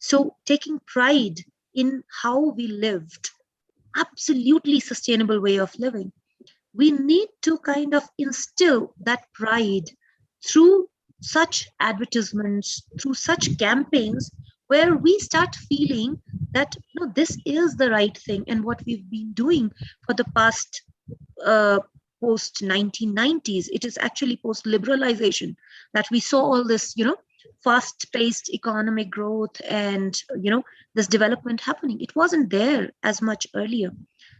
So taking pride in how we lived, absolutely sustainable way of living. We need to kind of instill that pride through such advertisements, through such campaigns, where we start feeling that no, this is the right thing, and what we've been doing for the past uh, post 1990s. It is actually post liberalization that we saw all this, fast paced economic growth and, this development happening. It wasn't there as much earlier.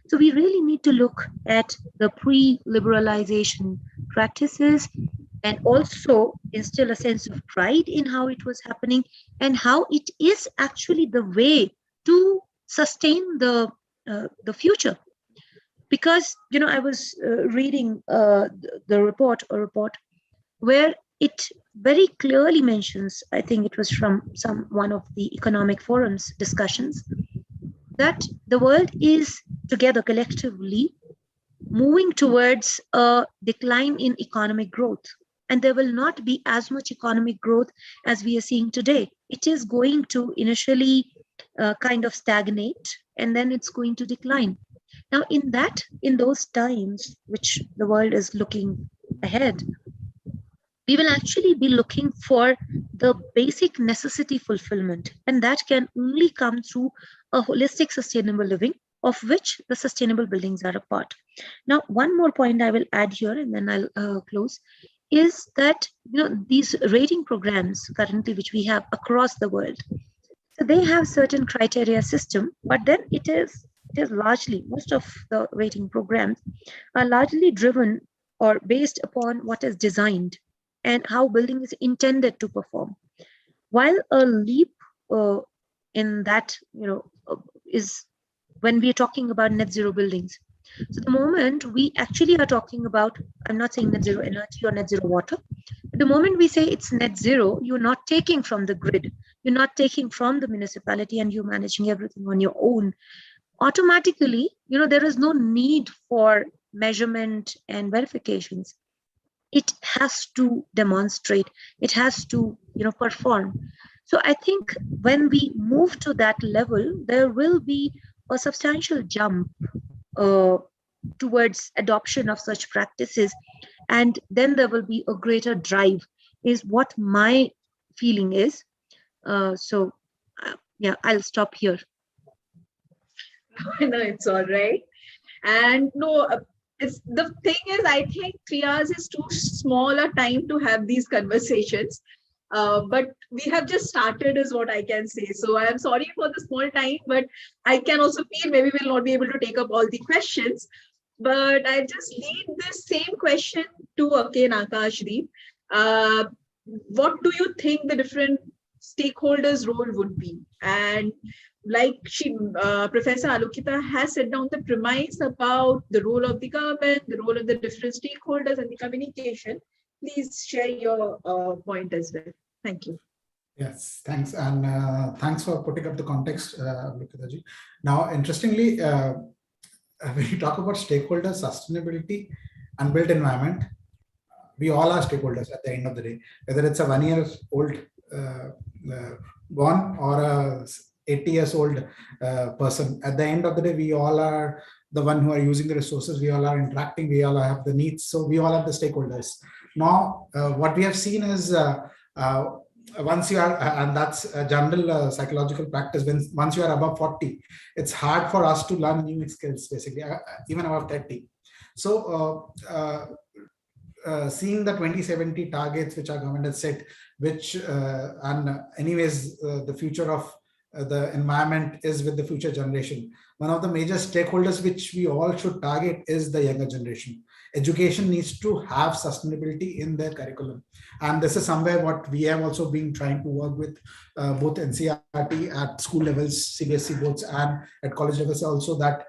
So we really need to look at the pre liberalization practices and also instill a sense of pride in how it was happening and how it is actually the way to sustain the future. Because I was reading the report, a report where it very clearly mentions, I think it was from some one of the economic forums discussions, that the world is together collectively moving towards a decline in economic growth, and there will not be as much economic growth as we are seeing today. It is going to initially kind of stagnate, and then it's going to decline. Now, in those times which the world is looking ahead, we will actually be looking for the basic necessity fulfillment, and that can only come through a holistic sustainable living, of which the sustainable buildings are a part. Now, one more point I will add here, and then I'll close, is that these rating programs currently which we have across the world, so they have certain criteria system, but then it is largely, most of the rating programs are largely driven or based upon what is designed and how building is intended to perform. While a leap in that, is when we are talking about net zero buildings. So the moment we actually are talking about, I'm not saying net zero energy or net zero water, but the moment we say it's net zero, you're not taking from the grid, you're not taking from the municipality, and you're managing everything on your own. Automatically, there is no need for measurement and verifications. It has to demonstrate, it has to perform. So I think when we move to that level, there will be a substantial jump uh, towards adoption of such practices, and then there will be a greater drive, is what my feeling is. Yeah, I'll stop here. No, it's all right. And no, it's the thing is, I think 3 hours is too small a time to have these conversations. But we have just started, is what I can say. So I am sorry for the small time, but I can also feel maybe we'll not be able to take up all the questions. But I just lead this same question to again Akashdeep. What do you think the different stakeholders' role would be? And like Professor Alokita has set down the premise about the role of the government, the role of the different stakeholders, and the communication. Please share your point as well. Thank you. Yes, thanks. And thanks for putting up the context, Alokita. Now, interestingly, when you talk about stakeholders, sustainability, and built environment, we all are stakeholders at the end of the day, whether it's a 1-year-old born or a 80 years old person. At the end of the day, we all are the one who are using the resources, we all are interacting, we all have the needs, so we all are the stakeholders. Now, what we have seen is once you are, and that's a general psychological practice, once you are above 40, it's hard for us to learn new skills, basically, even above 30. So seeing the 2070 targets which our government has set, which and anyways the future of the environment is with the future generation. One of the major stakeholders which we all should target is the younger generation. Education needs to have sustainability in their curriculum, and this is somewhere what we have also been trying to work with both NCERT at school levels, CBSE boards, and at college levels also, that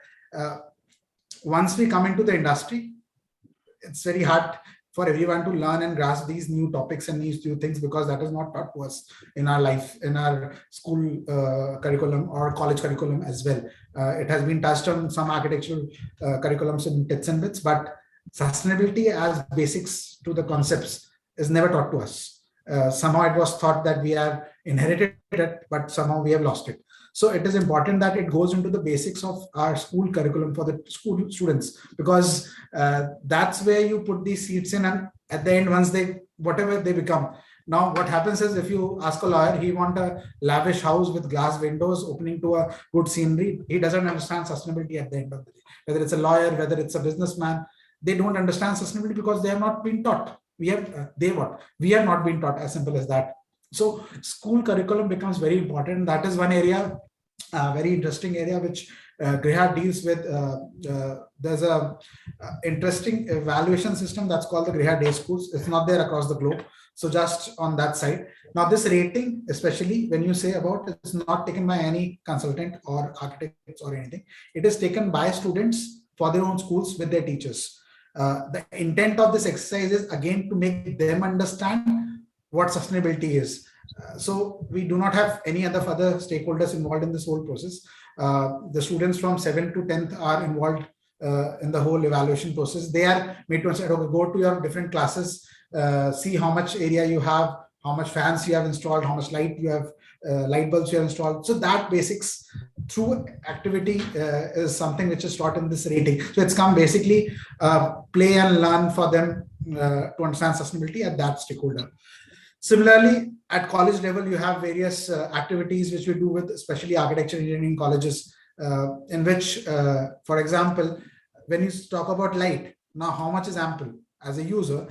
once we come into the industry, it's very hard for everyone to learn and grasp these new topics and these new things, because that is not taught to us in our life, in our school curriculum or college curriculum as well. It has been touched on some architectural curriculums in bits and bits, but sustainability as basics to the concepts is never taught to us. Somehow it was thought that we are inherited it, but somehow we have lost it. So it is important that it goes into the basics of our school curriculum for the school students, because that's where you put these seeds in, and at the end, once they, whatever they become. Now, what happens is, if you ask a lawyer, he want a lavish house with glass windows opening to a good scenery. He doesn't understand sustainability at the end of the day. Whether it's a lawyer, whether it's a businessman, they don't understand sustainability because they have not been taught. We have, we have not been taught, as simple as that. So school curriculum becomes very important. That is one area, very interesting area, which Griha deals with. There's a interesting evaluation system that's called the Griha Day Schools. It's not there across the globe. So just on that side. Now this rating, especially when you say about, it's not taken by any consultant or architects or anything. It is taken by students for their own schools with their teachers. The intent of this exercise is again to make them understand what sustainability is. So we do not have any other further stakeholders involved in this whole process. The students from 7th to 10th are involved in the whole evaluation process. They are made to understand, okay, go to your different classes, see how much area you have, how much fans you have installed, how much light you have, light bulbs you have installed. So that basics through activity is something which is taught in this rating. So it's come basically play and learn for them to understand sustainability at that stakeholder. Similarly, at college level, you have various activities which we do with, especially architecture engineering colleges, in which, for example, when you talk about light, now how much is ample? As a user,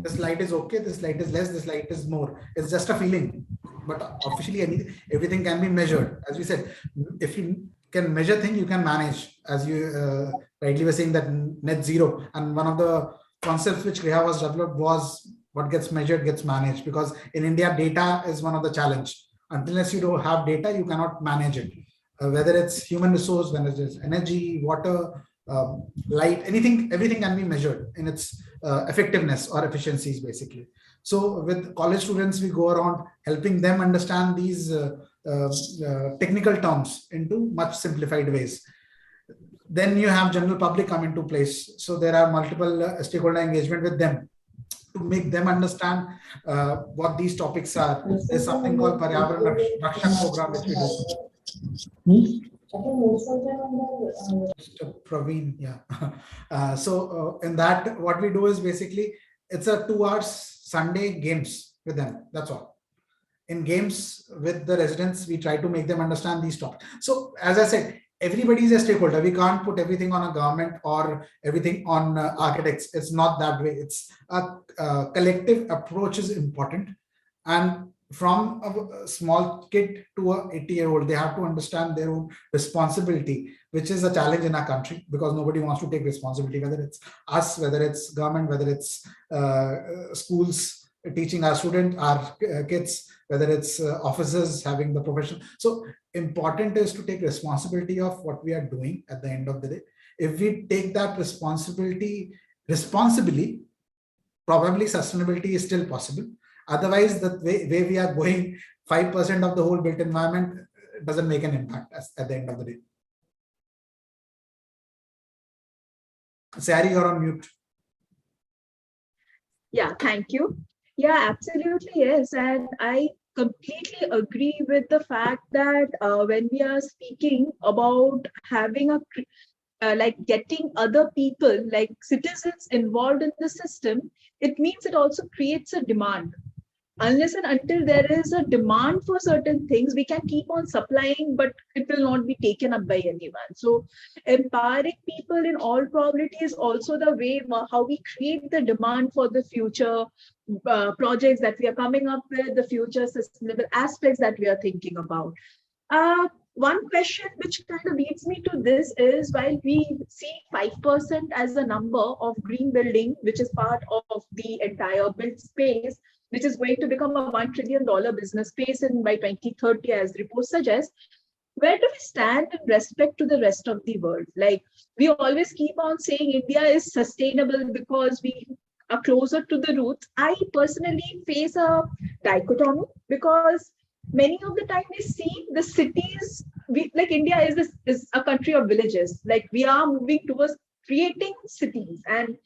this light is okay, this light is less, this light is more. It's just a feeling. But officially, everything can be measured. As we said, if you can measure things, you can manage. As you rightly were saying, that net zero. And one of the concepts which Reha was developed was what gets measured gets managed. Because in India, data is one of the challenge. Unless you don't have data, you cannot manage it. Whether it's human resource, whether it's energy, water, light, anything, everything can be measured in its effectiveness or efficiencies, basically. So with college students, we go around helping them understand these technical terms into much simplified ways. Then you have general public come into place. So there are multiple stakeholder engagement with them to make them understand what these topics are. There's something called Paryavaran Rakshak program which we do. Mr. Praveen, yeah. So in that, what we do is basically, it's a 2 hours Sunday games with them. That's all. In games with the residents, we try to make them understand these topics. So as I said, everybody is a stakeholder. We can't put everything on a government or everything on architects. It's not that way. It's a collective approach is important. And from a small kid to a 80-year-old, they have to understand their own responsibility, which is a challenge in our country because nobody wants to take responsibility, whether it's us, whether it's government, whether it's schools teaching our students, our kids, whether it's officers having the profession. So important is to take responsibility of what we are doing at the end of the day. If we take that responsibility responsibly, probably sustainability is still possible. Otherwise, the way we are going, 5% of the whole built environment doesn't make an impact at the end of the day. Sayari, you're on mute. Yeah, thank you. Yeah, absolutely, yes. And I completely agree with the fact that when we are speaking about having a like getting other people, like citizens involved in the system, it means it also creates a demand. Unless and until there is a demand for certain things, we can keep on supplying, but it will not be taken up by anyone. So empowering people in all probability is also the way how we create the demand for the future projects that we are coming up with, the future sustainable aspects that we are thinking about. One question which kind of leads me to this is, while we see 5% as a number of green building, which is part of the entire built space, which is going to become a $1 trillion business space by 2030, as the report suggests, where do we stand in respect to the rest of the world? Like, we always keep on saying India is sustainable because we are closer to the roots. I personally face a dichotomy because many of the time we see the cities, like India is a country of villages. Like, we are moving towards creating cities, and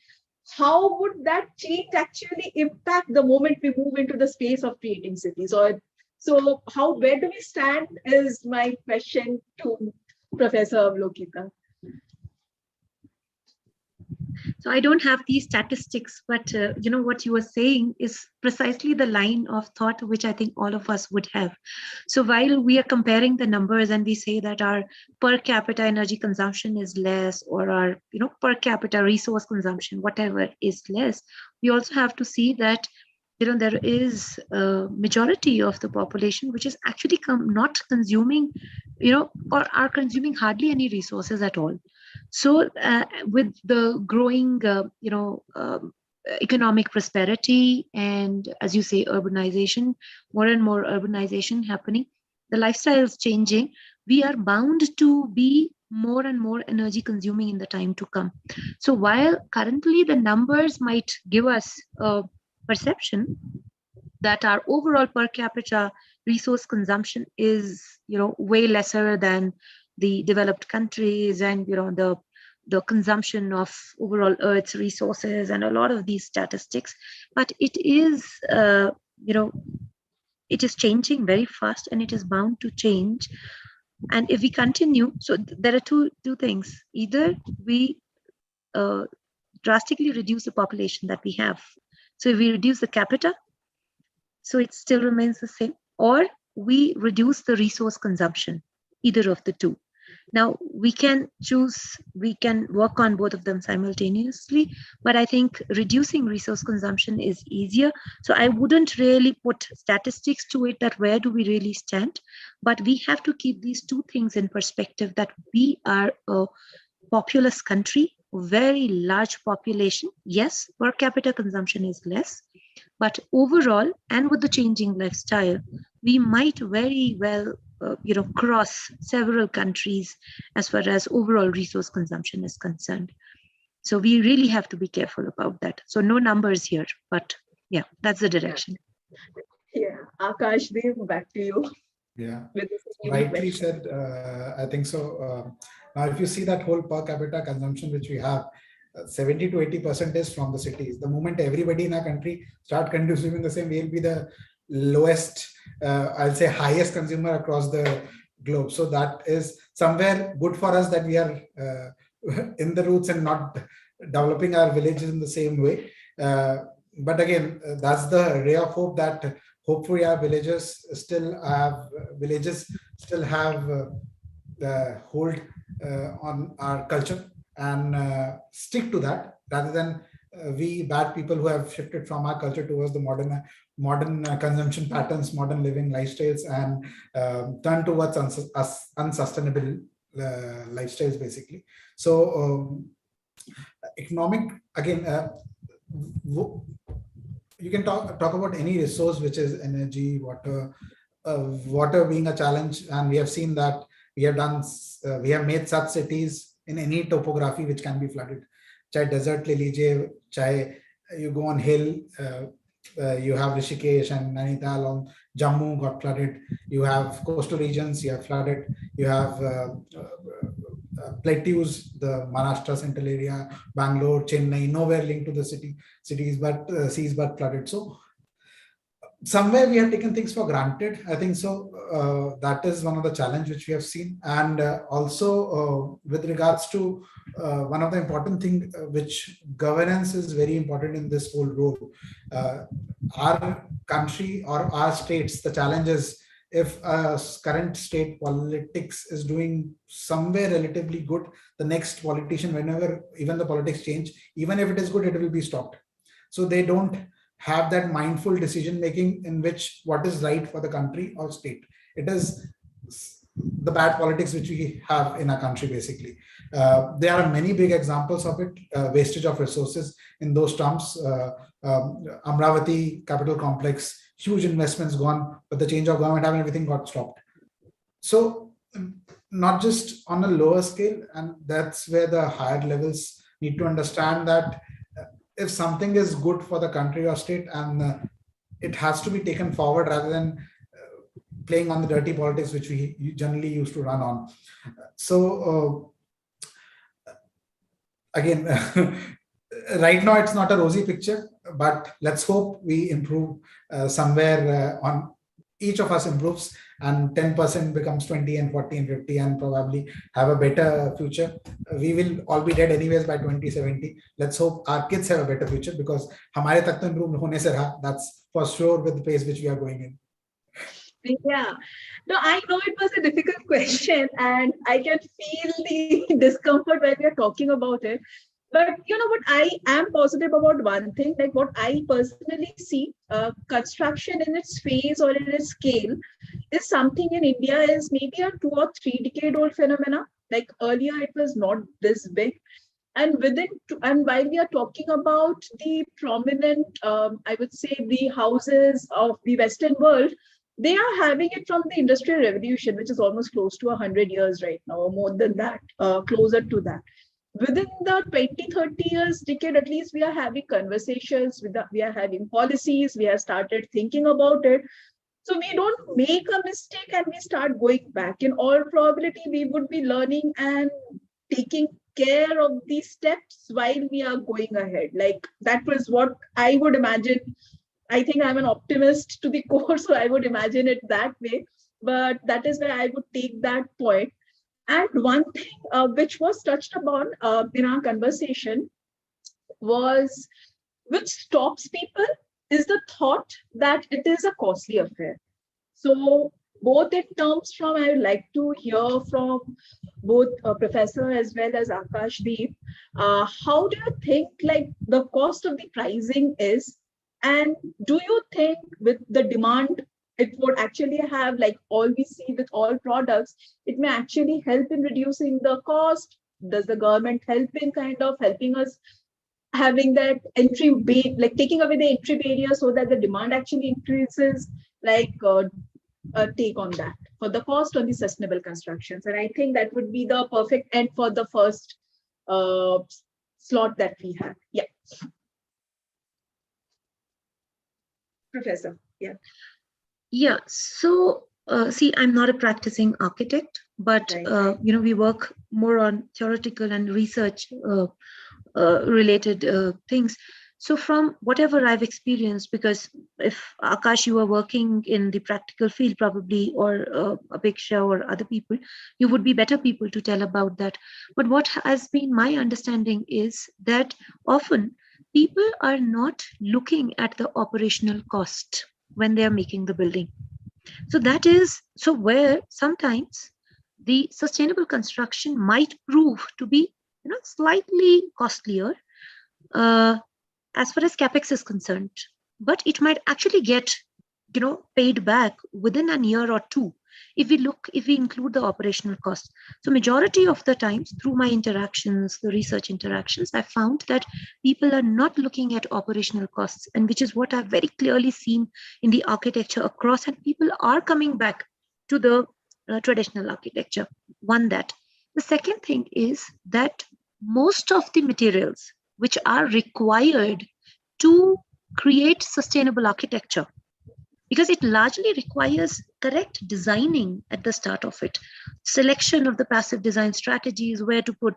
how would that change actually impact the moment we move into the space of creating cities? Or so where do we stand is my question to Professor Avlokita. So I don't have these statistics, but what you were saying is precisely the line of thought which I think all of us would have. So while we are comparing the numbers and we say that our per capita energy consumption is less, or our per capita resource consumption, whatever, is less, we also have to see that there is a majority of the population which is actually not consuming, or are consuming hardly any resources at all. So with the growing, economic prosperity, and as you say, urbanization, more and more urbanization happening, the lifestyle is changing. We are bound to be more and more energy consuming in the time to come. So while currently the numbers might give us a perception that our overall per capita resource consumption is way lesser than the developed countries, and the consumption of overall earth's resources, and a lot of these statistics, but it is it is changing very fast, and it is bound to change. And if we continue, so there are two things: either we drastically reduce the population that we have, so if we reduce the capita, so it still remains the same, or we reduce the resource consumption, either of the two. Now we can choose, we can work on both of them simultaneously, but I think reducing resource consumption is easier. So I wouldn't really put statistics to it that where do we really stand, but we have to keep these two things in perspective, that we are a populous country, very large population. Yes, per capita consumption is less, but overall, and with the changing lifestyle, we might very well cross several countries as far as overall resource consumption is concerned. So we really have to be careful about that. So no numbers here, but yeah, that's the direction. Yeah, Akash, Dev, back to you. Yeah, with this rightly question. said. I think so. Now, if you see that whole per capita consumption which we have, 70 to 80% is from the cities. The moment everybody in our country start consuming the same, we'll be the lowest, I'll say highest consumer across the globe. So that is somewhere good for us, that we are in the roots and not developing our villages in the same way. But again, that's the ray of hope, that hopefully our villages still have the hold on our culture, and stick to that, rather than we bad people who have shifted from our culture towards the modern consumption patterns, modern living lifestyles, and turn towards unsustainable lifestyles basically. So economic, again, you can talk about any resource which is energy, water, water being a challenge, and we have seen that we have made such cities in any topography which can be flooded. Chahe desert le lijiye, chahe you go on hill, you have Rishikesh and Nainital, on Jammu got flooded. You have coastal regions, you have flooded. You have plateaus, the Maharashtra central area, Bangalore, Chennai, nowhere linked to the cities, but seas but flooded. So somewhere we have taken things for granted, I think so. That is one of the challenge which we have seen. And also with regards to one of the important thing, which governance is very important in this whole role. Our country or our states, the challenge is, if current state politics is doing somewhere relatively good, the next politician, whenever even the politics change, even if it is good, it will be stopped. So they don't have that mindful decision making in which what is right for the country or state. It is the bad politics which we have in our country basically. There are many big examples of it. Wastage of resources in those terms. Amravati capital complex, huge investments gone, but the change of government and everything got stopped. So not just on a lower scale, and that's where the higher levels need to understand that if something is good for the country or state, and it has to be taken forward, rather than playing on the dirty politics which we generally used to run on. So again, Right now it's not a rosy picture, but let's hope we improve somewhere on each of us improves, and 10% becomes 20 and 40 and 50, and probably have a better future. We will all be dead anyways by 2070. Let's hope our kids have a better future, because हमारे तक तो improve होने से रहा, that's for sure, with the pace which we are going in. Yeah. No, I know it was a difficult question, and I can feel the discomfort when we are talking about it. But you know what? I am positive about one thing. Like what I personally see, construction in its phase or in its scale is something in India is maybe a 2 or 3 decade old phenomena. Like earlier, it was not this big. And and while we are talking about the prominent, I would say the houses of the Western world, they are having it from the industrial revolution, which is almost close to 100 years right now, or more than that, closer to that. Within the 20-30 years decade, at least we are having conversations, we are having policies, we have started thinking about it. So we don't make a mistake and we start going back. In all probability, we would be learning and taking care of these steps while we are going ahead. Like that was what I would imagine. I think I'm an optimist to the core, so I would imagine it that way. But that is where I would take that point. And one thing which was touched upon in our conversation was, which stops people is the thought that it is a costly affair. So both in terms from, I would like to hear from both Professor as well as Akash Deep, how do you think like the cost of the pricing is? And do you think with the demand, it would actually have, like all we see with all products, it may actually help in reducing the cost? Does the government help in kind of helping us having that like taking away the entry barrier so that the demand actually increases? Like take on that for the cost on the sustainable constructions. And I think that would be the perfect end for the first uh, slot that we have. Yeah. Professor. Yeah. Yeah. So, see, I'm not a practicing architect, but Right. we work more on theoretical and research related things. So, from whatever I've experienced, because if Akash, you are working in the practical field, probably, or Apeksha or other people, you would be better people to tell about that. But what has been my understanding is that often people are not looking at the operational cost when they are making the building. So that is so where sometimes the sustainable construction might prove to be slightly costlier uh, as far as capex is concerned, but it might actually get paid back within a year or two if we include the operational costs. So majority of the times through my interactions, the research interactions, I found that people are not looking at operational costs, and which is what I've very clearly seen in the architecture across, and people are coming back to the traditional architecture. One, that. The second thing is that most of the materials which are required to create sustainable architecture, because it largely requires correct designing at the start of it, selection of the passive design strategies, where to put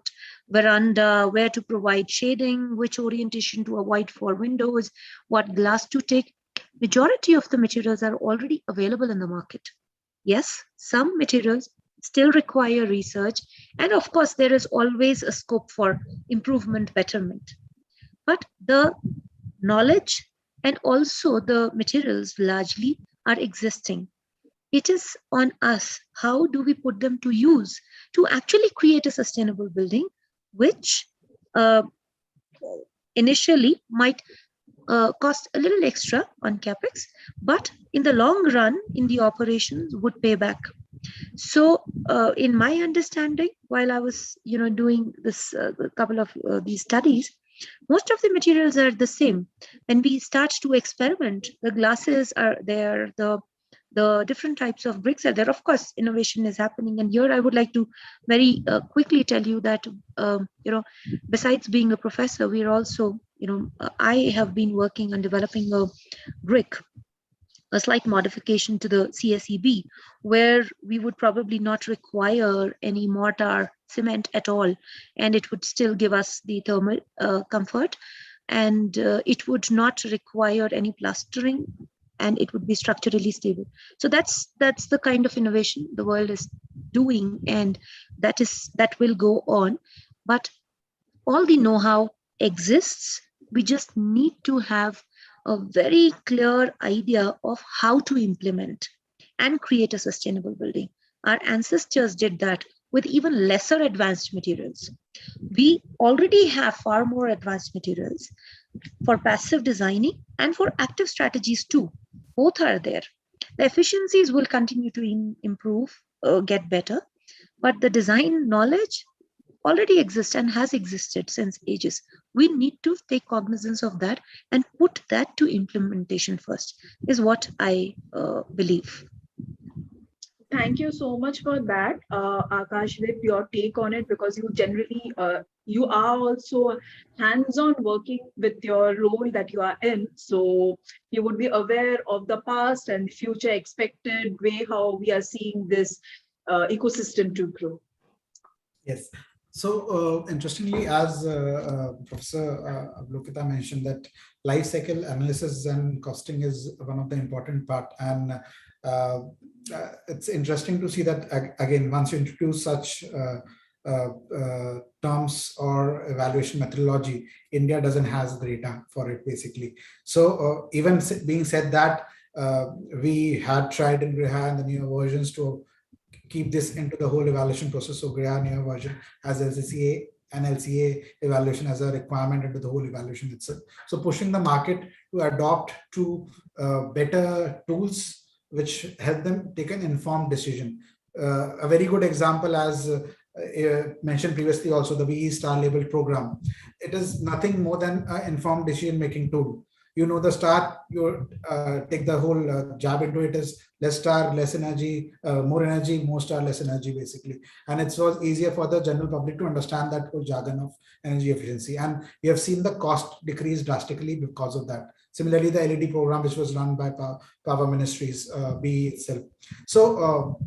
veranda, where to provide shading, which orientation to avoid for windows, what glass to take. Majority of the materials are already available in the market. Yes, some materials still require research, and of course there is always a scope for improvement, betterment, but the knowledge and also the materials largely are existing. It is on us, how do we put them to use to actually create a sustainable building, which uh, initially might cost a little extra on capex, but in the long run in the operations would pay back. So in my understanding, while I was doing this couple of these studies, most of the materials are the same. When we start to experiment, the glasses are there, the different types of bricks are there. Of course, innovation is happening, and here I would like to very quickly tell you that besides being a professor, we are also I have been working on developing a brick, a slight modification to the CSEB, where we would probably not require any mortar cement at all, and it would still give us the thermal comfort, and it would not require any plastering, and it would be structurally stable. So that's the kind of innovation the world is doing, and that will go on. But all the know-how exists. We just need to have a very clear idea of how to implement and create a sustainable building. Our ancestors did that with even lesser advanced materials. We already have far more advanced materials for passive designing and for active strategies too. Both are there. The efficiencies will continue to improve, get better, but the design knowledge already exists and has existed since ages. We need to take cognizance of that and put that to implementation first, is what I believe. Thank you so much for that, Akash, with your take on it, because you generally you are also hands-on working with your role that you are in. So you would be aware of the past and future expected way how we are seeing this ecosystem to grow. Yes. So interestingly, as Professor Lokita mentioned, that life cycle analysis and costing is one of the important part. And it's interesting to see that, again, once you introduce such terms or evaluation methodology, India doesn't have the data for it, basically. So even being said that, we had tried in Griha and the newer versions to keep this into the whole evaluation process. So Griha newer version has LCCA and LCA evaluation as a requirement into the whole evaluation itself. So pushing the market to adopt to better tools which help them take an informed decision. A very good example, as mentioned previously also, the VE star label program. It is nothing more than an informed decision making tool. You know the star, you take the whole jab into it is less star, less energy, more energy, more star, less energy, basically. And it was easier for the general public to understand that whole jargon of energy efficiency. And we have seen the cost decrease drastically because of that. Similarly, the LED program, which was run by Power Ministries, BE itself. So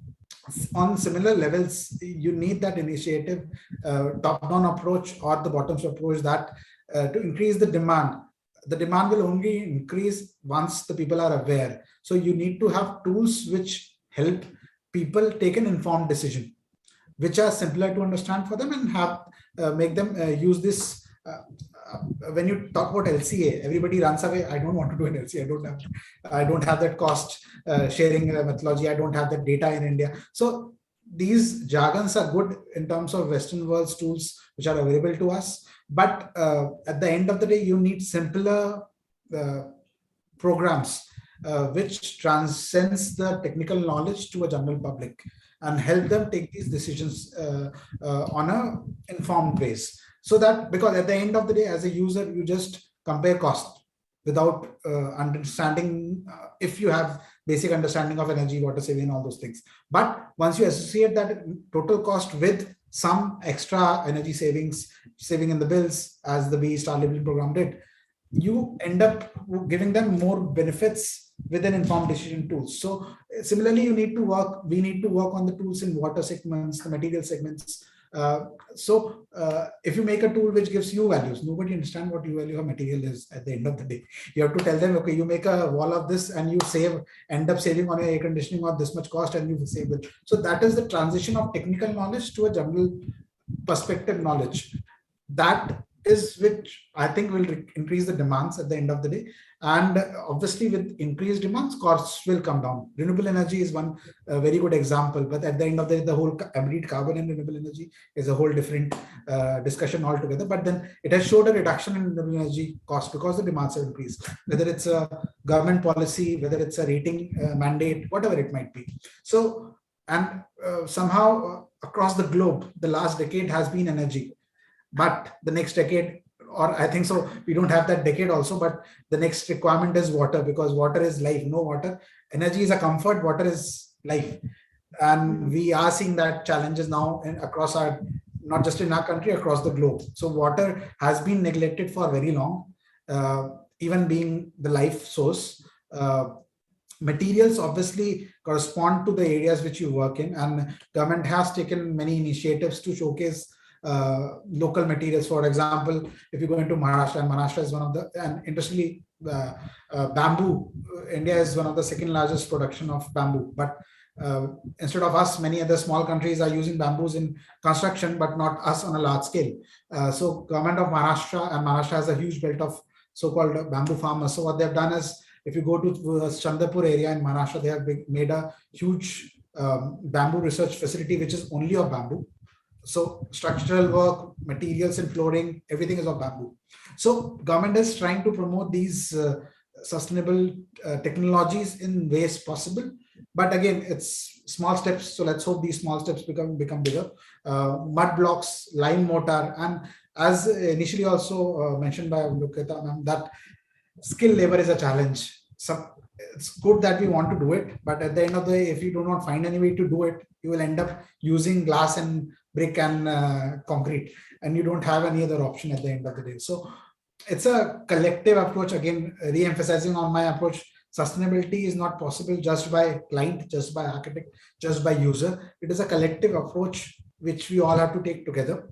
on similar levels, you need that initiative, top-down approach or the bottom-up approach, that to increase the demand. The demand will only increase once the people are aware. So you need to have tools which help people take an informed decision, which are simpler to understand for them, and have make them use this. When you talk about LCA, everybody runs away. I don't want to do an LCA. I don't have that cost sharing methodology. I don't have that data in India. So these jargons are good in terms of Western world's tools which are available to us. But at the end of the day, you need simpler programs which transcends the technical knowledge to a general public and help them take these decisions on a informed base. So that, because at the end of the day, as a user, you just compare cost without understanding, if you have basic understanding of energy, water saving, all those things. But once you associate that total cost with some extra energy saving in the bills, as the BE Star Labeling program did, you end up giving them more benefits with an informed decision tools. So similarly, we need to work on the tools in water segments, the material segments. If you make a tool which gives U values, nobody understands what U value of material is at the end of the day. You have to tell them, okay, you make a wall of this and you end up saving on your air conditioning or this much cost, and you save it. So that is the transition of technical knowledge to a general perspective knowledge. That is which I think will increase the demands at the end of the day. And obviously, with increased demands, costs will come down. Renewable energy is one very good example. But at the end of the day, the whole embodied carbon and renewable energy is a whole different discussion altogether. But then it has showed a reduction in renewable energy cost because the demands have increased. Whether it's a government policy, whether it's a rating mandate, whatever it might be. So, and somehow across the globe, the last decade has been energy. But the next decade, or I think so, we don't have that decade also, but the next requirement is water, because water is life. No water, energy is a comfort, water is life. And we are seeing that challenges now across our, not just in our country, across the globe. So water has been neglected for very long, even being the life source. materials obviously correspond to the areas which you work in, and government has taken many initiatives to showcase local materials. For example, if you go into Maharashtra, and Maharashtra is one of the, and interestingly, bamboo, India is one of the second largest production of bamboo, but instead of us, many other small countries are using bamboos in construction, but not us on a large scale. So government of Maharashtra, and Maharashtra has a huge belt of so-called bamboo farmers. So what they've done is, if you go to Chandrapur area in Maharashtra, they have made a huge bamboo research facility, which is only of bamboo. So structural work, materials and flooring, everything is of bamboo. So government is trying to promote these sustainable technologies in ways possible. But again, it's small steps. So let's hope these small steps become bigger. Mud blocks, lime mortar, and as initially also mentioned by Lokita ma'am, that skill labor is a challenge. It's good that we want to do it, but at the end of the day, if you do not find any way to do it, you will end up using glass and brick and concrete, and you don't have any other option at the end of the day. So it's a collective approach. Again, re-emphasizing on my approach, sustainability is not possible just by client, just by architect, just by user. It is a collective approach which we all have to take together.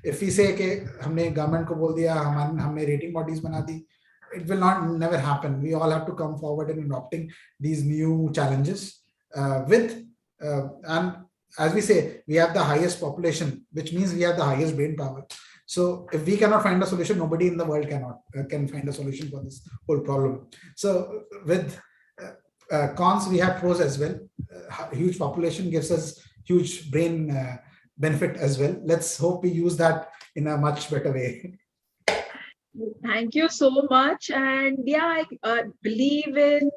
If we say कि हमने government को बोल दिया, हमने rating bodies बना दी, it will never happen. We all have to come forward in adopting these new challenges and as we say, we have the highest population, which means we have the highest brain power. So if we cannot find a solution, nobody in the world can find a solution for this whole problem. So with cons, we have pros as well. Huge population gives us huge brain benefit as well. Let's hope we use that in a much better way. Thank you so much. And yeah, I believe in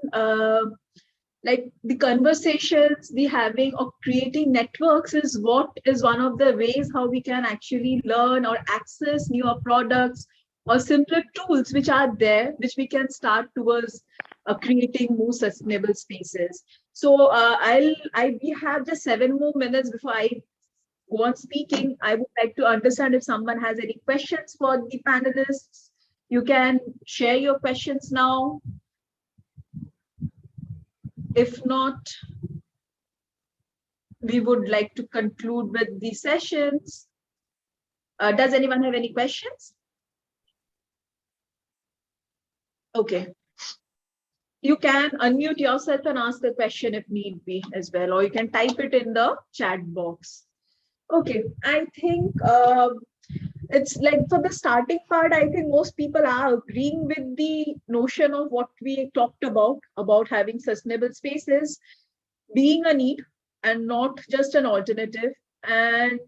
like the conversations, the having of creating networks is one of the ways how we can actually learn or access newer products or simpler tools which are there, which we can start towards creating more sustainable spaces. So we have just 7 more minutes before I go on speaking. I would like to understand if someone has any questions for the panelists. You can share your questions now. If not, we would like to conclude with the sessions. Does anyone have any questions? Okay. You can unmute yourself and ask a question if need be as well, or you can type it in the chat box. Okay, I think it's like for the starting part, I think most people are agreeing with the notion of what we talked about having sustainable spaces being a need and not just an alternative. And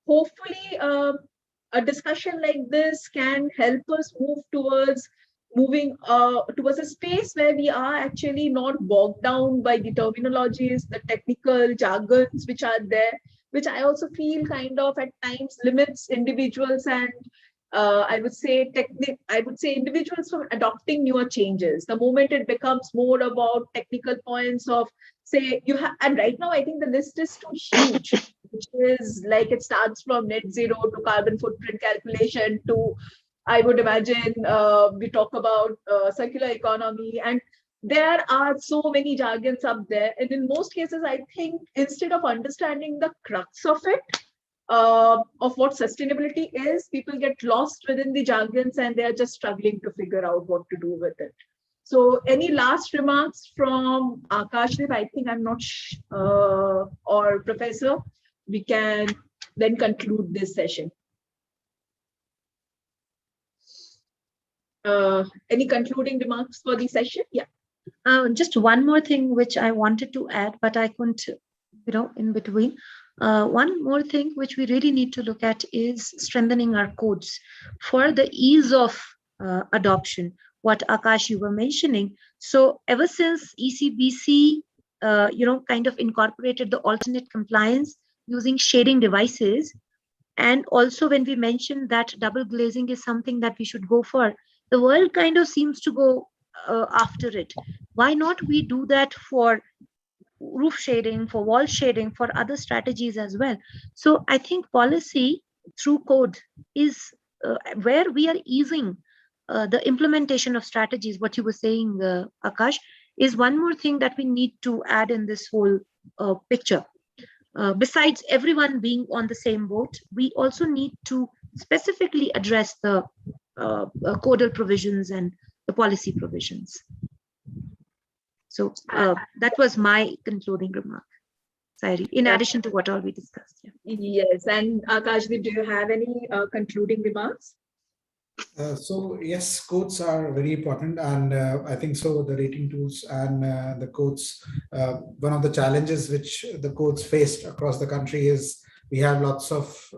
hopefully a discussion like this can help us move towards a space where we are actually not bogged down by the terminologies, the technical jargons which are there, which I also feel kind of at times limits individuals and I would say individuals from adopting newer changes. The moment it becomes more about technical points of say you have, and right now I think the list is too huge, which is like it starts from net zero to carbon footprint calculation to I would imagine we talk about circular economy, and there are so many jargons up there. And in most cases, I think instead of understanding the crux of it, of what sustainability is, people get lost within the jargons and they're just struggling to figure out what to do with it. So any last remarks from Akashdev? I think I'm not or Professor, we can then conclude this session. Any concluding remarks for the session? Yeah. Just one more thing which I wanted to add, but I couldn't, in between. One more thing which we really need to look at is strengthening our codes for the ease of adoption. What Akash you were mentioning. So ever since ECBC, kind of incorporated the alternate compliance using shading devices, and also when we mentioned that double glazing is something that we should go for, the world kind of seems to go after it. Why not we do that for roof shading, for wall shading, for other strategies as well? So I think policy through code is where we are easing the implementation of strategies, what you were saying, Akash, is one more thing that we need to add in this whole picture. Besides everyone being on the same boat, we also need to specifically address the codal provisions and the policy provisions. So that was my concluding remark, Sayari, in addition to what all we discussed. Yeah. Yes, and Akashdeep, do you have any concluding remarks? So yes, codes are very important, and I think so. The rating tools and the codes. One of the challenges which the codes faced across the country is we have lots of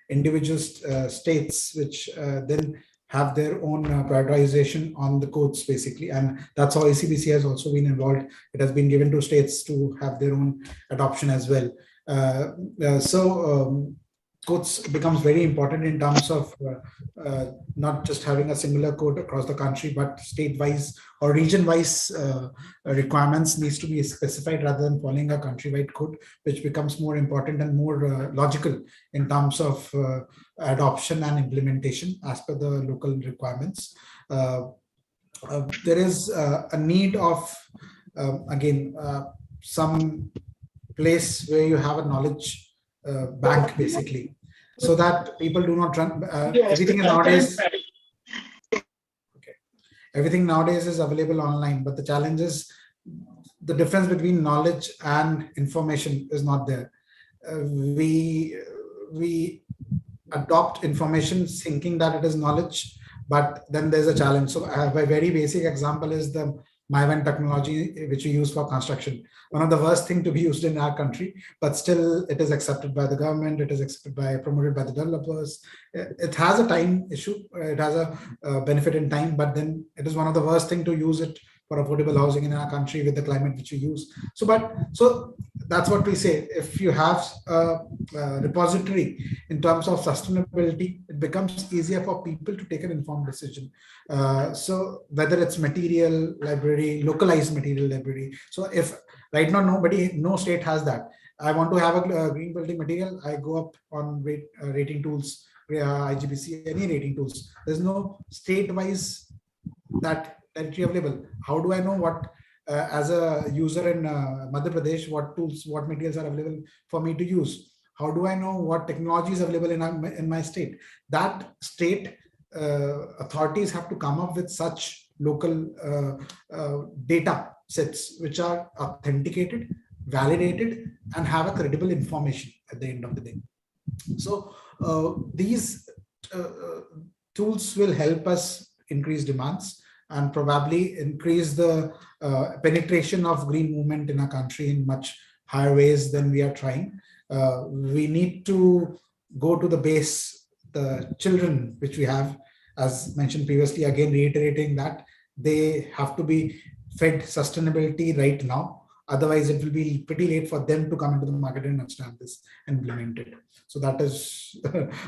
individual states which then have their own prioritization on the codes basically, and that's how ACBC has also been involved. It has been given to states to have their own adoption as well. Codes becomes very important in terms of not just having a similar code across the country, but state-wise or region-wise requirements needs to be specified rather than following a country-wide code, which becomes more important and more logical in terms of adoption and implementation as per the local requirements. There is a need of, again, some place where you have a knowledge bank basically, so that people do not run everything nowadays. Okay, everything nowadays is available online, but the challenge is the difference between knowledge and information is not there. We adopt information thinking that it is knowledge, but then there's a challenge. So a very basic example is the MyVan technology, which we use for construction. One of the worst thing to be used in our country, but still it is accepted by the government. It is accepted by, promoted by the developers. It has a time issue. It has a benefit in time, but then it is one of the worst thing to use it for affordable housing in our country with the climate which we use. So that's what we say. If you have a repository in terms of sustainability, it becomes easier for people to take an informed decision. So whether it's material library, localized material library. So if right now no state has that. I want to have a green building material. I go up on rating tools, IGBC, any rating tools. There's no state-wise that directly available. How do I know what, as a user in Madhya Pradesh, what tools, what materials are available for me to use? How do I know what technology is available in my state? That state authorities have to come up with such local data sets which are authenticated, validated, and have a credible information at the end of the day. So these tools will help us increase demands and probably increase the penetration of green movement in our country in much higher ways than we are trying. We need to go to the base, the children which we have, as mentioned previously, again reiterating that they have to be fed sustainability right now. Otherwise, it will be pretty late for them to come into the market and understand this and implement it. So that is,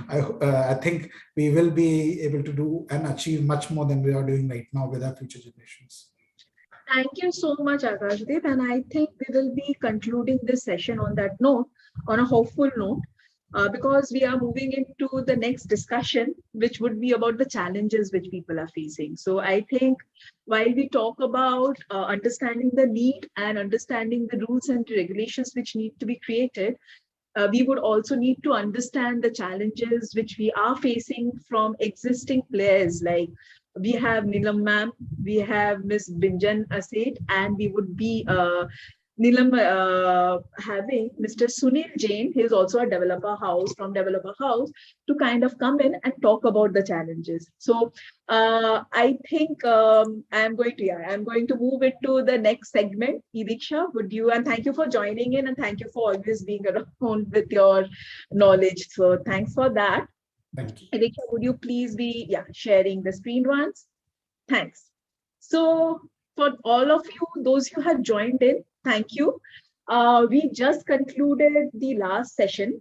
I think we will be able to do and achieve much more than we are doing right now with our future generations. Thank you so much, Akashdeep. And I think we will be concluding this session on that note, on a hopeful note, because we are moving into the next discussion, which would be about the challenges which people are facing. So I think while we talk about understanding the need and understanding the rules and regulations which need to be created, we would also need to understand the challenges which we are facing from existing players. Like we have Nilam ma'am, we have Ms. Binjan Asid, and we would be Nilam having Mr. Sunil Jain, he is also a developer house, to kind of come in and talk about the challenges. So I think I'm going to move into the next segment. Idiksha, would you, and thank you for joining in, and thank you for always being around with your knowledge. So thanks for that. Thank you. Idiksha, would you please be sharing the screen once? Thanks. So for all of you, those who have joined in, thank you. We just concluded the last session.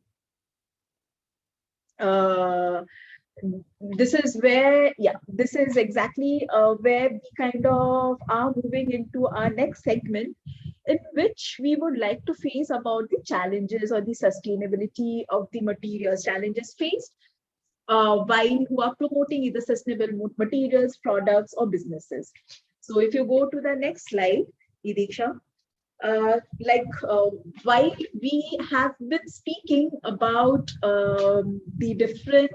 This is where, this is exactly where we kind of are moving into our next segment, in which we would like to face about the challenges or the sustainability of the materials, challenges faced while who are promoting either sustainable materials, products, or businesses. So if you go to the next slide, Idisha, while we have been speaking about the different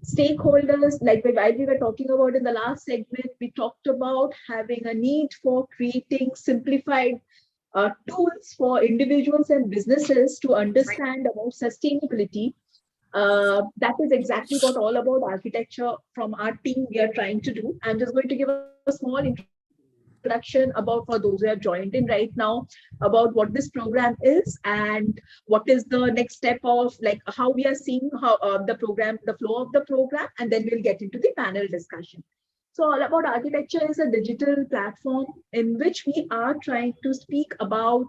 stakeholders, like while we were talking about in the last segment, we talked about having a need for creating simplified tools for individuals and businesses to understand about sustainability. That is exactly what all about architecture from our team we are trying to do. I'm just going to give a small introduction about, for those who have joined in right now, about what this program is and what is the next step of like how we are seeing how the flow of the program, and then we'll get into the panel discussion. So all about architecture is a digital platform in which we are trying to speak about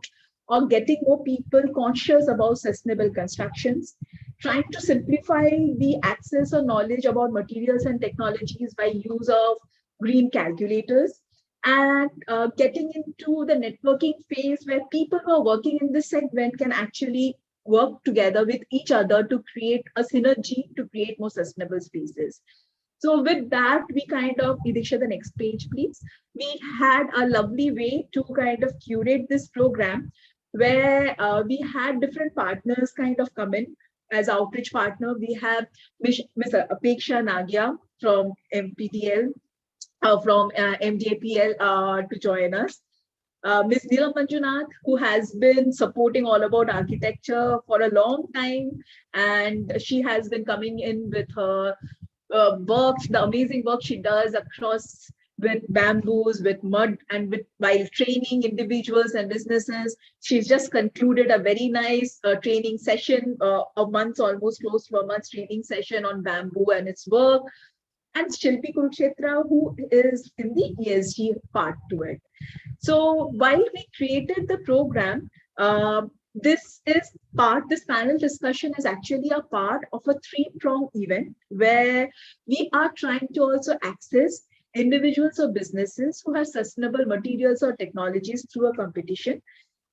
or getting more people conscious about sustainable constructions, trying to simplify the access or knowledge about materials and technologies by use of green calculators, and getting into the networking phase where people who are working in this segment can actually work together with each other to create a synergy to create more sustainable spaces. So with that, we kind of, Idisha, the next page, please. We had a lovely way to kind of curate this program where we had different partners kind of come in as outreach partner. We have Ms. Apeksha Nagia from MPTL, from MJPL to join us. Ms. Neelam Manjunath, who has been supporting all about architecture for a long time, and she has been coming in with her work, the amazing work she does across with bamboos, with mud, and with while training individuals and businesses. She's just concluded a very nice training session, a month, almost close to a month's training session on bamboo and its work. And Shilpi Kurukshetra, who is in the ESG part to it. So while we created the program, this panel discussion is actually a part of a three-prong event where we are trying to also access individuals or businesses who have sustainable materials or technologies through a competition,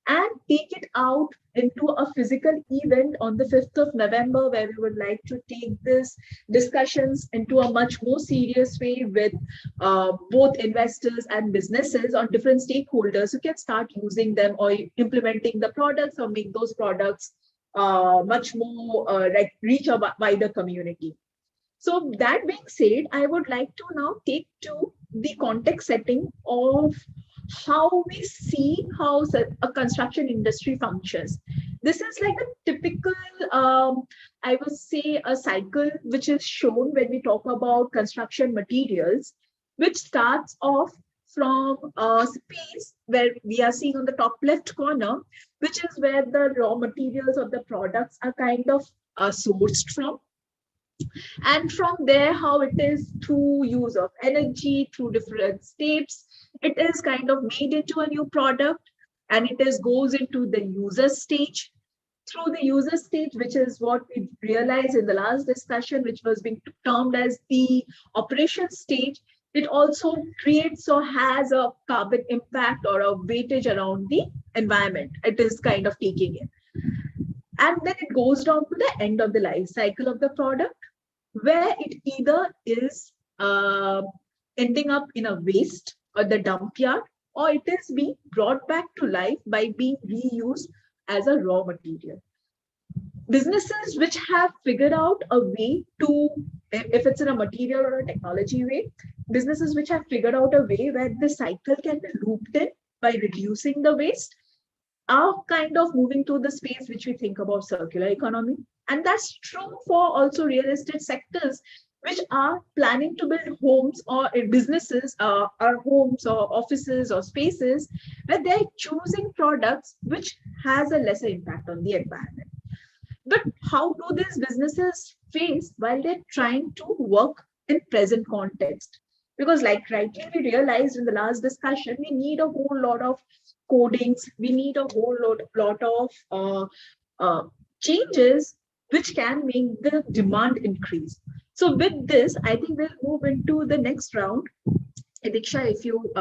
and take it out into a physical event on the 5th of November, where we would like to take this discussions into a much more serious way with both investors and businesses or different stakeholders who can start using them or implementing the products or make those products much more like reach a wider community. So that being said, I would like to now take to the context setting of how we see how a construction industry functions. This is like a typical, I would say, a cycle which is shown when we talk about construction materials, which starts off from a space where we are seeing on the top left corner, which is where the raw materials of the products are kind of sourced from. And from there, how it is through use of energy, through different steps, it is kind of made into a new product, and it is goes into the user stage. Through the user stage, which is what we realized in the last discussion, which was being termed as the operation stage, it also creates or has a carbon impact or a weightage around the environment. It is kind of taking in. And then it goes down to the end of the life cycle of the product, where it either is ending up in a waste or the dump yard, or it is being brought back to life by being reused as a raw material. Businesses which have figured out a way to, if it's in a material or a technology way, businesses which have figured out a way where the cycle can be looped in by reducing the waste, are kind of moving to the space which we think about circular economy. And that's true for also real estate sectors, which are planning to build homes or businesses, or homes or offices or spaces where they're choosing products which has a lesser impact on the environment. But how do these businesses face while they're trying to work in present context? Because like rightly we realized in the last discussion, we need a whole lot of codings, we need a whole lot of changes which can make the demand increase. So with this, I think we'll move into the next round. Diksha, if you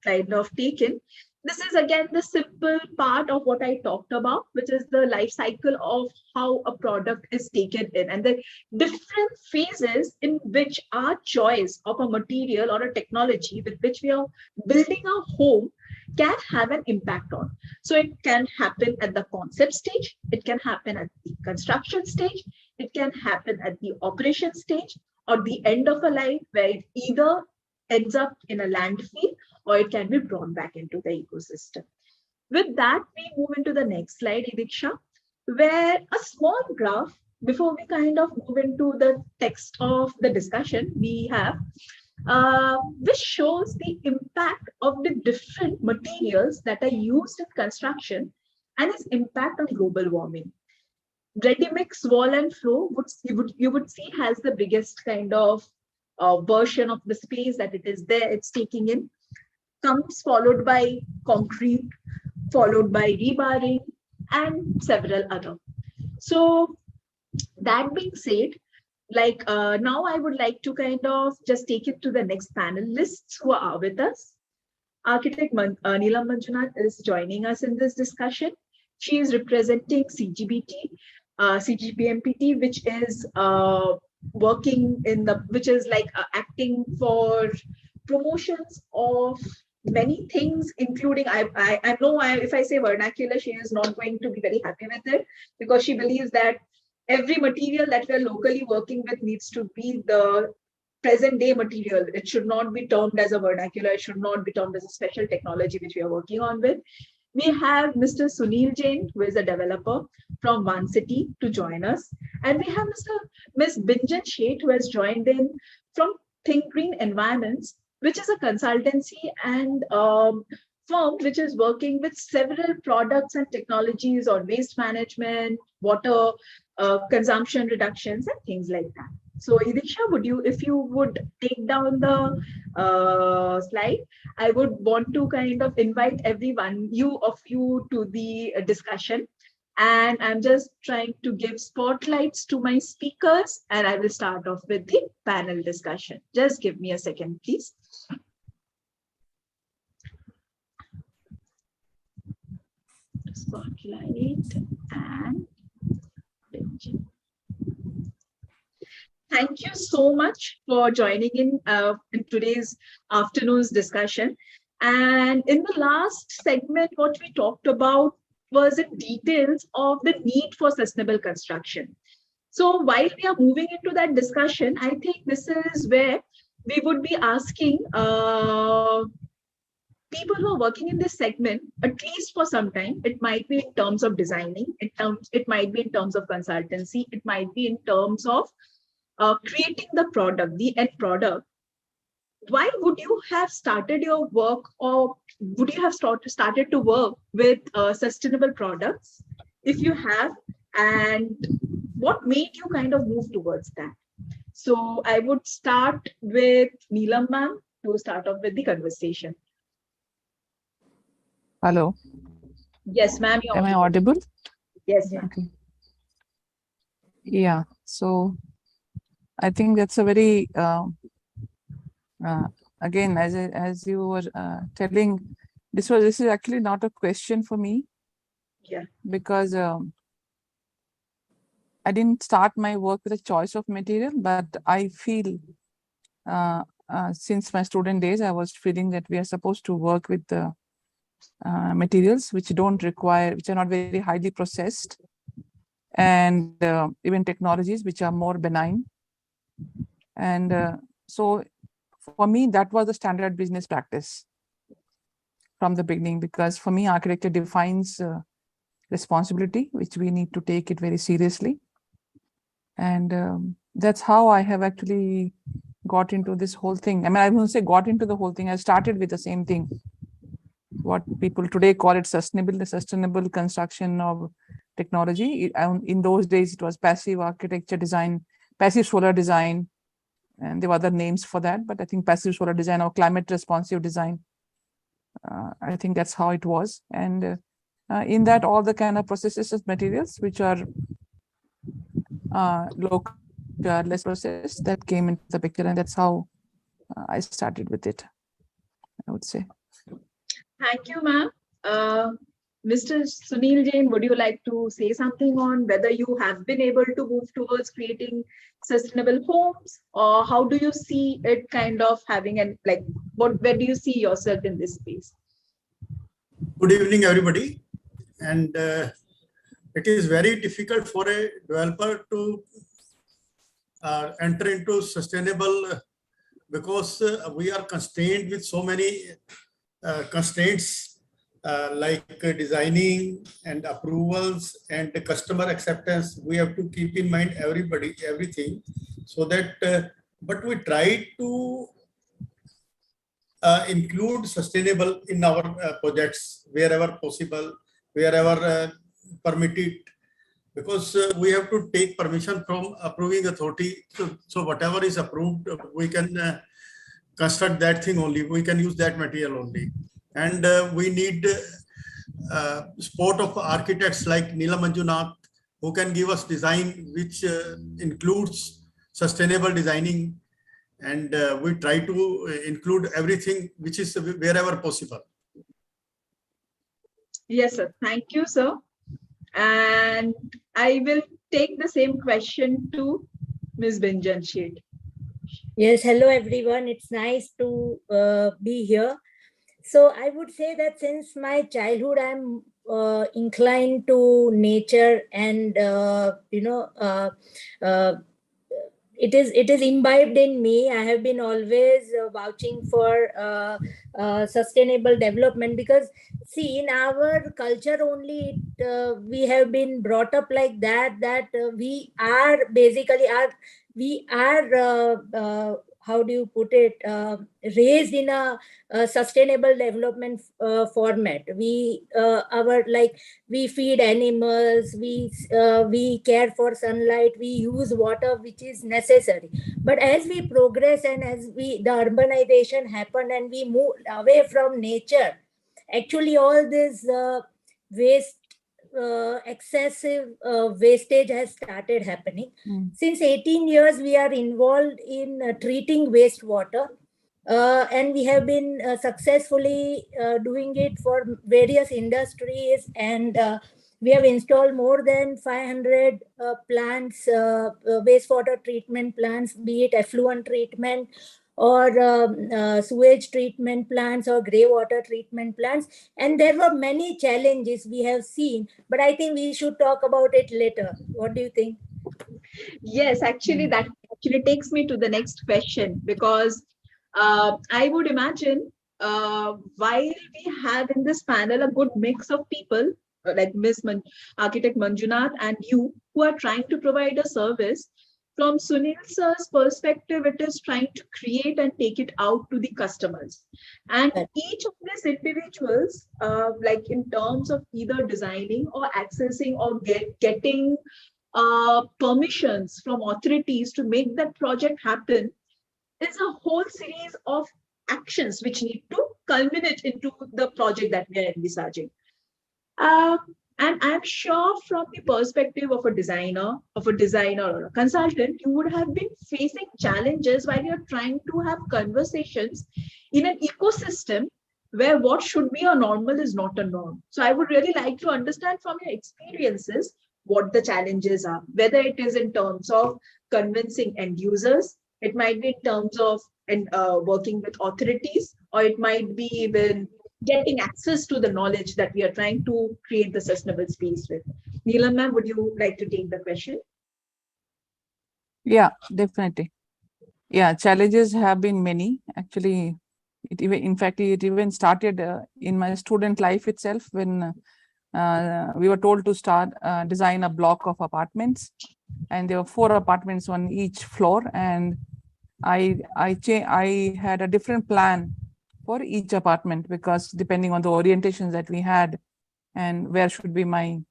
kind of take in, This is again the simple part of what I talked about, which is the life cycle of how a product is taken in and the different phases in which our choice of a material or a technology with which we are building our home can have an impact on. So it can happen at the concept stage, it can happen at the construction stage, it can happen at the operation stage, or the end of a life where it either ends up in a landfill or it can be brought back into the ecosystem. With that, we move into the next slide, Idiksha, where a small graph, before we kind of move into the text of the discussion we have, which shows the impact of the different materials that are used in construction and its impact on global warming. Ready mix wall and floor you would see has the biggest kind of version of the space that it is there, it's taking in, comes followed by concrete, followed by rebarring, and several other. So that being said, now I would like to kind of just take it to the next panelists who are with us. Architect Neelam Manjunath is joining us in this discussion. She is representing CGBMPT, which is working in the, which is like acting for promotions of many things, including I know if I say vernacular, she is not going to be very happy with it, because she believes that every material that we are locally working with needs to be the present day material. It should not be termed as a vernacular. It should not be termed as a special technology which we are working on with. We have Mr. Sunil Jain, who is a developer from One City, to join us. And we have Ms. Binjan Sheth, who has joined in from Think Green Environments, which is a consultancy and firm which is working with several products and technologies on waste management, water consumption reductions, and things like that. So, Idisha, if you would take down the slide, I would want to kind of invite everyone, you to the discussion. And I'm just trying to give spotlights to my speakers, and I will start off with the panel discussion. Just give me a second, please. Spotlight and thank you so much for joining in today's afternoon's discussion. And in the last segment, what we talked about was in details of the need for sustainable construction. So while we are moving into that discussion, I think this is where we would be asking people who are working in this segment, at least for some time. It might be in terms of designing, it might be in terms of consultancy, it might be in terms of creating the product, the end product. Why would you have started your work, or would you have started to work with sustainable products? If you have, and what made you kind of move towards that? So I would start with Neelam ma'am to start off with the conversation. Hello. Yes, ma'am. Am I audible? Yes, ma'am. Okay. Yeah. So I think that's a very again, as you were telling, this is actually not a question for me. Yeah. Because I didn't start my work with a choice of material, but I feel since my student days, I was feeling that we are supposed to work with the materials which don't require, which are not very highly processed, and even technologies which are more benign. And so for me, that was the standard business practice from the beginning, because for me, architecture defines responsibility, which we need to take it very seriously. And that's how I have actually got into this whole thing. I mean, I won't say got into the whole thing. I started with the same thing. What people today call it sustainable construction of technology. In those days, it was passive architecture design, passive solar design, and there were other names for that. But I think passive solar design or climate responsive design, I think that's how it was. And in that, all the kind of processes of materials which are local, less processed, that came into the picture, and that's how I started with it, I would say. Thank you, ma'am. Mr. Sunil Jain, would you like to say something on whether you have been able to move towards creating sustainable homes, or how do you see it kind of having an like where do you see yourself in this space? Good evening, everybody. And it is very difficult for a developer to enter into sustainable because we are constrained with so many constraints like designing and approvals and customer acceptance. We have to keep in mind everything, so that, but we try to include sustainable in our projects wherever possible, wherever permitted, because we have to take permission from approving authority. So whatever is approved, we can construct that thing only. We can use that material only. And we need support of architects like Neela Manjunath, who can give us design which includes sustainable designing. And we try to include everything which is wherever possible. Yes, sir. Thank you, sir. And I will take the same question to Ms. Binjanshid. Yes, hello everyone. It's nice to be here. So I would say that since my childhood, I'm inclined to nature, and it is imbibed in me. I have been always vouching for sustainable development, because see, in our culture only, we have been brought up like that, we are basically how do you put it, raised in a sustainable development format. We feed animals, we care for sunlight, we use water which is necessary. But as we progress and as the urbanization happened and we move away from nature, actually all this waste, excessive wastage has started happening. Since 18 years, we are involved in treating wastewater, and we have been successfully doing it for various industries, and we have installed more than 500 plants, wastewater treatment plants, be it effluent treatment or sewage treatment plants or grey water treatment plants. And there were many challenges we have seen, but I think we should talk about it later. What do you think? Yes, actually, that actually takes me to the next question, because I would imagine while we have in this panel a good mix of people like Architect Manjunath and you, who are trying to provide a service, from Sunil sir's perspective, it is trying to create and take it out to the customers. And each of these individuals, like in terms of either designing or accessing or getting permissions from authorities to make that project happen, is a whole series of actions which need to culminate into the project that we are envisaging. And I'm sure from the perspective of a designer or a consultant, you would have been facing challenges while you're trying to have conversations in an ecosystem where what should be a normal is not a norm. So I would really like to understand from your experiences what the challenges are, whether it is in terms of convincing end users, it might be in terms of working with authorities, or it might be even getting access to the knowledge that we are trying to create the sustainable space with. Neelam ma'am, would you like to take the question? Yeah, definitely. Yeah, challenges have been many. Actually, it even started in my student life itself, when we were told to start design a block of apartments, and there were 4 apartments on each floor, and I had a different plan for each apartment, because depending on the orientations that we had, and where should be my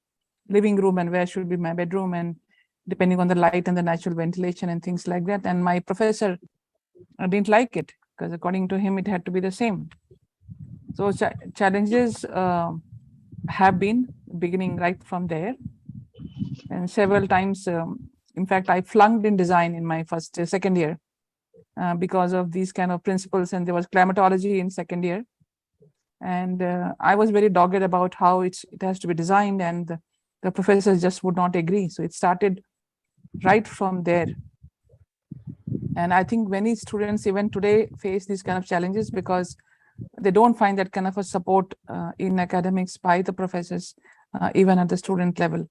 living room and where should be my bedroom, and depending on the light and the natural ventilation and things like that. And my professor didn't like it, because according to him, it had to be the same. So challenges have been beginning right from there. And several times, in fact, I flunked in design in my second year because of these kind of principles. And there was climatology in second year. And I was very dogged about how it has to be designed, and the professors just would not agree. So it started right from there. And I think many students even today face these kind of challenges because they don't find that kind of a support in academics by the professors, even at the student level.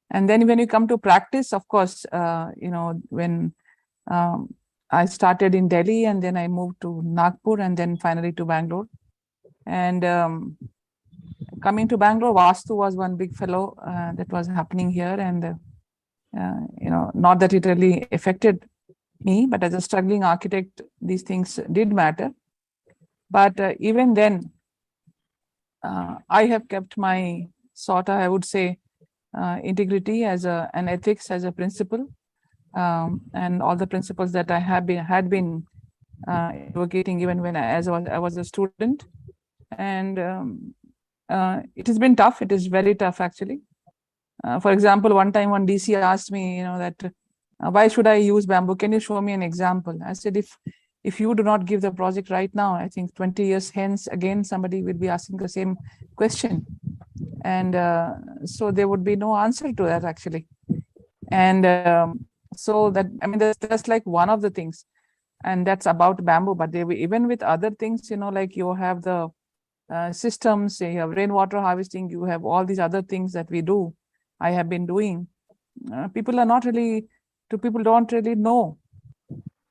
And then when you come to practice, of course, when I started in Delhi and then I moved to Nagpur and then finally to Bangalore. And coming to Bangalore, Vastu was one big fellow that was happening here. And, not that it really affected me, but as a struggling architect, these things did matter. But even then, I have kept my I would say, integrity as an ethics as a principle, and all the principles that I had been advocating even when I was a student. And it has been tough. It is very tough, actually. For example, one time one DC asked me, that why should I use bamboo? Can you show me an example? I said, if you do not give the project right now, I think 20 years hence, again, somebody will be asking the same question. And so there would be no answer to that, actually. And so that, I mean, that's like one of the things. And that's about bamboo. But even with other things, like you have the systems, you have rainwater harvesting, you have all these other things that we do, I have been doing. People don't really know.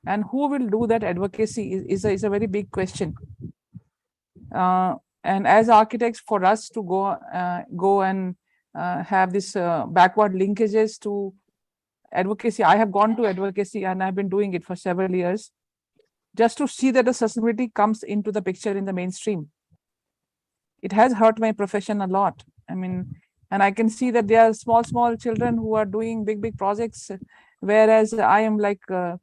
And who will do that advocacy is a very big question. And as architects, for us to go and have this backward linkages to advocacy, I have gone to advocacy and I've been doing it for several years, just to see that the sustainability comes into the picture in the mainstream. It has hurt my profession a lot. I mean, and I can see that there are small children who are doing big projects, whereas I am like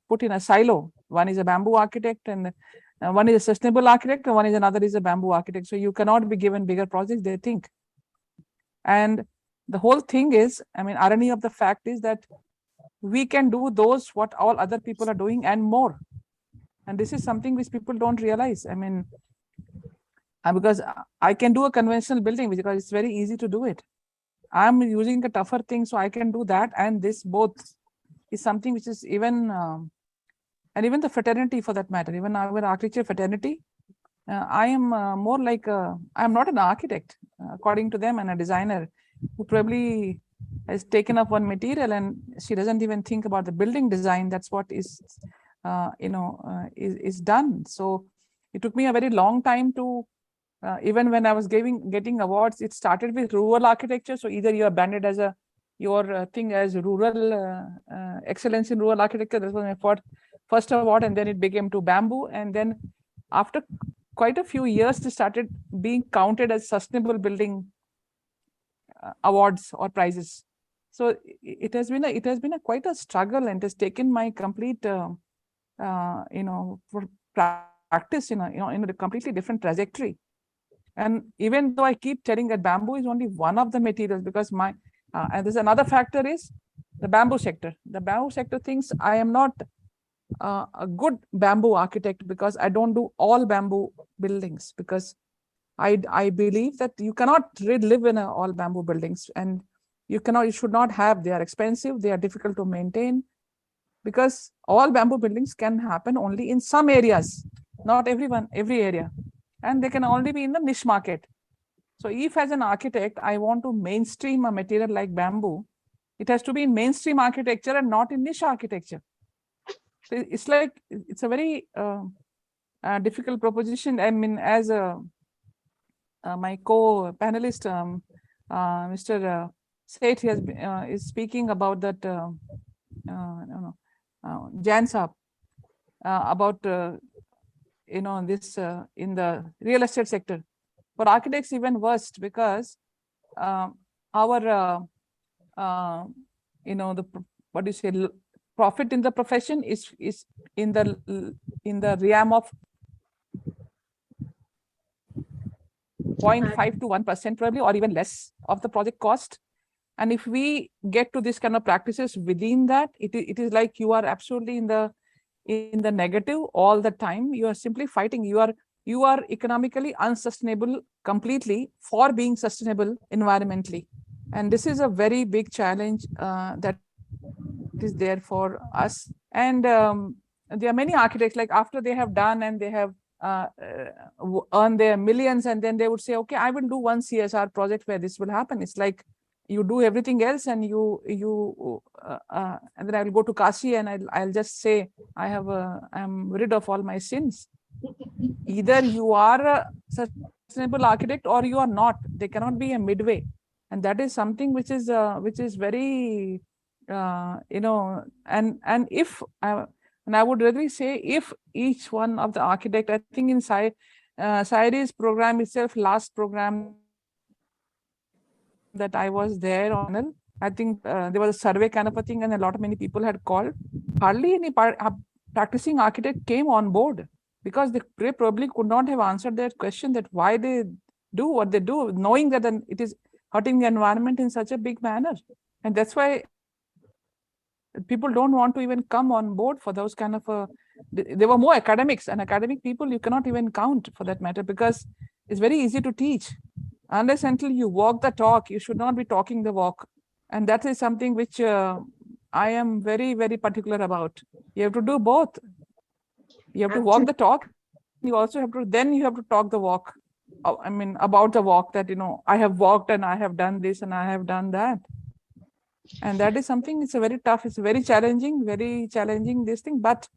put in a silo. One is a bamboo architect, and one is a sustainable architect, and another is a bamboo architect. So you cannot be given bigger projects, they think. And the whole thing is, I mean, irony of the fact is that we can do those what all other people are doing and more. And this is something which people don't realize. I mean, because I can do a conventional building because it's very easy to do it. I'm using a tougher thing, so I can do that. And this both is something which is even, and even the fraternity for that matter, even our architecture fraternity, I am more like, I'm not an architect, according to them, and a designer who probably has taken up one material and she doesn't even think about the building design. That's what is, is done. So it took me a very long time to, even when I was getting awards, it started with rural architecture. So either you are banded as your thing as rural excellence in rural architecture. That was my first award, and then it became to bamboo. And then after quite a few years, it started being counted as sustainable building awards or prizes. So it has been quite a struggle, and it has taken my complete for practice in a completely different trajectory. And even though I keep telling that bamboo is only one of the materials, because and there's another factor is the bamboo sector. The bamboo sector thinks I am not a good bamboo architect because I don't do all bamboo buildings, because I believe that you cannot live in all bamboo buildings, and you should not have. They are expensive, they are difficult to maintain, because all bamboo buildings can happen only in some areas, not every area, and they can only be in the niche market. So if as an architect, I want to mainstream a material like bamboo, it has to be in mainstream architecture and not in niche architecture. So it's like, it's a very difficult proposition. I mean, as my co-panelist, Mr. Seth, is speaking about that, Jan Saab, about, this in the real estate sector. For architects, even worst, because our, what do you say, profit in the profession is in the realm of 0.5 to 1% probably, or even less of the project cost. And if we get to this kind of practices within that, it is like you are absolutely in the negative all the time. You are simply fighting. You are you are economically unsustainable completely for being sustainable environmentally. And this is a very big challenge that is there for us. And there are many architects, like after they have done and they have earned their millions, and then they would say, okay, I will do one CSR project where this will happen. It's like you do everything else, and and then I'll go to Kashi and I'll just say I'm rid of all my sins. Either you are a sustainable architect or you are not. There cannot be a midway, and that is something which is very and if and I would really say, if each one of the architect, I think in Sayari's program itself, last program that I was there on, I think there was a survey kind of a thing, and a lot of many people had called. Hardly any practicing architect came on board, because they probably could not have answered that question, that why they do what they do, knowing that it is hurting the environment in such a big manner. And that's why people don't want to even come on board for those kind of they were more academics, and academic people you cannot even count for that matter, because it's very easy to teach. Unless until you walk the talk, you should not be talking the walk. And that is something which I am very, very particular about. You have to do both. You have to walk the talk. You also have to, then you have to talk the walk. I mean, about the walk, that, I have walked and I have done this and I have done that. And that is something, it's a very tough, it's very challenging, this thing, but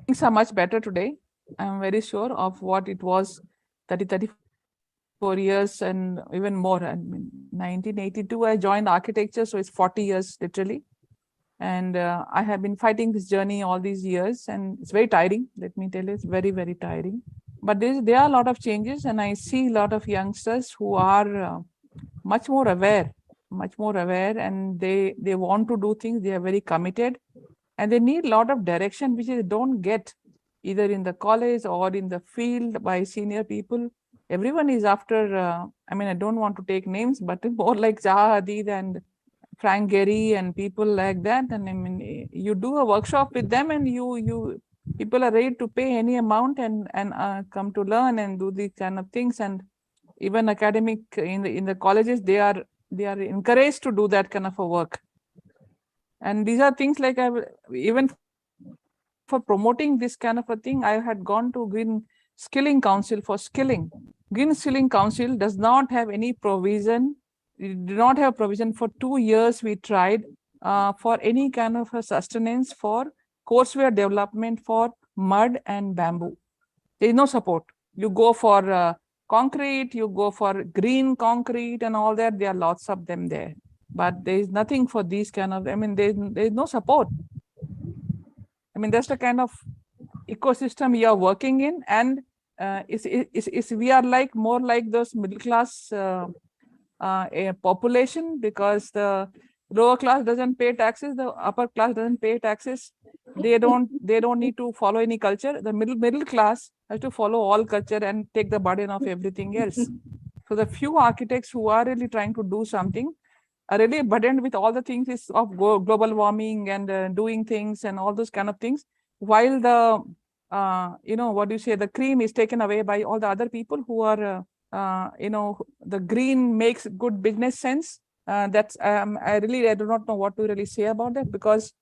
things are much better today. I'm very sure of what it was 34 years and even more. I mean, 1982, I joined architecture, so it's 40 years literally. And I have been fighting this journey all these years, and it's very tiring. Let me tell you, it's very, very tiring. But there are a lot of changes, and I see a lot of youngsters who are much more aware, and they want to do things. They are very committed, and they need a lot of direction, which they don't get either in the college or in the field by senior people. Everyone is after, I mean, I don't want to take names, but more like Zaha Hadid and Frank Gehry and people like that. And I mean, you do a workshop with them, and people are ready to pay any amount and come to learn and do these kind of things. And even academic in the colleges, they are encouraged to do that kind of a work. And these are things like even for promoting this kind of a thing, I had gone to Green Skilling Council for skilling. Green Skilling Council does not have any provision. It did not have provision for 2 years. We tried for any kind of a sustenance for courseware development for mud and bamboo. There is no support. You go for concrete, you go for green concrete and all that. There are lots of them there, but there is nothing for these kind of, I mean, there is no support. I mean, that's the kind of ecosystem you are working in, and we are like more like those middle class population, because the lower class doesn't pay taxes, the upper class doesn't pay taxes. They don't need to follow any culture. The middle class has to follow all culture and take the burden of everything else. So the few architects who are really trying to do something are really burdened with all the things of global warming and doing things and all those kind of things, while the the cream is taken away by all the other people who are the green makes good business sense. That's I do not know what to really say about that, because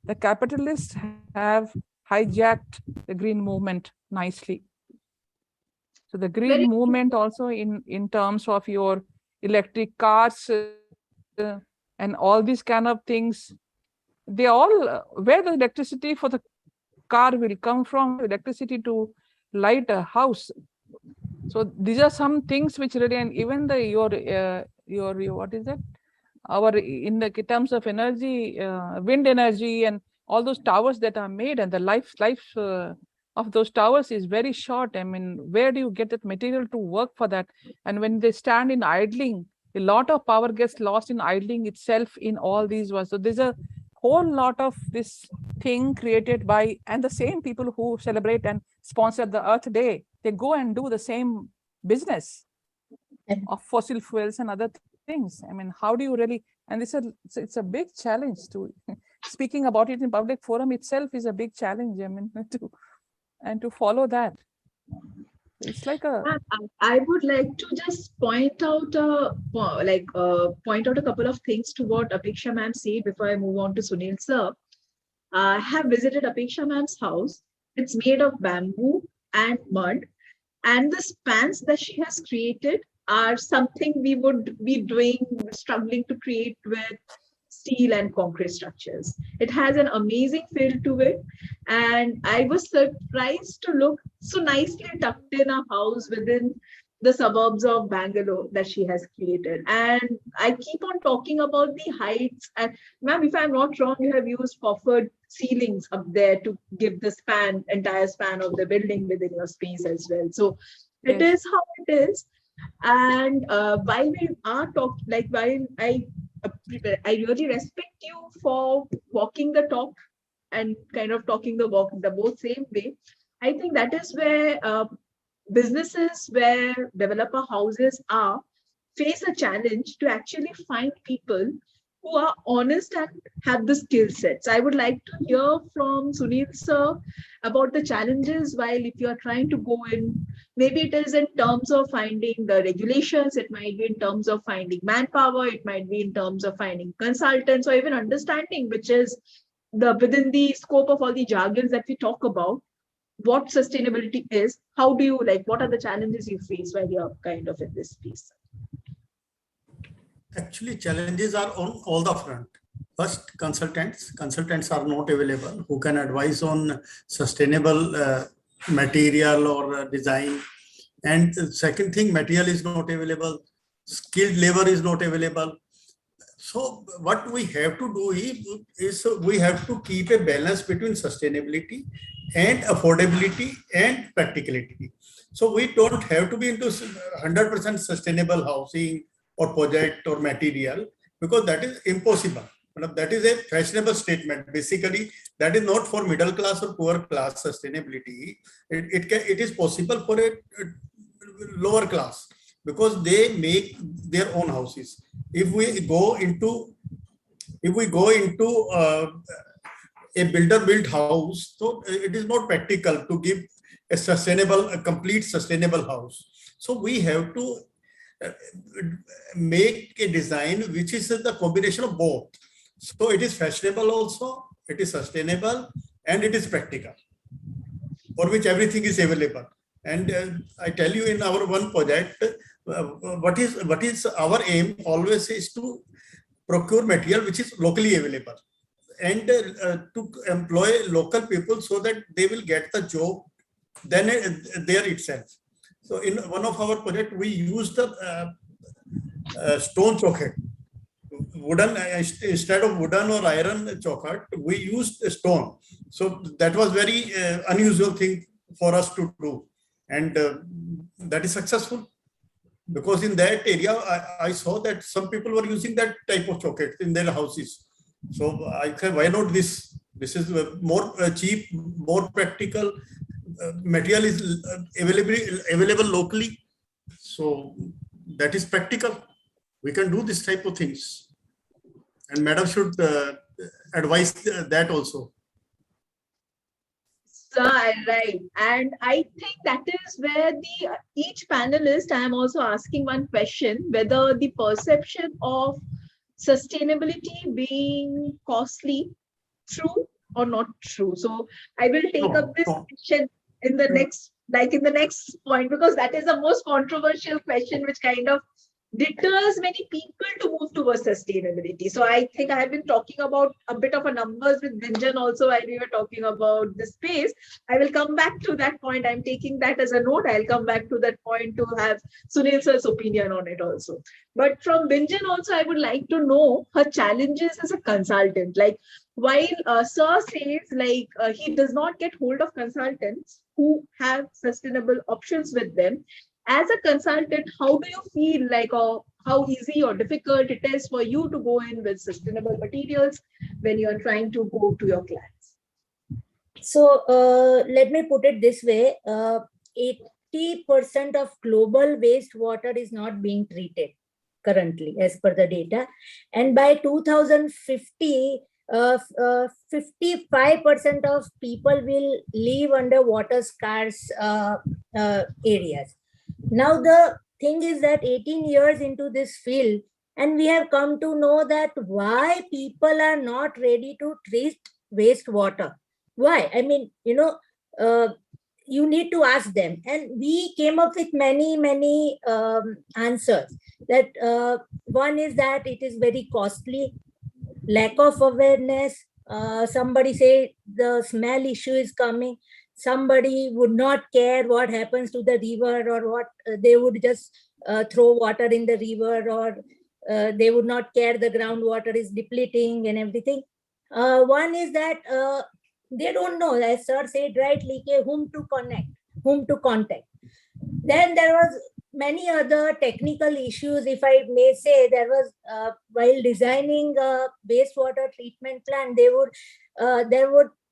the capitalists have hijacked the green movement nicely. So the green movement also in terms of your electric cars and all these kind of things, they all where the electricity for the car will come from, electricity to light a house. So these are some things which really, and even your what is that? In the terms of energy, wind energy and all those towers that are made, and the life of those towers is very short. I mean, where do you get that material to work for that? And when they stand in idling, a lot of power gets lost in idling itself in all these ones. So there's a whole lot of this thing created by, and the same people who celebrate and sponsor the Earth Day, they go and do the same business of fossil fuels and other things. I mean, how do you really, and it's a big challenge to speaking about it in public forum itself is a big challenge. I mean, and to follow that. It's like a I would like to just point out point out a couple of things to what Apeksha ma'am said before I move on to Sunil sir. I have visited Apeksha ma'am's house. It's made of bamboo and mud, and the spans that she has created are something we would be struggling to create with steel and concrete structures. It has an amazing feel to it, and I was surprised to look so nicely tucked in a house within the suburbs of Bangalore that she has created. And I keep on talking about the heights. And ma'am, if I'm not wrong, you have used offered ceilings up there to give the entire span of the building within your space as well. So it Yes. is how it is. And while we are talking, like while I really respect you for walking the talk and kind of talking the walk the both same way. I think that is where businesses where developer houses are face a challenge to actually find people who are honest and have the skill sets. I would like to hear from Sunil sir about the challenges while if you are trying to go in, maybe it is in terms of finding the regulations, it might be in terms of finding manpower, it might be in terms of finding consultants or even understanding, which is the within the scope of all the jargons that we talk about, what sustainability is. How do you what are the challenges you face while you're kind of in this space? Actually, challenges are on all the front. First, consultants are not available who can advise on sustainable material or design. And second thing, material is not available, skilled labor is not available. So what we have to do is we have to keep a balance between sustainability and affordability and practicality. So we don't have to be into 100% sustainable housing or project or material, because that is impossible. That is a fashionable statement. Basically, that is not for middle class or poor class sustainability. It is possible for a lower class because they make their own houses. If we go into a builder-built house, so it is not practical to give a complete sustainable house. So we have to make a design which is the combination of both. So it is fashionable also, it is sustainable, and it is practical, for which everything is available. And I tell you, in our one project, what is our aim always is to procure material which is locally available, and to employ local people so that they will get the job then there itself. So in one of our project, we used the stone choket, wooden instead of wooden or iron choket, we used stone. So that was very unusual thing for us to do, and that is successful. Because in that area, I saw that some people were using that type of choket in their houses. So I said, why not this? This is more cheap, more practical. Material is available locally. So that is practical. We can do this type of things. And madam should advise that also. Right. And I think that is where each panelist, I am also asking one question, whether the perception of sustainability being costly, true or not true. So I will take up this question in the next point, because that is the most controversial question, which kind of deters many people to move towards sustainability. So I think I have been talking about a bit of a numbers with Gunjan also while we were talking about the space. I will come back to that point. I'm taking that as a note. I'll come back to that point to have Sunil sir's opinion on it also. But from Gunjan also, I would like to know her challenges as a consultant. Like while Sir says he does not get hold of consultants who have sustainable options with them, as a consultant, how do you feel or how easy or difficult it is for you to go in with sustainable materials when you're trying to go to your clients? So let me put it this way. 80% of global wastewater is not being treated currently as per the data. And by 2050, 55% of people will live under water scarce areas. Now, the thing is that 18 years into this field, and we have come to know that why people are not ready to treat wastewater. Why? I mean, you need to ask them. And we came up with many answers. That one is that it is very costly, lack of awareness. Somebody say the smell issue is coming. Somebody would not care what happens to the river, or what they would just throw water in the river, or they would not care the groundwater is depleting and everything. One is that they don't know, as sir said rightly, whom to contact. Then there was many other technical issues, if I may say. There was while designing a wastewater treatment plant,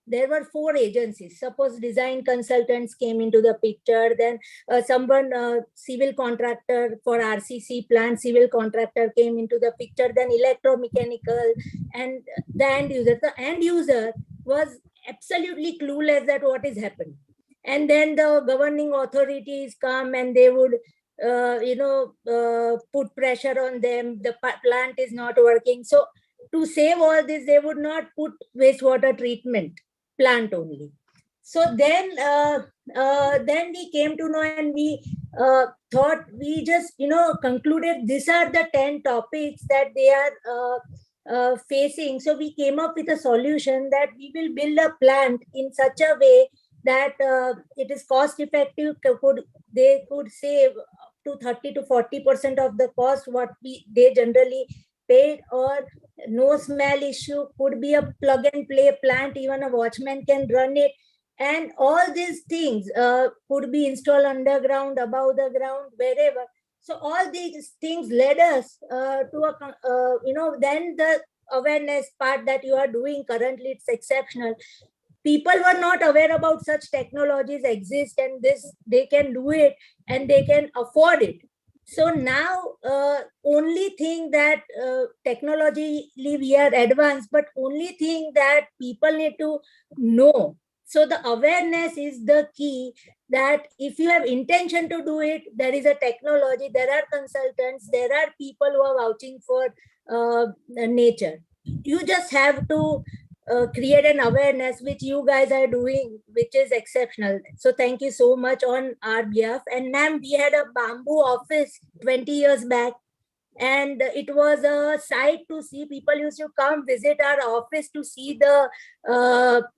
there were 4 agencies. Suppose design consultants came into the picture, then someone civil contractor for RCC plant, civil contractor came into the picture, then electromechanical, and the end user. The end user was absolutely clueless at what is happening. And then the governing authorities come and they would put pressure on them. The plant is not working. So to save all this, they would not put wastewater treatment plant only. So then we came to know, and we thought, we just concluded these are the 10 topics that they are facing. So we came up with a solution that we will build a plant in such a way that it is cost effective. They could save up to 30 to 40% of the cost what they generally paid, or no smell issue, could be a plug and play plant, even a watchman can run it. And all these things could be installed underground, above the ground, wherever. So all these things led us to then the awareness part that you are doing currently, it's exceptional. People were not aware about such technologies exist, and they can do it, and they can afford it. So now only thing that technologically we are advanced, but only thing that people need to know. So the awareness is the key, that if you have intention to do it, there is a technology, there are consultants, there are people who are vouching for nature. You just have to create an awareness, which you guys are doing, which is exceptional. So thank you so much on our behalf. And ma'am, we had a bamboo office 20 years back, and it was a sight to see. People used to come visit our office to see the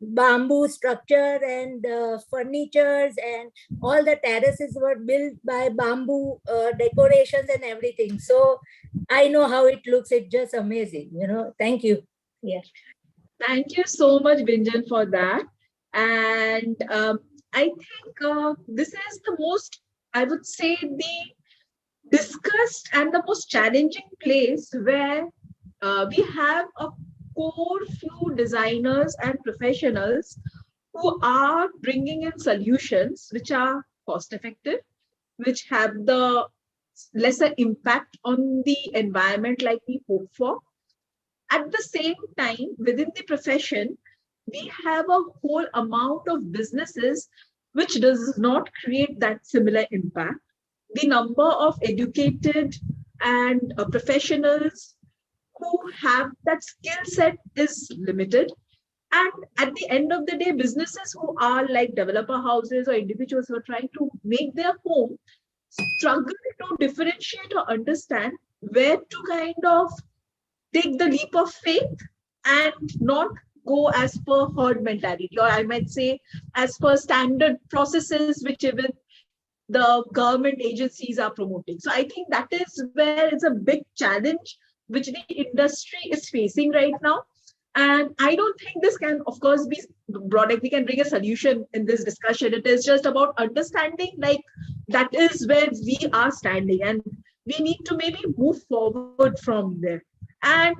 bamboo structure and furnitures, and all the terraces were built by bamboo decorations and everything. So I know how it looks. It's just amazing, Thank you. Yeah. Thank you so much, Binjan, for that. And I think this is the most, I would say, the discussed and the most challenging place where we have a core few designers and professionals who are bringing in solutions which are cost effective, which have the lesser impact on the environment like we hope for. At the same time, within the profession, we have a whole amount of businesses which does not create that similar impact. The number of educated and professionals who have that skill set is limited. And at the end of the day, businesses who are like developer houses or individuals who are trying to make their home struggle to differentiate or understand where to kind of take the leap of faith and not go as per herd mentality, or I might say as per standard processes which even the government agencies are promoting. So I think that is where it's a big challenge which the industry is facing right now. And I don't think this can, of course, be brought, like we can bring a solution in this discussion. It is just about understanding, like that is where we are standing, and we need to maybe move forward from there. And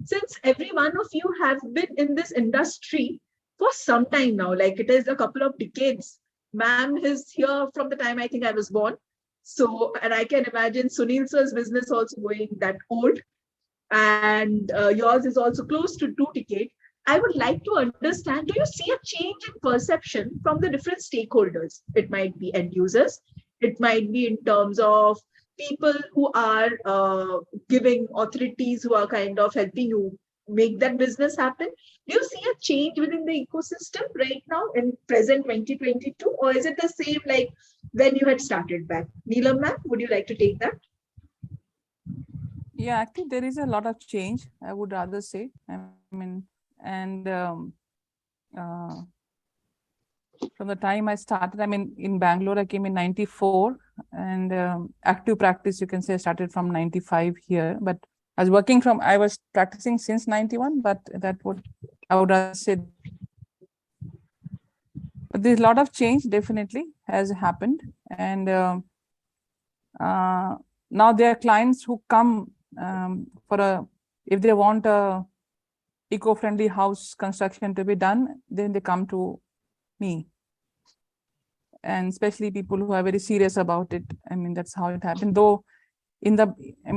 since every one of you have been in this industry for some time now, like it is a couple of decades, ma'am is here from the time I think I was born. So, and I can imagine Sunil sir's business also going that old. and yours is also close to 2 decades. I would like to understand, do you see a change in perception from the different stakeholders? It might be end users, it might be in terms of people who are giving authorities who are kind of helping you make that business happen. Do you see a change within the ecosystem right now in present 2022, or is it the same like when you had started back? Neelam ma'am, would you like to take that? Yeah, actually, there is a lot of change, I would rather say. I mean, and from the time I started, I mean, in Bangalore, I came in 94, and active practice, you can say, I started from 95 here. But I was practicing since 91, but I would rather say, but there's a lot of change definitely has happened. And now there are clients who come if they want a eco-friendly house construction to be done, then they come to me. And especially people who are very serious about it. I mean, that's how it happened. Though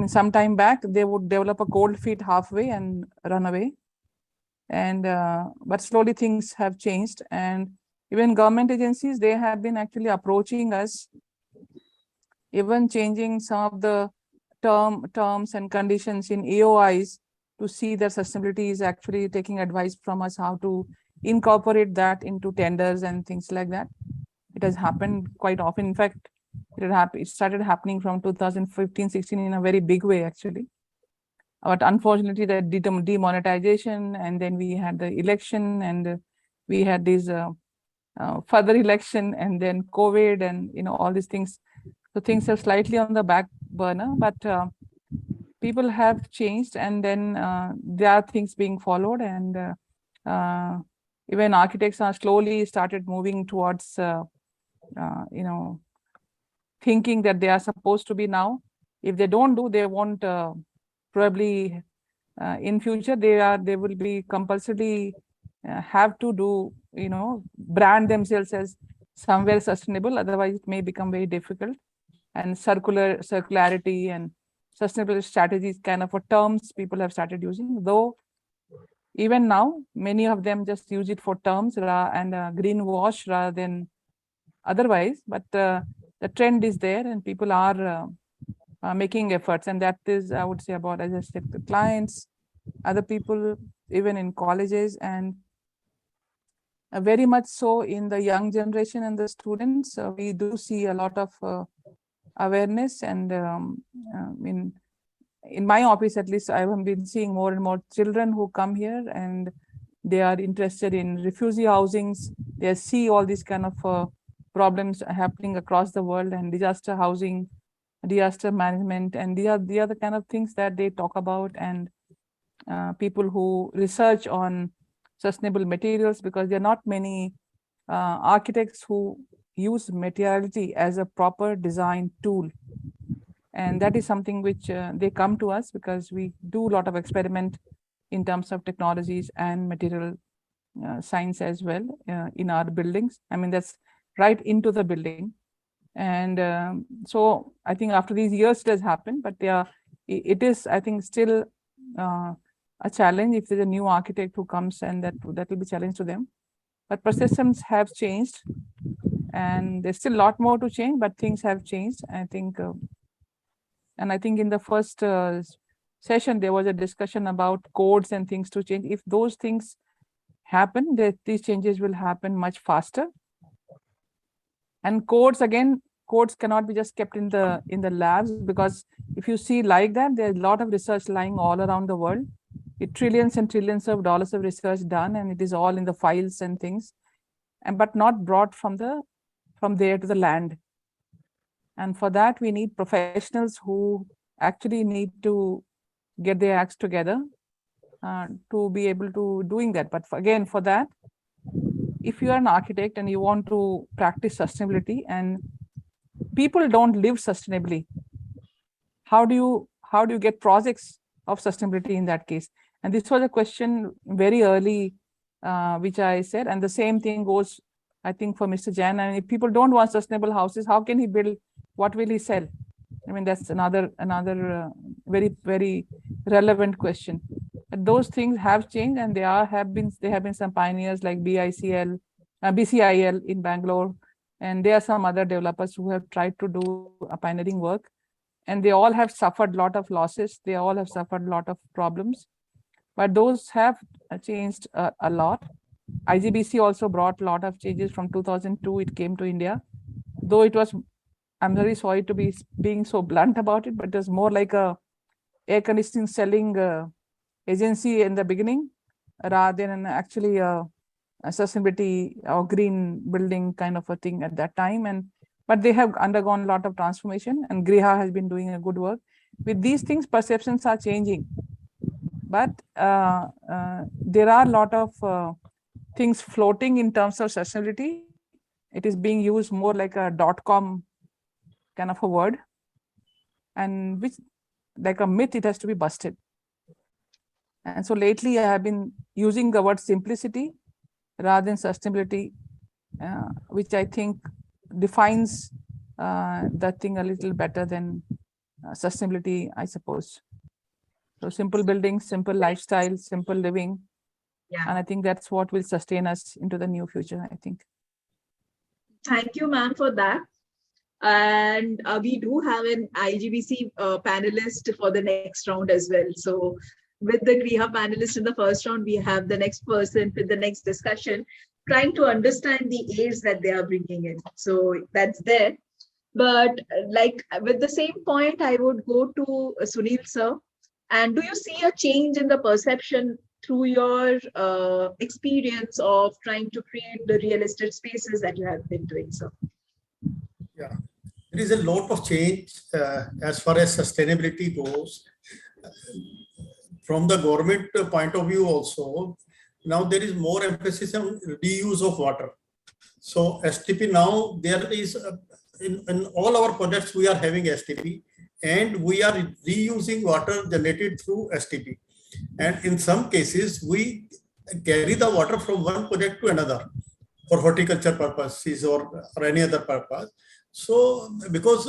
some time back, they would develop a cold feet halfway and run away. And but slowly things have changed. And even government agencies, they have been actually approaching us, even changing some of the terms and conditions in AOIs to see that sustainability is actually taking advice from us how to incorporate that into tenders and things like that. It has happened quite often. In fact, it started happening from 2015-16 in a very big way, actually. But unfortunately, the demonetization, and then we had the election, and we had this further election, and then COVID, and all these things. So things are slightly on the back burner, but people have changed, and then there are things being followed, and even architects are slowly started moving towards thinking that they are supposed to be now. If they don't do, they won't probably in future they will be compulsorily have to do, brand themselves as somewhere sustainable. Otherwise, it may become very difficult. And circularity and sustainable strategies kind of terms people have started using, though even now many of them just use it for terms and greenwash rather than otherwise. But the trend is there, and people are making efforts, and that is, I would say, about, as I said, the clients, other people, even in colleges, and very much so in the young generation and the students. We do see a lot of awareness, and in my office, at least, I have been seeing more and more children who come here, and they are interested in refugee housings. They see all these kind of problems happening across the world, and disaster housing, disaster management, and they are the kind of things that they talk about. And people who research on sustainable materials, because there are not many architects who use materiality as a proper design tool. And that is something which they come to us, because we do a lot of experiment in terms of technologies and material science as well in our buildings. I mean, that's right into the building. And so I think after these years it has happened, but it is, I think, still a challenge if there's a new architect who comes, and that will be a challenge to them. But perceptions have changed, and there's still a lot more to change, but things have changed, I think. And I think in the first session, there was a discussion about codes and things to change. If those things happen, these changes will happen much faster. And codes cannot be just kept in the labs, because if you see like that, there's a lot of research lying all around the world. Trillions and trillions of dollars of research done, and it is all in the files and things, but not brought from there to the land. And for that, we need professionals who actually need to get their acts together to be able to doing that. But again, for that, if you are an architect and you want to practice sustainability, and people don't live sustainably, how do you get projects of sustainability in that case? And this was a question very early, which I said, and the same thing goes, I think, for Mr. Jain. And if people don't want sustainable houses, how can he build? What will he sell? I mean, that's another very, very relevant question. But those things have changed, and there have been some pioneers like BCIL in Bangalore, and there are some other developers who have tried to do a pioneering work, and they all have suffered a lot of losses. They all have suffered a lot of problems, but those have changed a lot. IGBC also brought a lot of changes from 2002. It came to India, though it was, I'm very sorry to be being so blunt about it, but it was more like a air conditioning selling agency in the beginning, rather than actually a sustainability or green building kind of a thing at that time. But they have undergone a lot of transformation, and Griha has been doing a good work. With these things, perceptions are changing, but there are a lot of things floating in terms of sustainability. It is being used more like a .com kind of a word, and which, like a myth, it has to be busted. And so lately I have been using the word simplicity rather than sustainability, which I think defines that thing a little better than sustainability, I suppose. So simple buildings, simple lifestyle, simple living. Yeah. And I think that's what will sustain us into the new future, I think. Thank you, ma'am, for that. And we do have an IGBC panelist for the next round as well. So with the Griha panelist in the first round, we have the next person with the next discussion, trying to understand the aids that they are bringing in. So that's there. But like with the same point, I would go to Sunil sir. And do you see a change in the perception through your experience of trying to create the real estate spaces that you have been doing, sir? Yeah, there is a lot of change as far as sustainability goes. From the government point of view also, now there is more emphasis on reuse of water. So STP now, there is, in all our projects, we are having STP, and we are reusing water generated through STP. And in some cases, we carry the water from one project to another for horticulture purposes or any other purpose. So because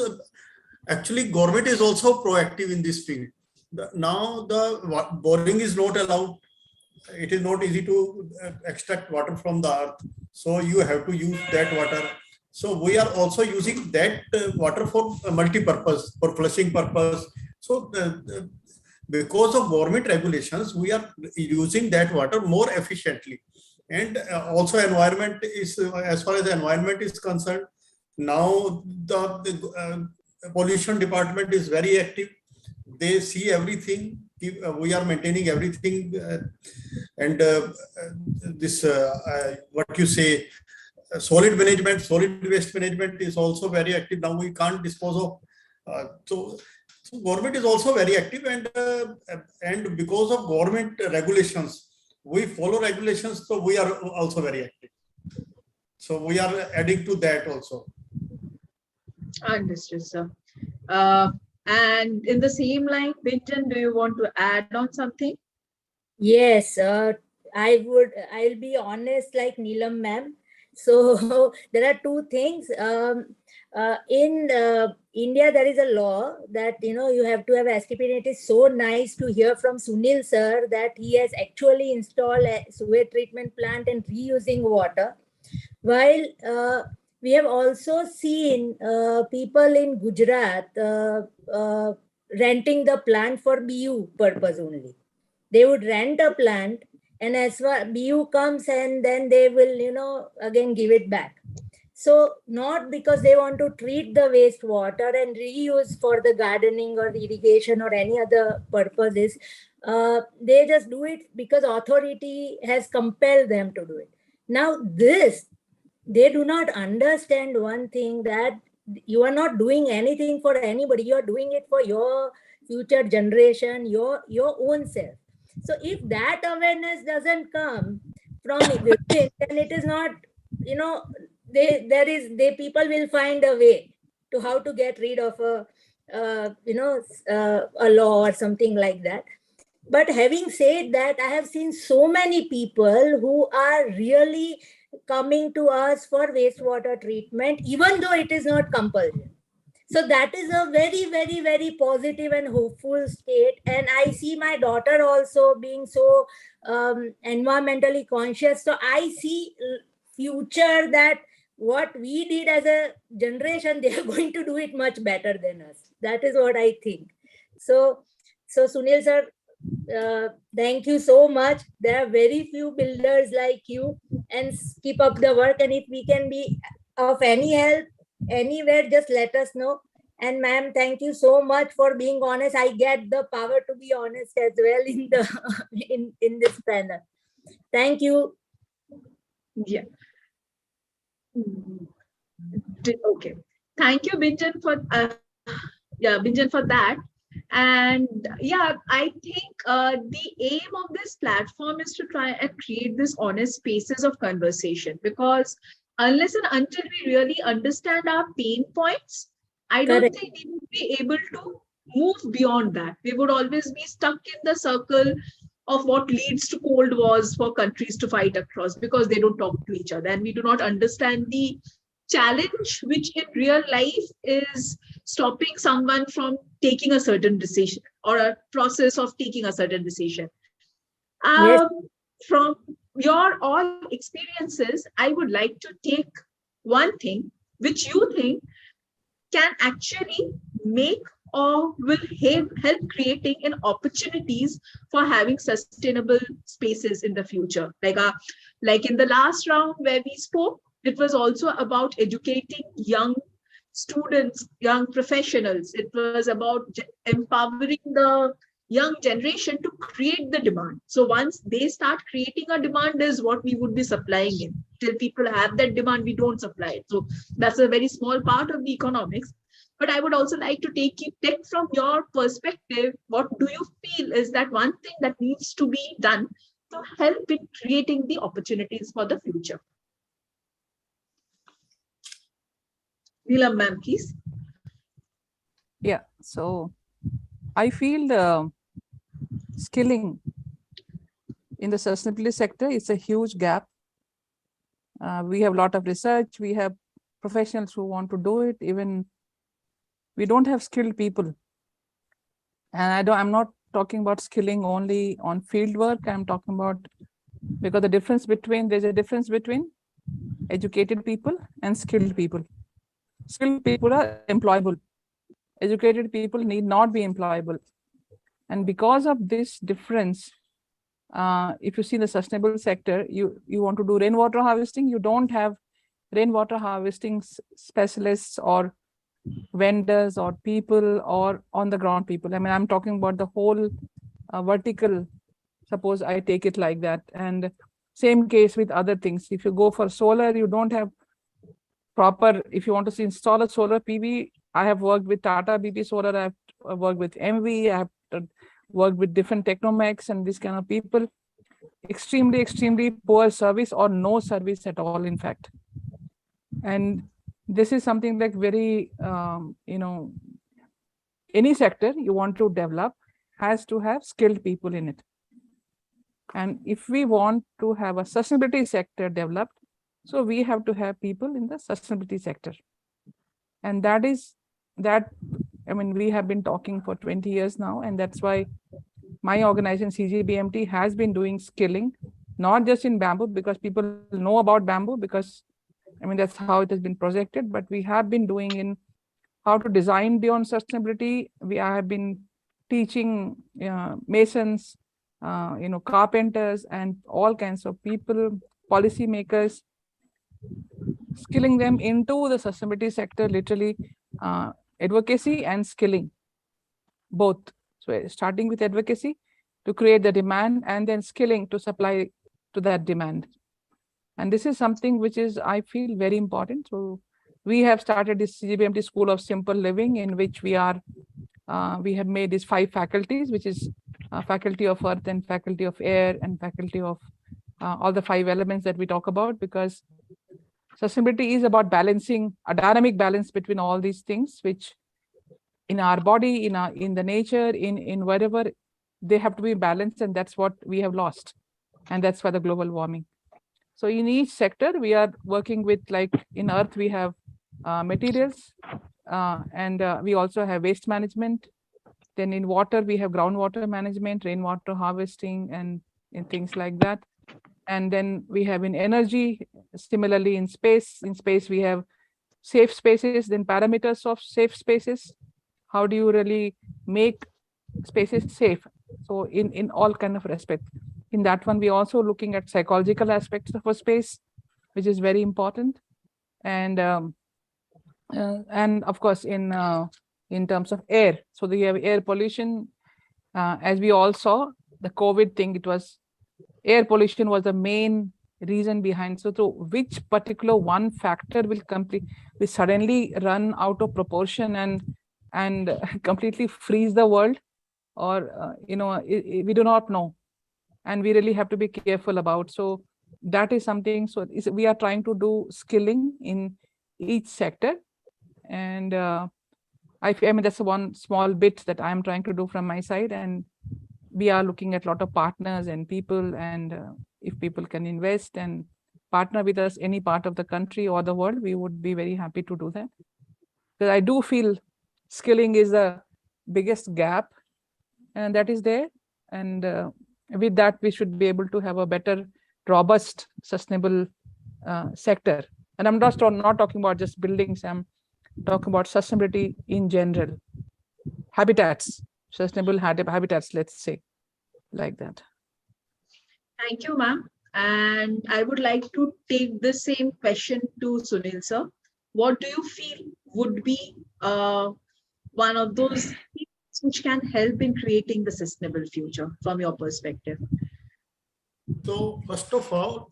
actually government is also proactive in this field. Now the boring is not allowed. It is not easy to extract water from the earth. So you have to use that water. So we are also using that water for multi-purpose, for flushing purpose. So because of government regulations, we are using that water more efficiently. And also environment is, as far as the environment is concerned, now the pollution department is very active. They see everything. We are maintaining everything. And this, what you say, solid management, solid waste management is also very active. Now we can't dispose of. So government is also very active, and because of government regulations, we follow regulations, so we are also very active. So we are adding to that also. Understood, sir. And in the same line, Bintan, do you want to add on something? Yes, I'll be honest like Neelam ma'am. So there are two things. In India, there is a law that, you have to have STP. And it is so nice to hear from Sunil sir that he has actually installed a sewage treatment plant and reusing water. While we have also seen people in Gujarat renting the plant for BU purpose only. They would rent a plant, and as far BU comes, and then they will, again give it back. So not because they want to treat the wastewater and reuse for the gardening or irrigation or any other purposes. They just do it because authority has compelled them to do it. Now they do not understand one thing, that you are not doing anything for anybody. You are doing it for your future generation, your own self. So if that awareness doesn't come from within, then it is not, people will find a way to how to get rid of a law or something like that. But having said that, I have seen so many people who are really coming to us for wastewater treatment, even though it is not compulsory. So that is a very, very, very positive and hopeful state. And I see my daughter also being so environmentally conscious. So I see future that what we did as a generation, they are going to do it much better than us. That is what I think. So Sunil sir, thank you so much. There are very few builders like you, and keep up the work. And if we can be of any help anywhere, just let us know. And ma'am, thank you so much for being honest. I get the power to be honest as well in the in this panel. Thank you. Yeah. Okay. Thank you, Binjan, for Binjan, for that. And yeah, I think the aim of this platform is to try and create this honest spaces of conversation, because unless and until we really understand our pain points, I don't Correct. think we would be able to move beyond that. We would always be stuck in the circle of what leads to cold wars for countries to fight across, because they don't talk to each other and we do not understand the challenge which in real life is stopping someone from taking a certain decision or a process of taking a certain decision. Yes. From your all experiences, I would like to take one thing which you think can actually make or will help creating an opportunities for having sustainable spaces in the future. Like in the last round where we spoke, it was also about educating young students, young professionals. It was about empowering the young generation to create the demand. So once they start creating a demand is what we would be supplying in. Till people have that demand, we don't supply it. So that's a very small part of the economics. But I would also like to take from your perspective, what do you feel is that one thing that needs to be done to help in creating the opportunities for the future? Neelam ma'am, please. Yeah, so I feel skilling in the sustainability sector is a huge gap. We have a lot of research, we have professionals who want to do it, even we don't have skilled people. And I'm not talking about skilling only on field work. I'm talking about, because there's a difference between educated people and skilled people. Skilled people are employable. Educated people need not be employable. And because of this difference, if you see the sustainable sector, you want to do rainwater harvesting, you don't have rainwater harvesting specialists or vendors or people or on the ground people. I mean, I'm talking about the whole vertical. Suppose I take it like that. And same case with other things. If you go for solar, you don't have proper, if you want to install a solar PV, I have worked with Tata BP Solar, I have worked with MV, I have worked with different Technomax and this kind of people. Extremely, extremely poor service or no service at all, in fact. And this is something like very, any sector you want to develop has to have skilled people in it. And if we want to have a sustainability sector developed, so we have to have people in the sustainability sector. And we have been talking for 20 years now, and that's why my organization CGBMT has been doing skilling, not just in bamboo, because people know about bamboo, because that's how it has been projected, but we have been doing in how to design beyond sustainability. We have been teaching masons, carpenters and all kinds of people, policymakers, skilling them into the sustainability sector, literally advocacy and skilling, both. So starting with advocacy to create the demand and then skilling to supply to that demand. And this is something which is, I feel, very important. So we have started this CGBMT School of Simple Living, in which we have made these 5 faculties, which is Faculty of Earth and Faculty of Air and Faculty of all the 5 elements that we talk about, because sustainability is about balancing a dynamic balance between all these things, which in our body, in the nature, in whatever, they have to be balanced, and that's what we have lost. And that's why the global warming. So in each sector, we are working with, like in Earth, we have materials, and we also have waste management. Then in water, we have groundwater management, rainwater harvesting, and things like that. And then we have in energy, similarly in space. In space, we have safe spaces, then parameters of safe spaces. How do you really make spaces safe? So in all kind of respect. In that one, we also looking at psychological aspects of a space, which is very important. And of course in terms of air, so we have air pollution. As we all saw, the COVID thing, it was air pollution was the main reason behind. So which particular one factor will suddenly run out of proportion and completely freeze the world, or we do not know, and we really have to be careful about. So that is something. So we are trying to do skilling in each sector, and I mean that's one small bit that I'm trying to do from my side, and we are looking at a lot of partners and people, and if people can invest and partner with us any part of the country or the world, we would be very happy to do that. Because I do feel skilling is the biggest gap, and that is there. And with that, we should be able to have a better, robust, sustainable sector. And I'm not talking about just buildings. I'm talking about sustainability in general. Habitats, sustainable habitats, let's say, like that. Thank you, ma'am. And I would like to take the same question to Sunil, sir. What do you feel would be one of those things which can help in creating the sustainable future from your perspective? So first of all,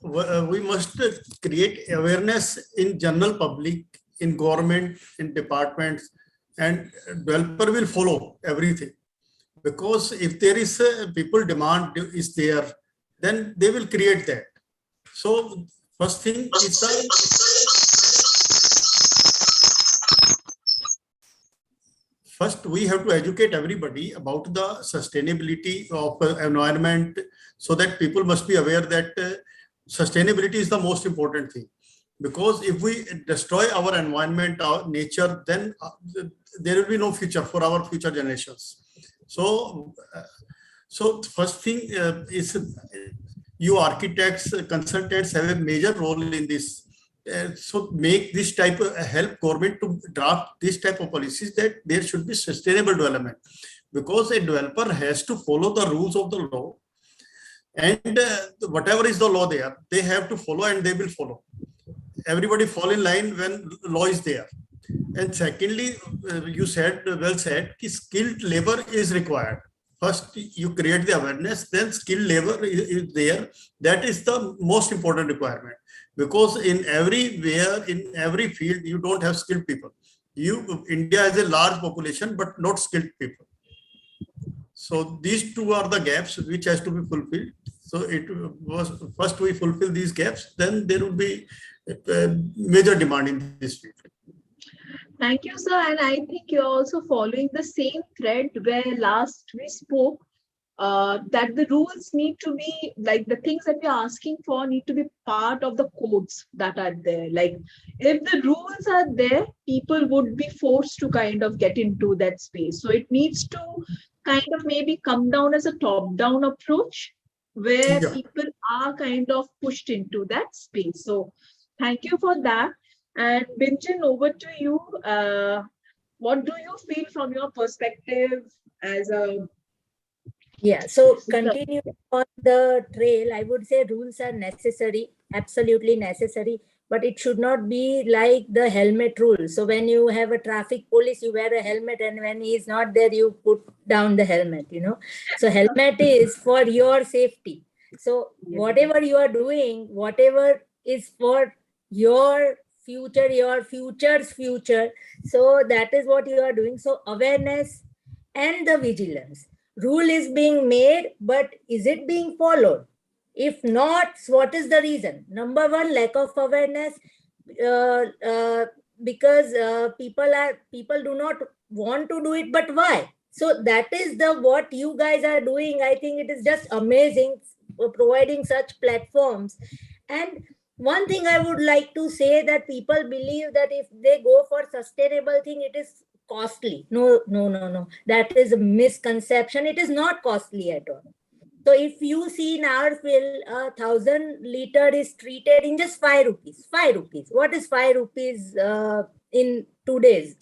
we must create awareness in general public, in government, in departments, and developer will follow everything. Because if there is people demand is there, then they will create that. So first thing is first we have to educate everybody about the sustainability of environment, so that people must be aware that sustainability is the most important thing. Because if we destroy our environment, our nature, then there will be no future for our future generations. So first thing is you architects, consultants have a major role in this. So make this type of help government to draft this type of policies, that there should be sustainable development, because a developer has to follow the rules of the law, and whatever is the law there, they have to follow, and they will follow. Everybody fall in line when law is there. And secondly, you said, well said, skilled labor is required. First, you create the awareness, then skilled labor is there. That is the most important requirement. Because in everywhere, in every field, you don't have skilled people. India has a large population, but not skilled people. So these two are the gaps which has to be fulfilled. So it was first we fulfill these gaps, then there will be major demand in this field. Thank you, sir. And I think you're also following the same thread where last we spoke, that the rules need to be, like the things that we're asking for need to be part of the codes that are there. Like if the rules are there, people would be forced to kind of get into that space. So it needs to kind of maybe come down as a top-down approach where people are kind of pushed into that space. So thank you for that. And Binjan, over to you. What do you feel from your perspective as a... Yeah, so continue on the trail. I would say rules are necessary, absolutely necessary, but it should not be like the helmet rule. So when you have a traffic police, you wear a helmet, and when he is not there, you put down the helmet, So helmet is for your safety. So whatever you are doing, whatever is for your future, your future's future. So that is what you are doing. So awareness and the vigilance. Rule is being made, but is it being followed? If not, what is the reason? Number one, lack of awareness, because people do not want to do it, but why? So that is what you guys are doing. I think it is just amazing, providing such platforms. And one thing I would like to say, that people believe that if they go for sustainable thing, it is costly. No, no, no, no. That is a misconception. It is not costly at all. So if you see in our field, 1,000 liter is treated in just 5 rupees. 5 rupees. What is 5 rupees in today's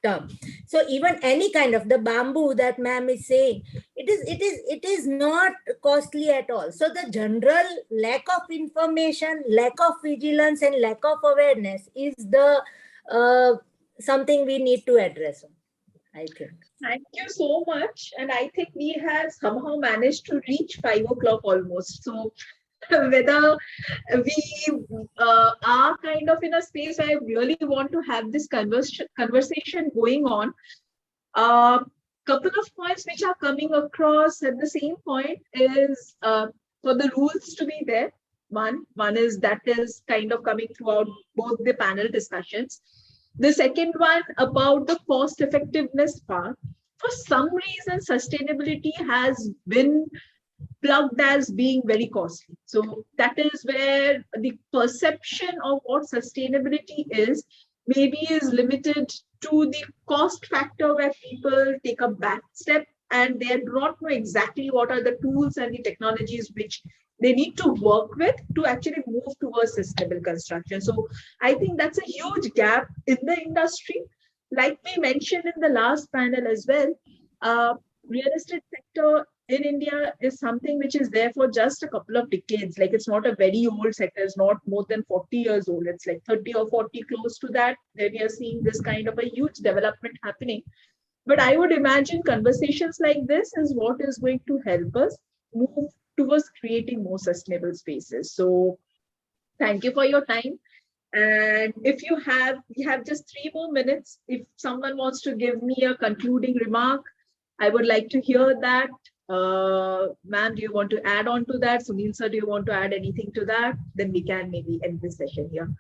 term? So even any kind of the bamboo that ma'am is saying, it is not costly at all. So the general lack of information, lack of vigilance, and lack of awareness is the something we need to address on, I think. Thank you so much. And I think we have somehow managed to reach 5 o'clock almost. So whether we are kind of in a space where I really want to have this conversation going on. Couple of points which are coming across at the same point is for the rules to be there. One is that is kind of coming throughout both the panel discussions. The second one about the cost effectiveness part. For some reason, sustainability has been plugged as being very costly. So that is where the perception of what sustainability is maybe is limited to the cost factor, where people take a back step and they do not know exactly what are the tools and the technologies which they need to work with to actually move towards sustainable construction. So I think that's a huge gap in the industry. Like we mentioned in the last panel as well, real estate sector in India is something which is there for just a couple of decades. Like it's not a very old sector, it's not more than 40 years old. It's like 30 or 40, close to that. Then we are seeing this kind of a huge development happening. But I would imagine conversations like this is what is going to help us move towards creating more sustainable spaces. So thank you for your time. And if you have, we have just 3 more minutes. If someone wants to give me a concluding remark, I would like to hear that. Ma'am, do you want to add on to that? Sunil sir, do you want to add anything to that? Then we can maybe end this session here.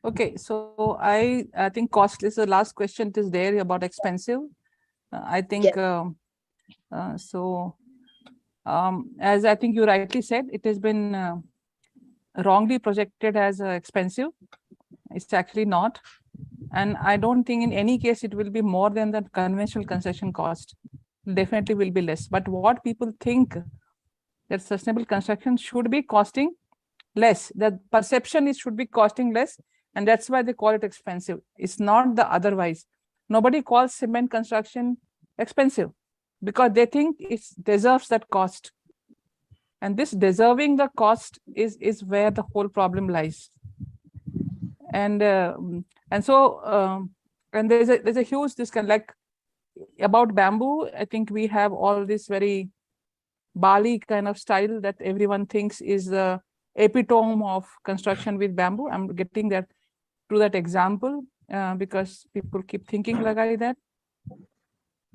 Okay, so I think cost is the last question. It is there about expensive. I think as I think you rightly said, it has been wrongly projected as expensive. It's actually not. And I don't think in any case it will be more than the conventional construction cost. Definitely will be less. But what people think that sustainable construction should be costing less, the perception is should be costing less, and that's why they call it expensive. It's not the otherwise. Nobody calls cement construction expensive because they think it deserves that cost. And this deserving the cost is where the whole problem lies. And so there's a huge disconnect. Like about bamboo, I think we have all this very Bali kind of style that everyone thinks is the epitome of construction with bamboo. I'm getting that through that example because people keep thinking like that.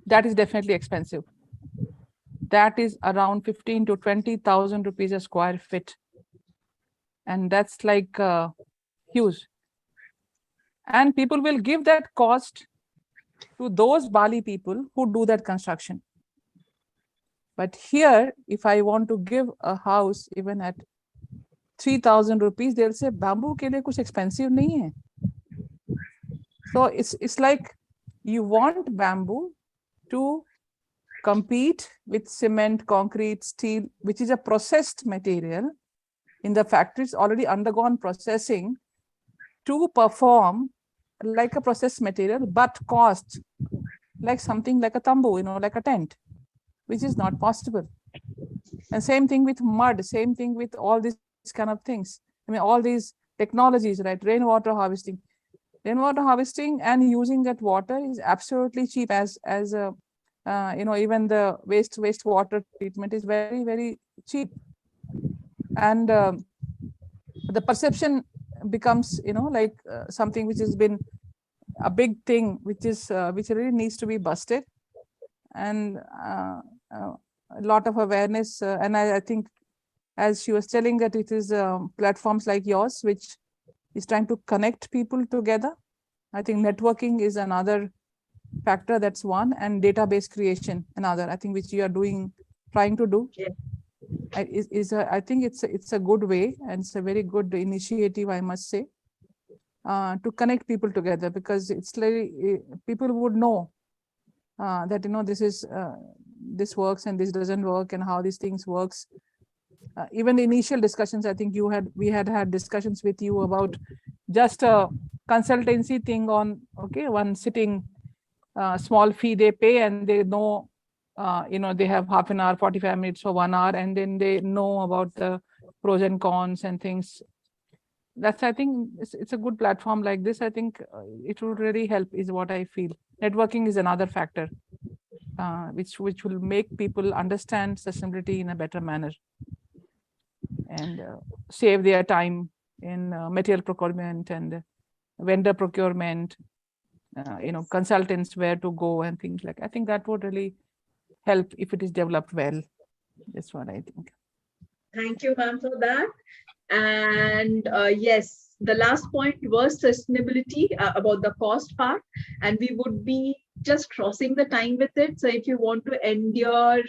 That is definitely expensive. That is around 15 to 20,000 rupees a square feet. And that's like huge. And people will give that cost to those Bali people who do that construction. But here, if I want to give a house even at 3,000 rupees, they'll say bamboo ke liye kuch expensive nahi hai. So it's like you want bamboo to compete with cement, concrete, steel, which is a processed material in the factories already undergone processing to perform like a processed material, but cost like something like a tambu, like a tent, which is not possible. And same thing with mud, same thing with all these kind of things. I mean, all these technologies, right? Rainwater harvesting and using that water is absolutely cheap as even the wastewater treatment is very, very cheap. And the perception becomes, like something which has been a big thing, which really needs to be busted. And a lot of awareness. And I think, as she was telling, that it is platforms like yours, which is trying to connect people together. I think networking is another factor, that's one, and database creation, another, I think, which you are trying to do. Yeah. I think it's a good way, and it's a very good initiative, I must say, to connect people together, because it's like people would know that this works and this doesn't work, and how these things works. Even the initial discussions, I think we had discussions with you about just a consultancy thing on one sitting, small fee they pay, and they know they have half an hour, 45 minutes or 1 hour, and then they know about the pros and cons and things. That's, I think it's a good platform like this. I think it will really help, is what I feel. Networking is another factor which will make people understand sustainability in a better manner, and save their time in material procurement and vendor procurement, consultants where to go and things like. I think that would really help if it is developed well. That's what I think. Thank you, ma'am, for that. And yes, the last point was sustainability, about the cost part, and we would be just crossing the time with it. So if you want to end your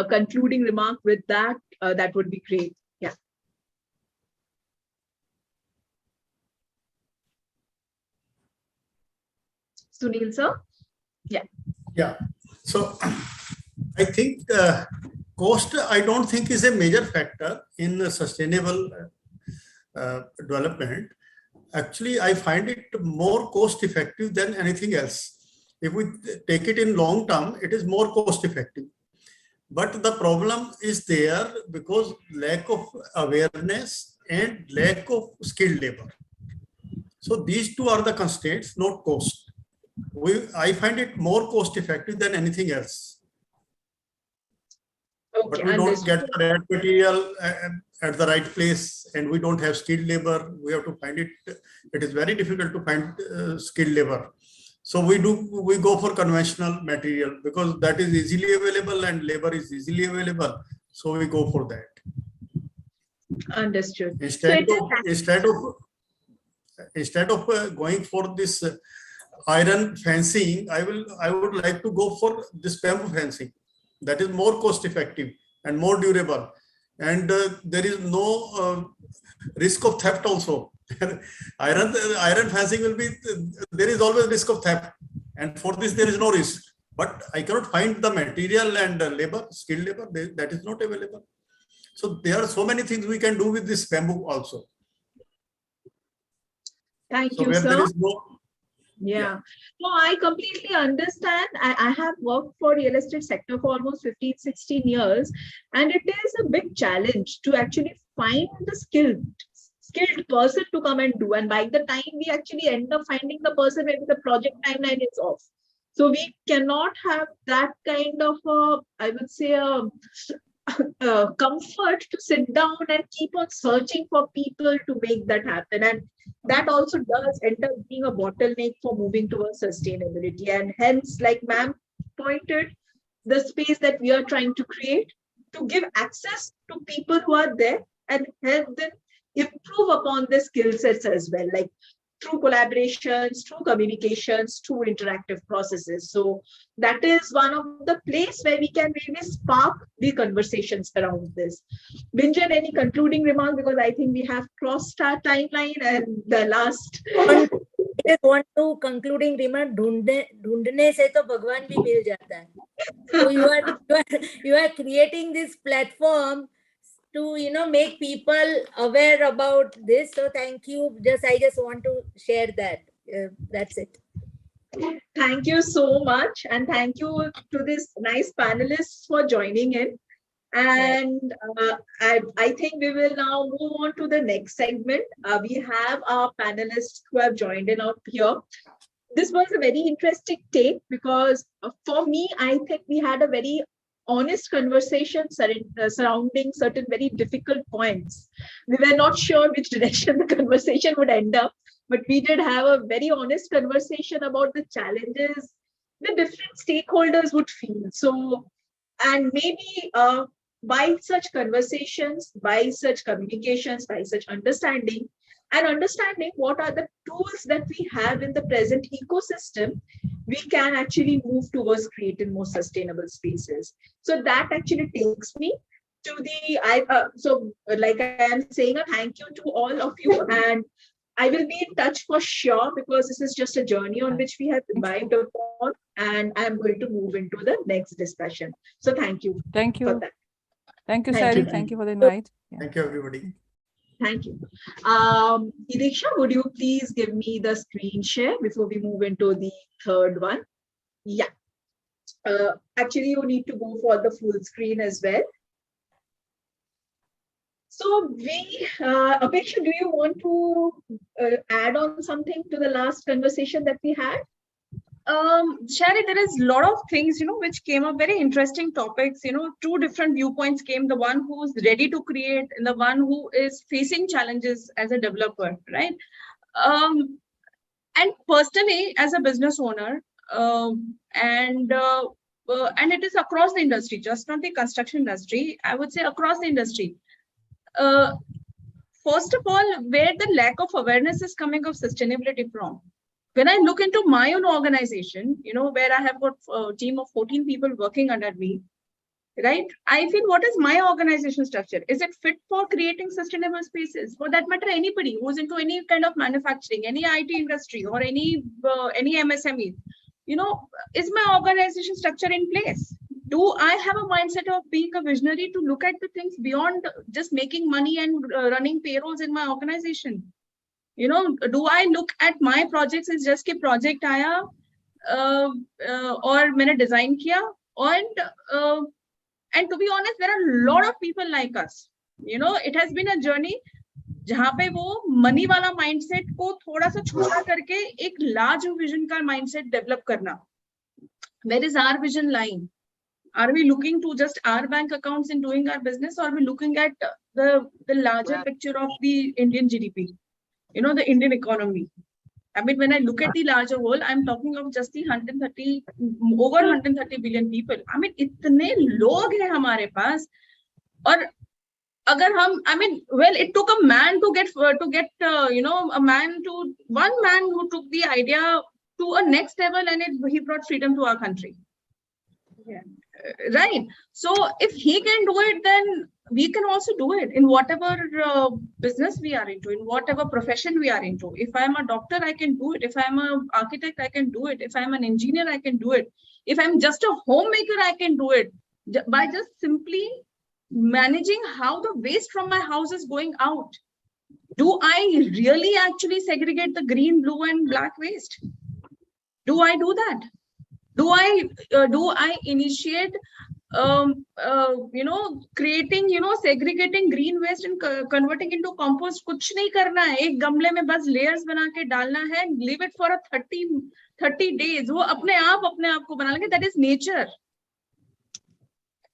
concluding remark with that, that would be great. Yeah. Sunil, sir? Yeah. Yeah. So I think cost, I don't think, is a major factor in sustainable development. Actually, I find it more cost effective than anything else. If we take it in long term, it is more cost effective. But the problem is there because lack of awareness and lack of skilled labor. So these two are the constraints, not cost. I find it more cost effective than anything else. Okay, but we don't get the right material at the right place, and we don't have skilled labor. We have to find it. It is very difficult to find skilled labor. So we go for conventional material because that is easily available and labor is easily available. So we go for that. Understood. Instead of going for this iron fencing, I would like to go for this bamboo fencing. That is more cost effective and more durable, and there is no risk of theft also. iron fencing will be, there is always risk of theft, and for this there is no risk. But I cannot find the material and labor, skilled labor, that is not available. So there are so many things we can do with this bamboo also. Thank you, sir. There is no, yeah. No, I completely understand. I have worked for real estate sector for almost 15, 16 years, and it is a big challenge to actually find the skilled person to come and do. And by the time we actually end up finding the person, maybe the project timeline is off. So we cannot have that kind of, I would say, comfort to sit down and keep on searching for people to make that happen. And that also does end up being a bottleneck for moving towards sustainability. And hence, like ma'am pointed, the space that we are trying to create to give access to people who are there and help them improve upon their skill sets as well, like through collaborations, through communications, through interactive processes. So that is one of the place where we can really spark the conversations around this. Binjan, any concluding remark? Because I think we have crossed our timeline and the last. I just want to concluding remark. ढूंढने से तो भगवान भी मिल जाता है. So you are creating this platform to make people aware about this. So thank you. I just want to share that. That's it. Thank you so much, and thank you to this nice panelists for joining in. And I think we will now move on to the next segment. We have our panelists who have joined in out here. This was a very interesting take because for me, I think we had a very honest conversation surrounding certain very difficult points. We were not sure which direction the conversation would end up, but we did have a very honest conversation about the challenges the different stakeholders would feel. So, and maybe by such conversations, by such communications, by such understanding what are the tools that we have in the present ecosystem, we can actually move towards creating more sustainable spaces. So that actually takes me to the like I am saying a thank you to all of you, and I will be in touch for sure, because this is just a journey on which we have imbibed upon, and I am going to move into the next discussion. So thank you Thank for you. that. Thank you, Thank Sayari. you. Thank you for the invite. Yeah. Thank you, everybody. Thank you. Idiksha, would you please give me the screen share before we move into the third one? Yeah. Actually, you need to go for the full screen as well. So Apeksha, do you want to add on something to the last conversation that we had? Shari, there is a lot of things, which came up, very interesting topics, two different viewpoints came, the one who's ready to create and the one who is facing challenges as a developer, right? And personally, as a business owner, and it is across the industry, just not the construction industry, I would say across the industry. First of all, where the lack of awareness is coming of sustainability from. When I look into my own organization, where I have got a team of 14 people working under me, right? I feel, what is my organization structure? Is it fit for creating sustainable spaces? For that matter, anybody who's into any kind of manufacturing, any IT industry, or any MSME, is my organization structure in place? Do I have a mindset of being a visionary to look at the things beyond just making money and running payrolls in my organization? Do I look at my projects as just a project आया और मैंने design किया, and to be honest, there are a lot of people like us. It has been a journey जहाँ पे वो money वाला mindset को थोड़ा सा छोटा करके एक large vision का mindset develop करना. Where is our vision lying? Are we looking to just our bank accounts in doing our business, or are we looking at the larger picture of the Indian GDP? The Indian economy. I mean, when I look at the larger whole, I'm talking of just the over 130 billion people. I mean, इतने लोग हैं हमारे पास, और अगर हम, it took a man to get one man who took the idea to a next level, and he brought freedom to our country. Yeah. Right. So if he can do it, then we can also do it in whatever business we are into, in whatever profession we are into. If I'm a doctor, I can do it. If I'm an architect, I can do it. If I'm an engineer, I can do it. If I'm just a homemaker, I can do it. By just simply managing how the waste from my house is going out. Do I really actually segregate the green, blue, and black waste? Do I do that? Do I initiate creating, segregating green waste and converting into compost? कुछ नहीं करना है, एक गमले में बस layers बना के डालना है, leave it for a 30 days, वो अपने आप को बना लेंगे. That is nature.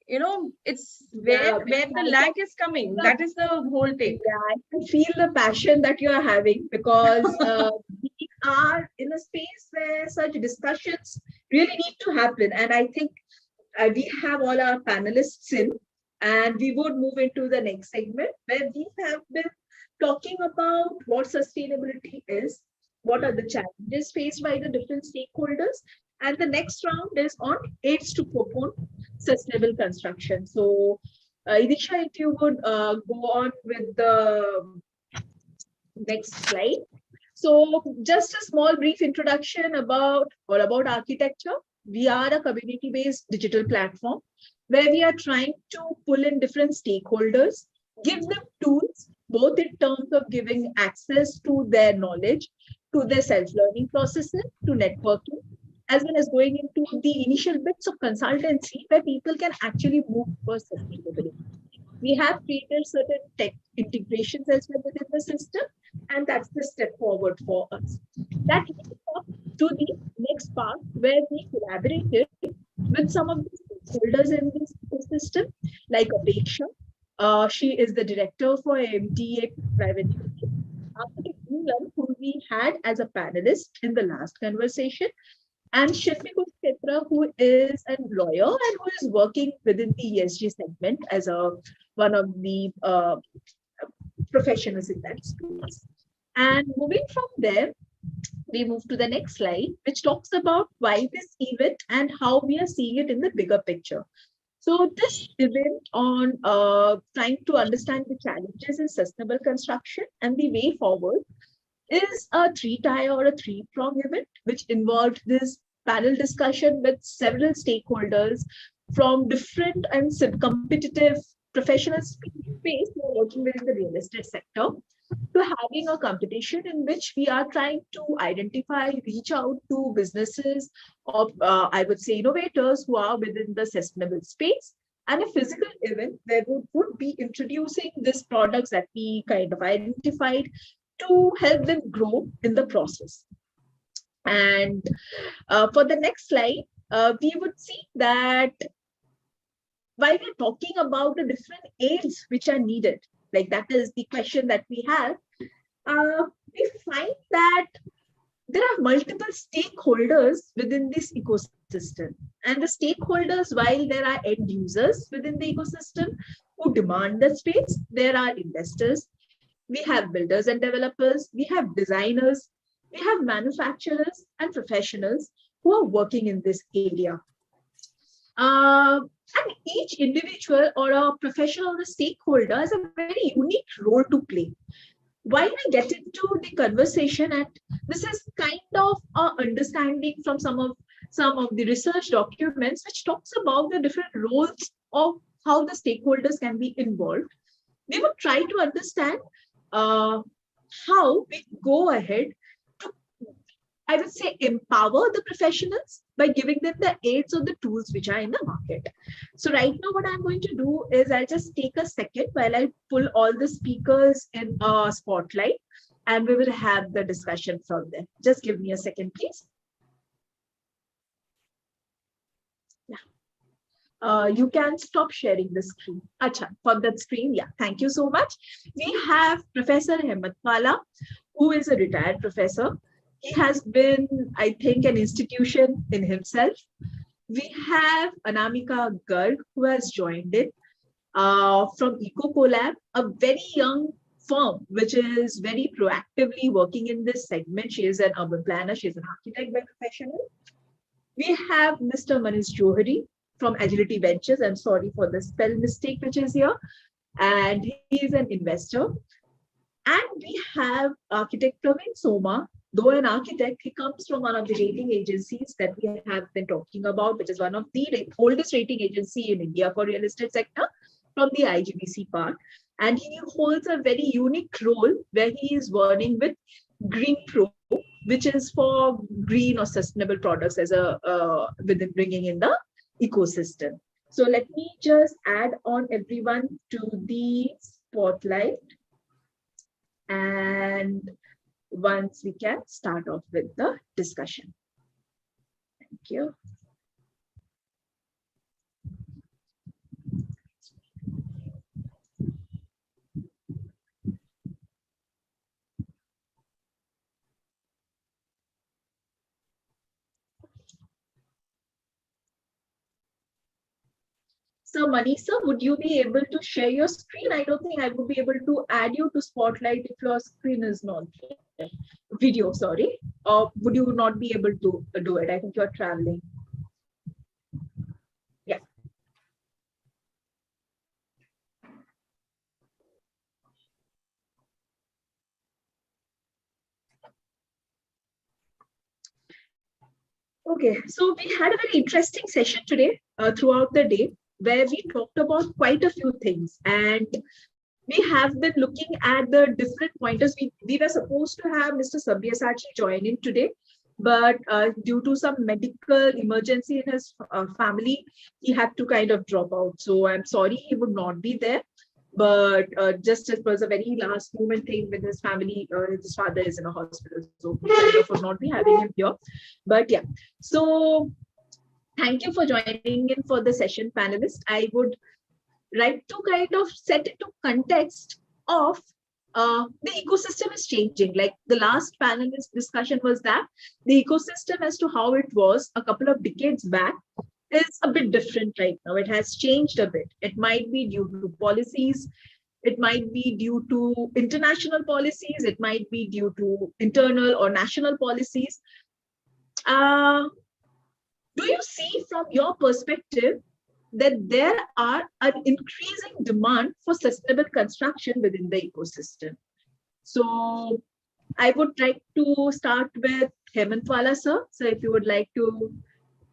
It's where the lag is coming. That is the whole thing. Yeah, I can feel the passion that you are having, because we are in a space where such discussions really need to happen. And I think we have all our panelists in, and we would move into the next segment where we have been talking about what sustainability is, what are the challenges faced by the different stakeholders, and the next round is on aids to propone sustainable construction. So, Idiksha, if you would go on with the next slide. So, just a small brief introduction about architecture. We are a community-based digital platform where we are trying to pull in different stakeholders, give them tools, both in terms of giving access to their knowledge, to their self-learning processes, to networking, as well as going into the initial bits of consultancy where people can actually move for sustainability. We have created certain tech integrations as well within the system, and that's the step forward for us. That leads us to the next part where we collaborated with some of the stakeholders in this ecosystem, like Apeksha. She is the director for MTA Private Limited. Architect Neelam, who we had as a panelist in the last conversation, and Shilpi Kshetra, who is a lawyer and who is working within the ESG segment as one of the professionals in that space. And moving from there, we move to the next slide, which talks about why this event and how we are seeing it in the bigger picture. So this event on trying to understand the challenges in sustainable construction and the way forward is a three-tier or a three-prong event, which involved this panel discussion with several stakeholders from different and competitive professional space who are working within the real estate sector, to having a competition in which we are trying to identify, reach out to businesses or I would say innovators who are within the sustainable space, and a physical event where we would be introducing these products that we kind of identified to help them grow in the process. And for the next slide, we would see that while we're talking about the different aids which are needed, like that is the question that we have, we find that there are multiple stakeholders within this ecosystem. And the stakeholders, while there are end users within the ecosystem who demand the space, there are investors, we have builders and developers, we have designers, we have manufacturers and professionals who are working in this area. And each individual or a professional or a stakeholder has a very unique role to play. While we get into the conversation, and this is kind of understanding from some of the research documents which talks about the different roles of how the stakeholders can be involved, we would try to understand how we go ahead to, I would say, empower the professionals by giving them the aids or the tools which are in the market. So right now, what I'm going to do is I'll just take a second while I pull all the speakers in a spotlight, and we will have the discussion from there. Just give me a second, please. Yeah. You can stop sharing the screen. Acha, for that screen, yeah. Thank you so much. We have Professor Hemantwala, who is a retired professor. He has been, I think, an institution in himself. We have Anamika Garg, who has joined in from EcoCollab, a very young firm which is very proactively working in this segment. She is an urban planner, she is an architect by professional. We have Mr. Manish Johari from Agility Ventures. I'm sorry for the spell mistake which is here. And he is an investor. And we have architect Praveen Soma. Though an architect, he comes from one of the rating agencies that we have been talking about, which is one of the oldest rating agency in India for real estate sector, from the IGBC part. And he holds a very unique role where he is working with Green Pro, which is for green or sustainable products as a within bringing in the ecosystem. So let me just add on everyone to the spotlight. And once we can start off with the discussion. Thank you. So Manisa, would you be able to share your screen? I don't think I would be able to add you to Spotlight if your screen is not there. Video, sorry. Or would you not be able to do it? I think you're traveling. Yeah. Okay, so we had a very interesting session today throughout the day, where we talked about quite a few things, and we have been looking at the different pointers. We were supposed to have Mr. Sabyasachi join in today, but due to some medical emergency in his family, he had to kind of drop out. So I'm sorry he would not be there. But just it was a very last moment thing with his family. His father is in a hospital, so we kind of would not be having him here. But yeah, so thank you for joining in for the session, panelists. I would like to kind of set it to context of the ecosystem is changing. Like the last panelist discussion was that the ecosystem as to how it was a couple of decades back is a bit different right now. It has changed a bit. It might be due to policies. It might be due to international policies. It might be due to internal or national policies. Do you see from your perspective that there are an increasing demand for sustainable construction within the ecosystem. So I would like to start with Hemantwala, sir. So if you would like to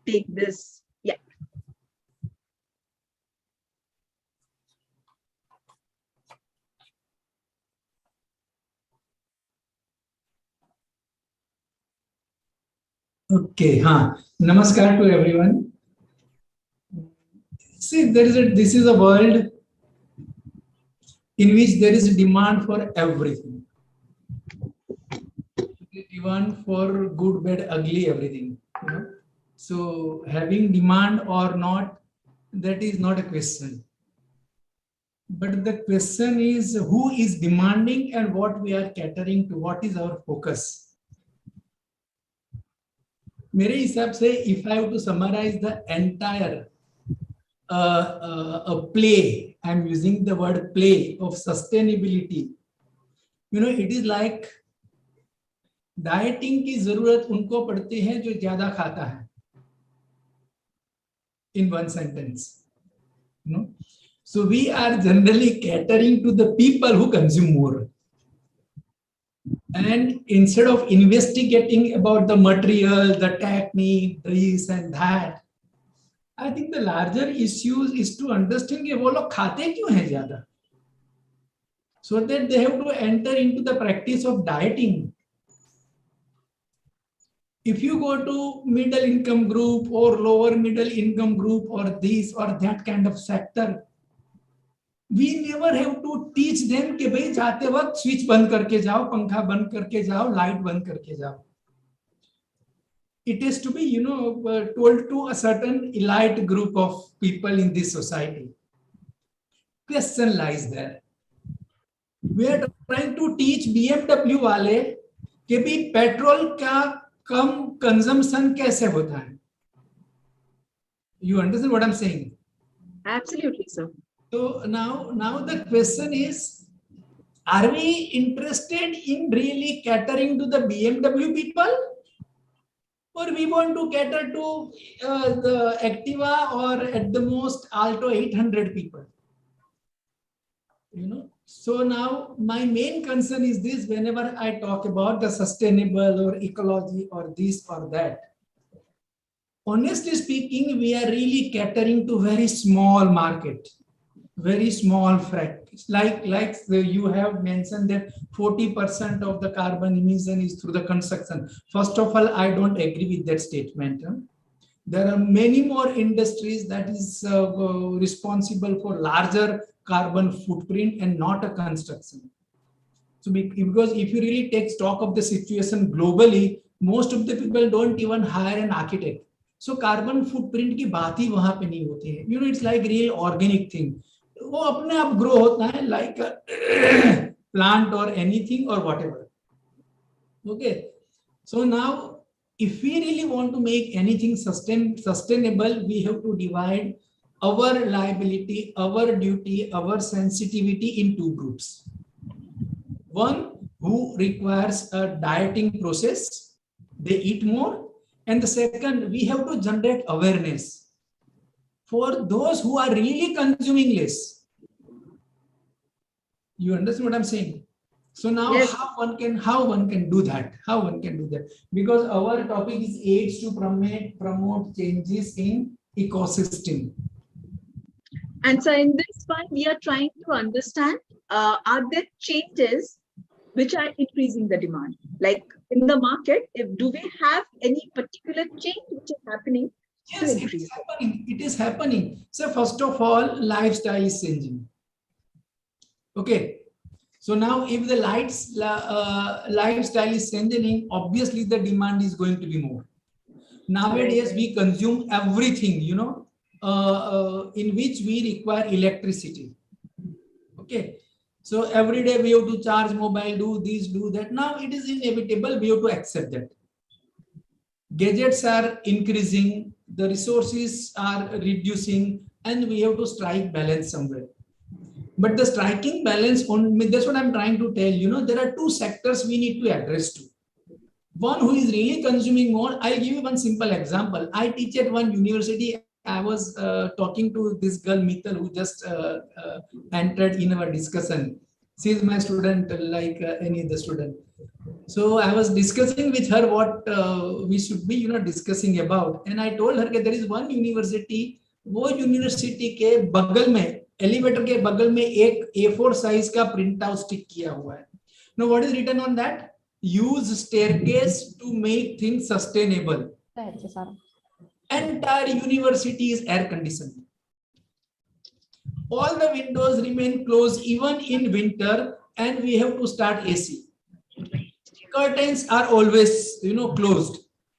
take this. Yeah. Okay, Namaskar to everyone. See, this is a world in which there is a demand for everything. Demand for good, bad, ugly, everything. You know? So having demand or not, that is not a question. But the question is who is demanding and what we are catering to, what is our focus. मेरे हिसाब से if I have to summarize the entire play, I'm using the word play of sustainability. You know, it is like dieting की जरूरत उनको पड़ती है जो ज्यादा खाता है. In one sentence, you know, so we are generally catering to the people who consume more. And instead of investigating about the material, the technique, this and that, I think the larger issue is to understand कि वो लोग खाते क्यों हैं ज़्यादा, so that they have to enter into the practice of dieting. If you go to middle income group or lower middle income group or this or that kind of sector, we never have to teach them कि भाई जाते वक्त switch बंद करके जाओ, पंखा बंद करके जाओ, लाइट बंद करके जाओ. It is to be, you know, told to a certain elite group of people in this society. Question lies there. We are trying to teach BMW वाले कि भी पेट्रोल का कम कंजम्पशन कैसे होता है. You understand what I'm saying? Absolutely, sir. So now the question is, are we interested in really catering to the BMW people, or we want to cater to the Activa or at the most Alto 800 people? You know. So now my main concern is this: whenever I talk about the sustainable or ecology or this or that, honestly speaking, we are really catering to very small market, very small fractions. Like you have mentioned that 40% of the carbon emission is through the construction. First of all, I don't agree with that statement. There are many more industries that is responsible for larger carbon footprint and not a construction. So because if you really take stock of the situation globally, most of the people don't even hire an architect. So carbon footprint की बात ही वहां पे नहीं होती है. You know, it's like real organic thing. वो अपने आप grow होता है like a plant or anything or whatever. Okay. So now, if we really want to make anything sustainable, we have to divide our liability, our duty, our sensitivity in two groups. One who requires a dieting process, they eat more. And the second, we have to generate awareness for those who are really consuming less. You understand what I'm saying? So now Yes. how one can do that? How one can do that? Because our topic is aids to promote changes in ecosystem. And so in this one, we are trying to understand, are there changes which are increasing the demand? Like in the market, do we have any particular change which is happening to Yes, it increase? is happening. It is happening. So first of all, lifestyle is changing. Okay. So now if the lifestyle is changing, obviously the demand is going to be more. Nowadays, we consume everything, you know, in which we require electricity. Okay. So every day we have to charge mobile, do this, do that. Now it is inevitable. We have to accept that. Gadgets are increasing, the resources are reducing, and we have to strike balance somewhere. But the striking balance, that's what I'm trying to tell you. Know, there are two sectors we need to address to. One who is really consuming more. I'll give you one simple example. I teach at one university I was talking to this girl Mital who just entered in our discussion. She is my student, like any other student. So I was discussing with her what we should be, discussing about. And I told her that there is one university, वो university के बगल में, elevator के बगल में एक A4 size का print out stick किया हुआ है. Now what is written on that? Use staircase to make things sustainable. Entire university is air conditioned. All the windows remain closed even in winter, and we have to start AC. Curtains are always, closed.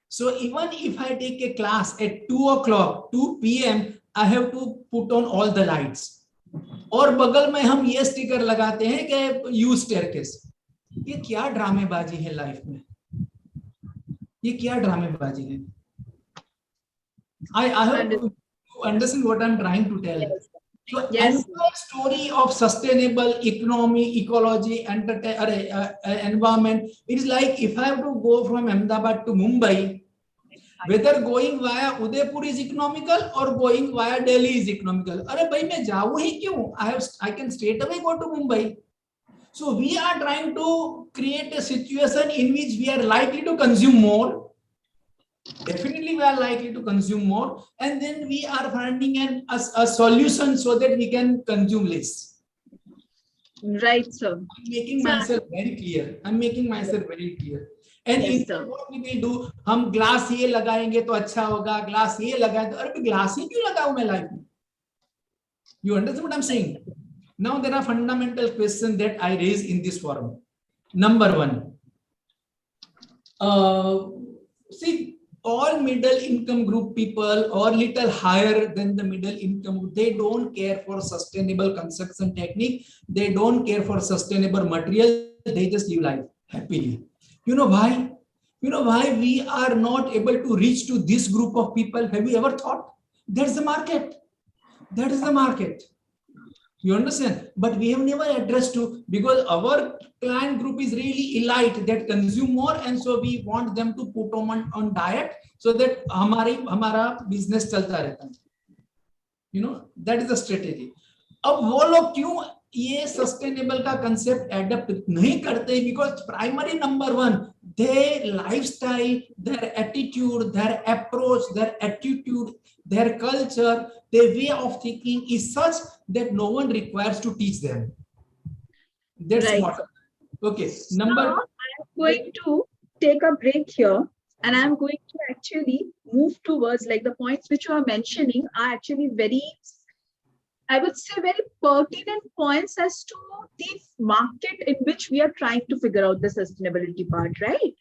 So even if I take a class at 2 o'clock, 2 p.m., I have to put on all the lights. और बगल में हम ये sticker लगाते हैं कि use staircase. ये क्या ड्रामेबाजी है लाइफ में? ये क्या ड्रामेबाजी है? I hope you understand what I'm trying to tell. So entire story of sustainable economy, ecology, environment, it is like if I have to go from Ahmedabad to Mumbai, whether going via Udaipur is economical or going via Delhi is economical. अरे भाई मैं जाऊँ ही क्यों? I can straight away go to Mumbai. So we are trying to create a situation in which we are likely to consume more. Definitely we are likely to consume more, and then we are finding a solution so that we can consume less. Right, sir. I'm making myself very clear. And Yes, in what we will do, हम glass ये लगाएंगे तो अच्छा होगा, glass ये लगाए तो अरे ग्लास ही क्यों लगाऊं मैं लाइफ में? You understand what I'm saying? Now there are fundamental questions that I raise in this forum. Number one, see, all middle income group people or little higher than the middle income group, they don't care for sustainable construction technique. They don't care for sustainable material. They just live life happily. You know why? You know why we are not able to reach to this group of people? Have you ever thought? That's the market. That is the market. You understand? But we have never addressed to, because our client group is really elite that consume more, and so we want them to put on diet so that हमारा business चलता रहता है. That is the strategy. अब वो लोग क्यों ये sustainable का concept adapt नहीं करते? Because primary number one, their lifestyle, their attitude, their approach, their attitude, their culture, their way of thinking is such that no one requires to teach them. That's right. what. Okay. Now, I'm going to take a break here, and I'm going to actually move towards, like, the points which you are mentioning are actually very, I would say, very pertinent points as to the market in which we are trying to figure out the sustainability part, right?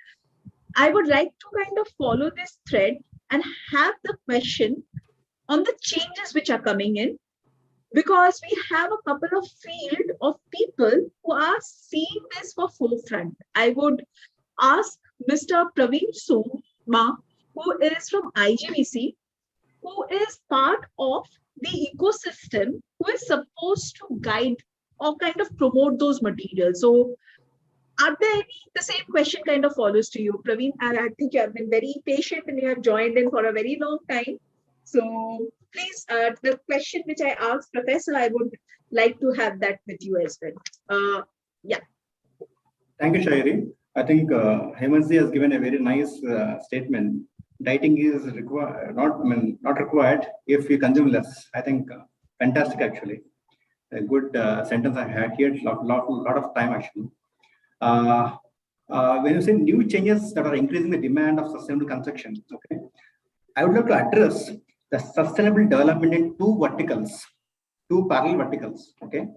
I would like to kind of follow this thread and have the question on the changes which are coming in, because we have a couple of field of people who are seeing this for forefront. I would ask Mr. Praveen Soma, who is from IGVC, who is part of the ecosystem, who is supposed to guide or kind of promote those materials. So are there any, the same question kind of follows to you, Praveen? I think you have been very patient and you have joined in for a very long time. So please, the question which I asked Professor, I would like to have that with you as well. Yeah. Thank you, Sayari. I think Hemantji has given a very nice statement. Dieting is not required if we consume less. I think fantastic, actually. A good sentence I had here. Lot of time, actually. When you say new changes that are increasing the demand of sustainable construction, okay, I would like to address the sustainable development in two parallel verticals. Okay,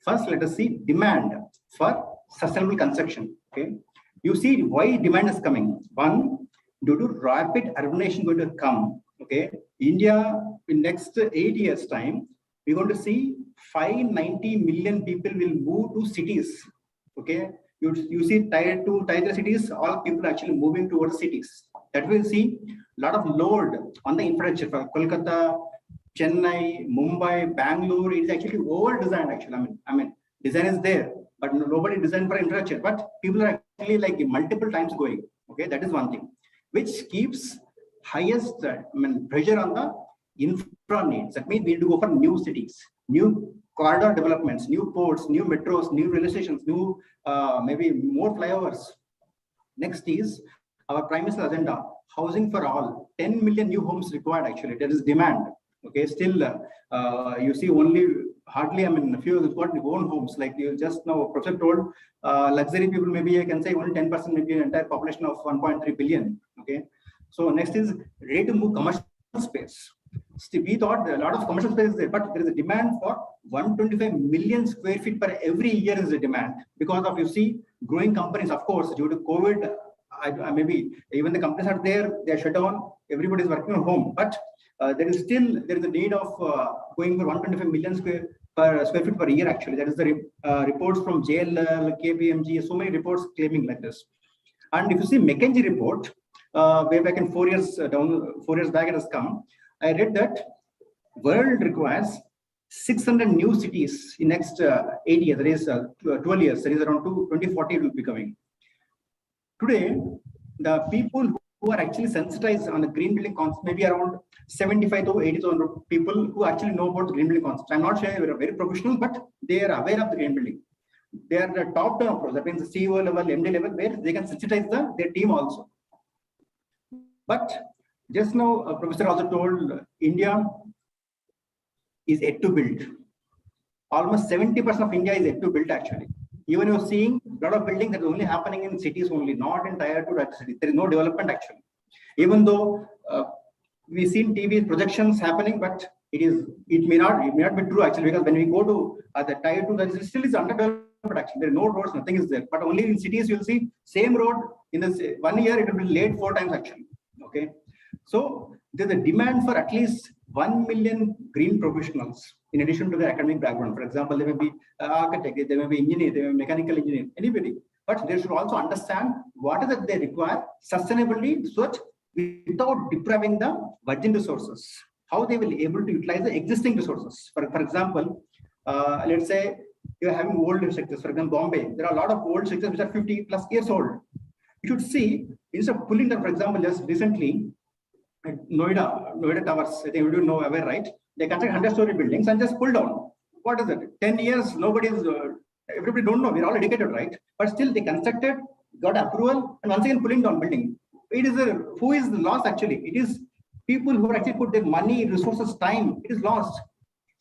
first let us see demand for sustainable construction. Okay, you see why demand is coming. One, due to rapid urbanization going to come. Okay, India in next 8 years time, we're going to see 590 million people will move to cities. Okay, you see tier 2, tier 3 cities, all people are actually moving towards cities. That will see a lot of load on the infrastructure for Kolkata, Chennai, Mumbai, Bangalore. It is actually over designed. Actually, I mean, design is there, but nobody designed for infrastructure. But people are actually like multiple times going. Okay, that is one thing, which keeps highest pressure on the infra needs. That means we need to go for new cities, new corridor developments, new ports, new metros, new railway stations, new maybe more flyovers. Next is our Prime Minister's agenda, housing for all. 10 million new homes required actually. There is demand. Okay, still you see only hardly, I mean, a few have got own homes. Like you just now, Professor told, luxury people, maybe I can say only 10%, maybe an entire population of 1.3 billion. Okay, so next is ready to move commercial space. We thought a lot of commercial space is there, but there is a demand for 125 million square feet per every year is a demand because of, you see, growing companies. Of course, due to COVID, maybe even the companies are there, they are shut down, everybody is working from home, but there is a need of going for 125 million square feet per year actually. That is the reports from JLL, KPMG, so many reports claiming like this. And if you see McKinsey report, way back in 4 years back it has come, I read that world requires 600 new cities in next 8 years, that is 12 years, that is around 2040 it will be coming. Today, the people who are actually sensitized on the green building concept, maybe around 75 to 80,000 people who actually know about the green building concept. I'm not saying they're very professional, but they are aware of the green building. They are the top-down approach, that means the CEO level, MD level, where they can sensitize their team also. But just now, Professor also told India is yet to build. Almost 70% of India is yet to build actually. Even you're seeing a lot of building that is only happening in cities only, not in tier 2 cities. There is no development actually. Even though we've seen TV projections happening, but it may not be true actually, because when we go to the tier 2, that still is underdeveloped actually. There are no roads, nothing is there. But only in cities you'll see same road in this 1 year it will be laid 4 times actually. Okay. So there's a demand for at least 1 million green professionals in addition to their academic background. For example, they may be architect, they may be engineer, they may be mechanical engineer, anybody. But they should also understand what is it they require sustainably, so that without depriving the virgin resources, how they will be able to utilize the existing resources. For example, let's say you're having old sectors. For example, Bombay, there are a lot of old sectors which are 50 plus years old. You should see, instead of pulling them, for example, just recently, Noida Towers, I think you know, aware, right? They construct 100-story buildings and just pull down. What is it? 10 years, everybody don't know. We're all educated, right? But still they constructed, got approval, and once again pulling down building. It is who is the loss actually? It is people who actually put their money, resources, time. It is lost.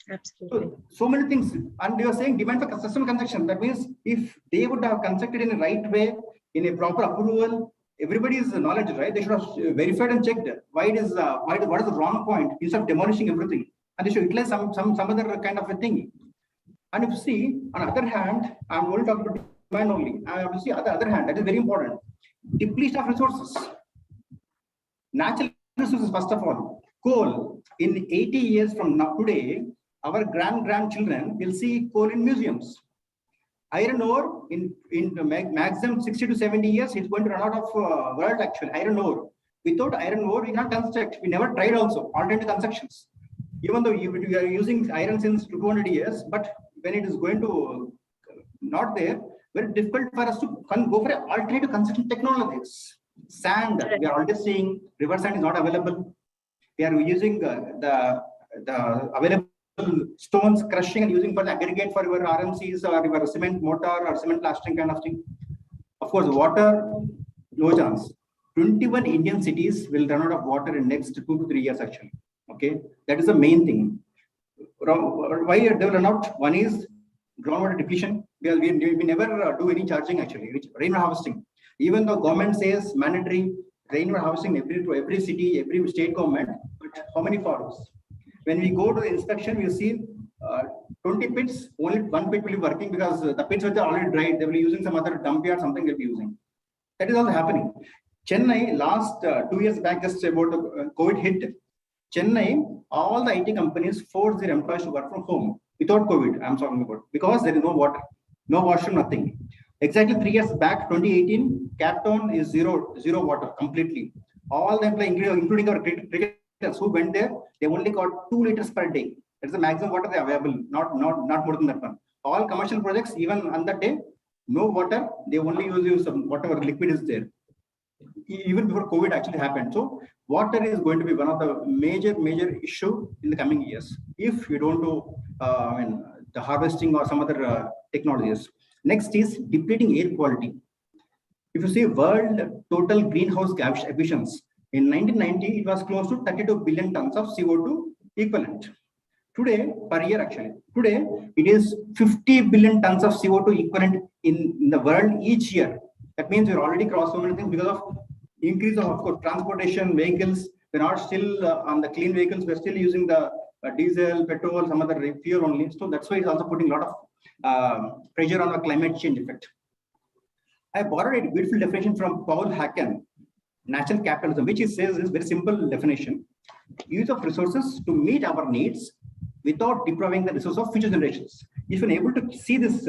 Absolutely. So many things. And they are saying demand for sustainable construction. That means if they would have constructed in a right way, in a proper approval, everybody's knowledge, right? They should have verified and checked what is the wrong point instead of demolishing everything. And they should utilize some other kind of a thing. And if you see, on the other hand, I'm only talking about demand only. I have to see on the other hand, that is very important. Depletion of resources. Natural resources, first of all. Coal, in 80 years from now today, our grandchildren will see coal in museums. Iron ore, in maximum 60 to 70 years, it's going to run out of world actually. Iron ore. Without iron ore, we cannot construct. We never tried also alternative constructions. Even though we are using iron since 200 years, but when it is going to not there, very difficult for us to go for alternative construction technologies. Sand, we are already seeing river sand is not available. We are using the available stones, crushing and using for the aggregate for your RMCs or your cement mortar or cement plastering kind of thing. Of course, water, no chance. 21 Indian cities will run out of water in next 2 to 3 years actually. Okay, that is the main thing. Why they will run out? One is groundwater depletion. We never do any charging actually. Rainwater harvesting. Even though government says mandatory rainwater harvesting every city, every state government, but how many follows? When we go to the inspection, we see 20 pits, only 1 pit will be working because the pits which are already dried, they will be using some other dump yard, something they'll be using. That is also happening. Chennai, last 2 years back, just about the COVID hit, Chennai, all the IT companies forced their employees to work from home without COVID, I'm talking about, because there is no water, no washroom, nothing. Exactly 3 years back, 2018, Cape Town is zero water completely. All the employees, including our cricketers who went there, they only got 2 liters per day. That's the maximum water they are available, not more than that one. All commercial projects, even on that day, no water, they only use whatever liquid is there. even before COVID actually happened. So water is going to be one of the major issue in the coming years if you don't do the harvesting or some other technologies. Next is depleting air quality. If you see world total greenhouse gas emissions in 1990, it was close to 32 billion tons of CO2 equivalent. Today, per year actually, today it is 50 billion tons of CO2 equivalent in the world each year. That means we're already crossed so many things because of increase of course, transportation, vehicles. We're not still on the clean vehicles. We're still using the diesel, petrol, some other fuel only. So that's why it's also putting a lot of pressure on the climate change effect. I borrowed a beautiful definition from Paul Hacken, natural capitalism, which he says is very simple definition: use of resources to meet our needs without depriving the resource of future generations. If you're able to see this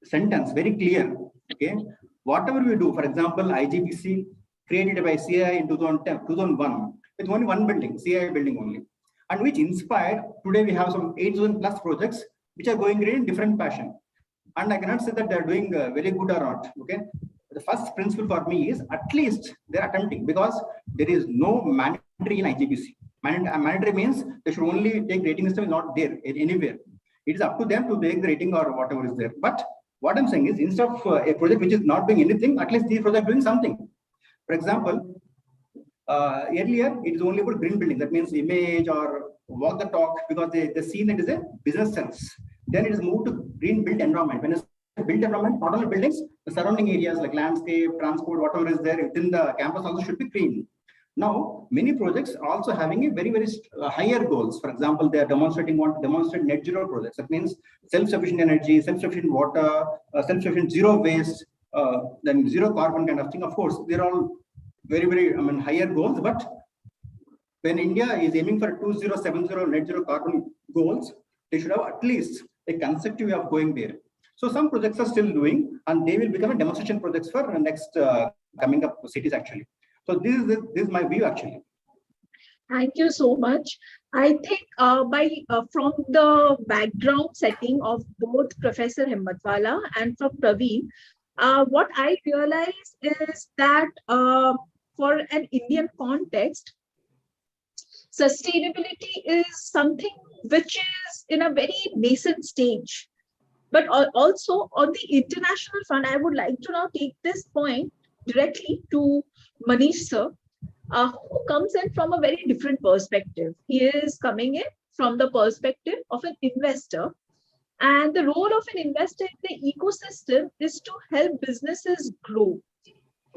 sentence very clear, okay, whatever we do, for example, IGBC created by CII in 2001 with only one building, CII building only, and which inspired, today we have some 8,000 plus projects which are going in different fashion. And I cannot say that they're doing very good or not, okay. The first principle for me is at least they're attempting, because there is no mandatory in IGBC. Mandatory means they should only take rating system, is not there anywhere. It is up to them to take the rating or whatever is there. But what I'm saying is, instead of a project which is not doing anything, at least these projects are doing something. For example, earlier it is only about green building. That means image or walk the talk, because they see that is a business sense. Then it is moved to green built environment. When it's built environment, not only buildings, the surrounding areas like landscape, transport, whatever is there within the campus also should be green. Now, many projects are also having a very higher goals. For example, they are want to demonstrate net zero projects. That means self-sufficient energy, self-sufficient water, self-sufficient zero waste, then zero carbon kind of thing. Of course, they're all very higher goals. But when India is aiming for 2070 net zero carbon goals, they should have at least a conceptual way of going there. So some projects are still doing, and they will become a demonstration projects for the next coming up cities actually. So this is my view actually. Thank you so much. I think from the background setting of both Professor Himmatwala and from Praveen, what I realized is that for an Indian context, sustainability is something which is in a very nascent stage. But also on the international front, I would like to now take this point directly to Manish sir, who comes in from a very different perspective. He is coming in from the perspective of an investor. And the role of an investor in the ecosystem is to help businesses grow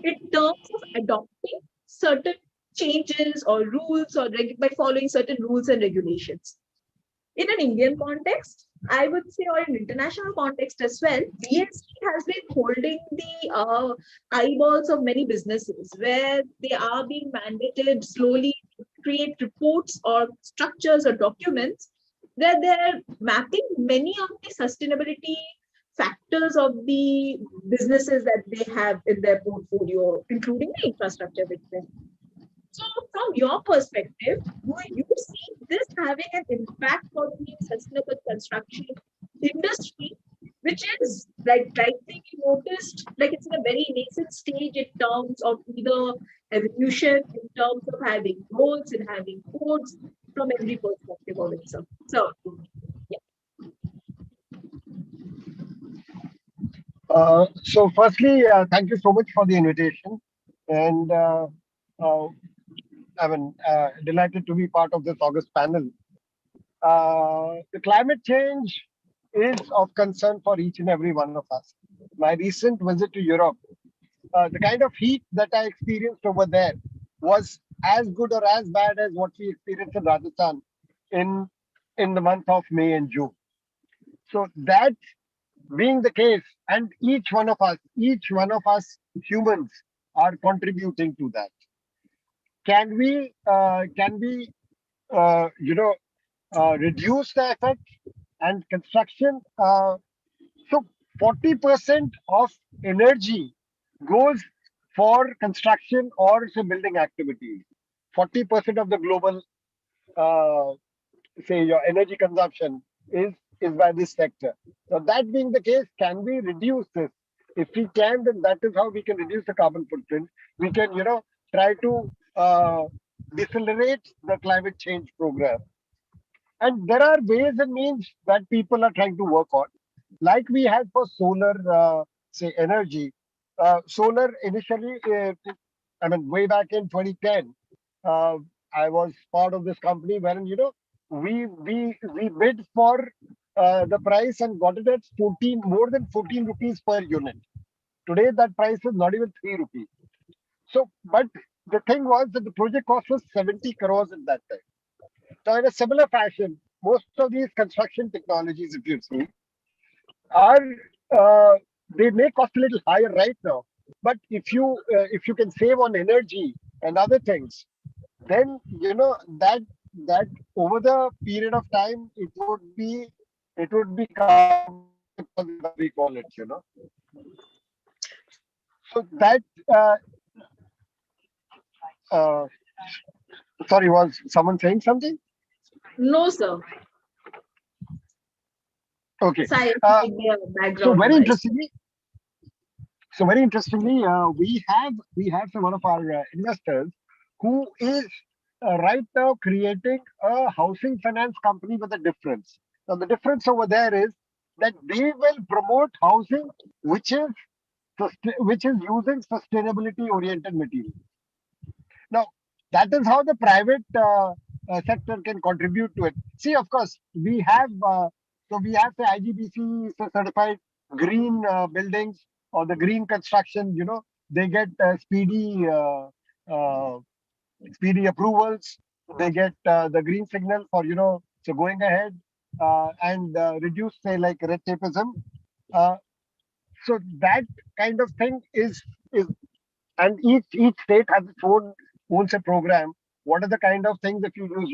in terms of adopting certain changes or rules, or by following certain rules and regulations. In an Indian context, I would say, or an international context as well, BST has been holding the eyeballs of many businesses, where they are being mandated slowly to create reports or structures or documents where they're mapping many of the sustainability factors of the businesses that they have in their portfolio, including the infrastructure with them. So from your perspective, do you see this having an impact on the sustainable construction industry, which is like rightly noticed, like it's in a very nascent stage in terms of either evolution, in terms of having goals and having codes from every perspective of itself. So So firstly, thank you so much for the invitation. And delighted to be part of this August panel. The climate change is of concern for each and every one of us. My recent visit to Europe, the kind of heat that I experienced over there was as good or as bad as what we experienced in Rajasthan in the month of May and June. So that being the case, and each one of us humans are contributing to that. Can we reduce the effect and construction? So 40% of energy goes for construction or say building activities. 40% of the global say your energy consumption is by this sector. So that being the case, can we reduce this? If we can, then that is how we can reduce the carbon footprint. We can, try to decelerate the climate change program. And there are ways and means that people are trying to work on, like we had for solar, say, energy. Solar initially, I mean, way back in 2010, uh, I was part of this company wherein, we bid for the price and got it at more than 14 rupees per unit. Today, that price is not even 3 rupees. So, but the thing was that the project cost was 70 crores at that time. So, in a similar fashion, most of these construction technologies, if you see, are they may cost a little higher right now. But if you can save on energy and other things, then that over the period of time it would be carbon positive, as we call it. So that uh, sorry, was someone saying something? No, sir. Okay. Sorry, So background very noise. interestingly, we have one of our investors who is right now creating a housing finance company with a difference. Now the difference over there is that they will promote housing which is using sustainability oriented material. Now, that is how the private sector can contribute to it. See, of course, we have the IGBC certified green buildings or the green construction. They get speedy approvals. They get the green signal for so going ahead and reduce, say, like red tapeism. Uh, so that kind of thing is and each state has its owns a program. What are the kind of things that you use?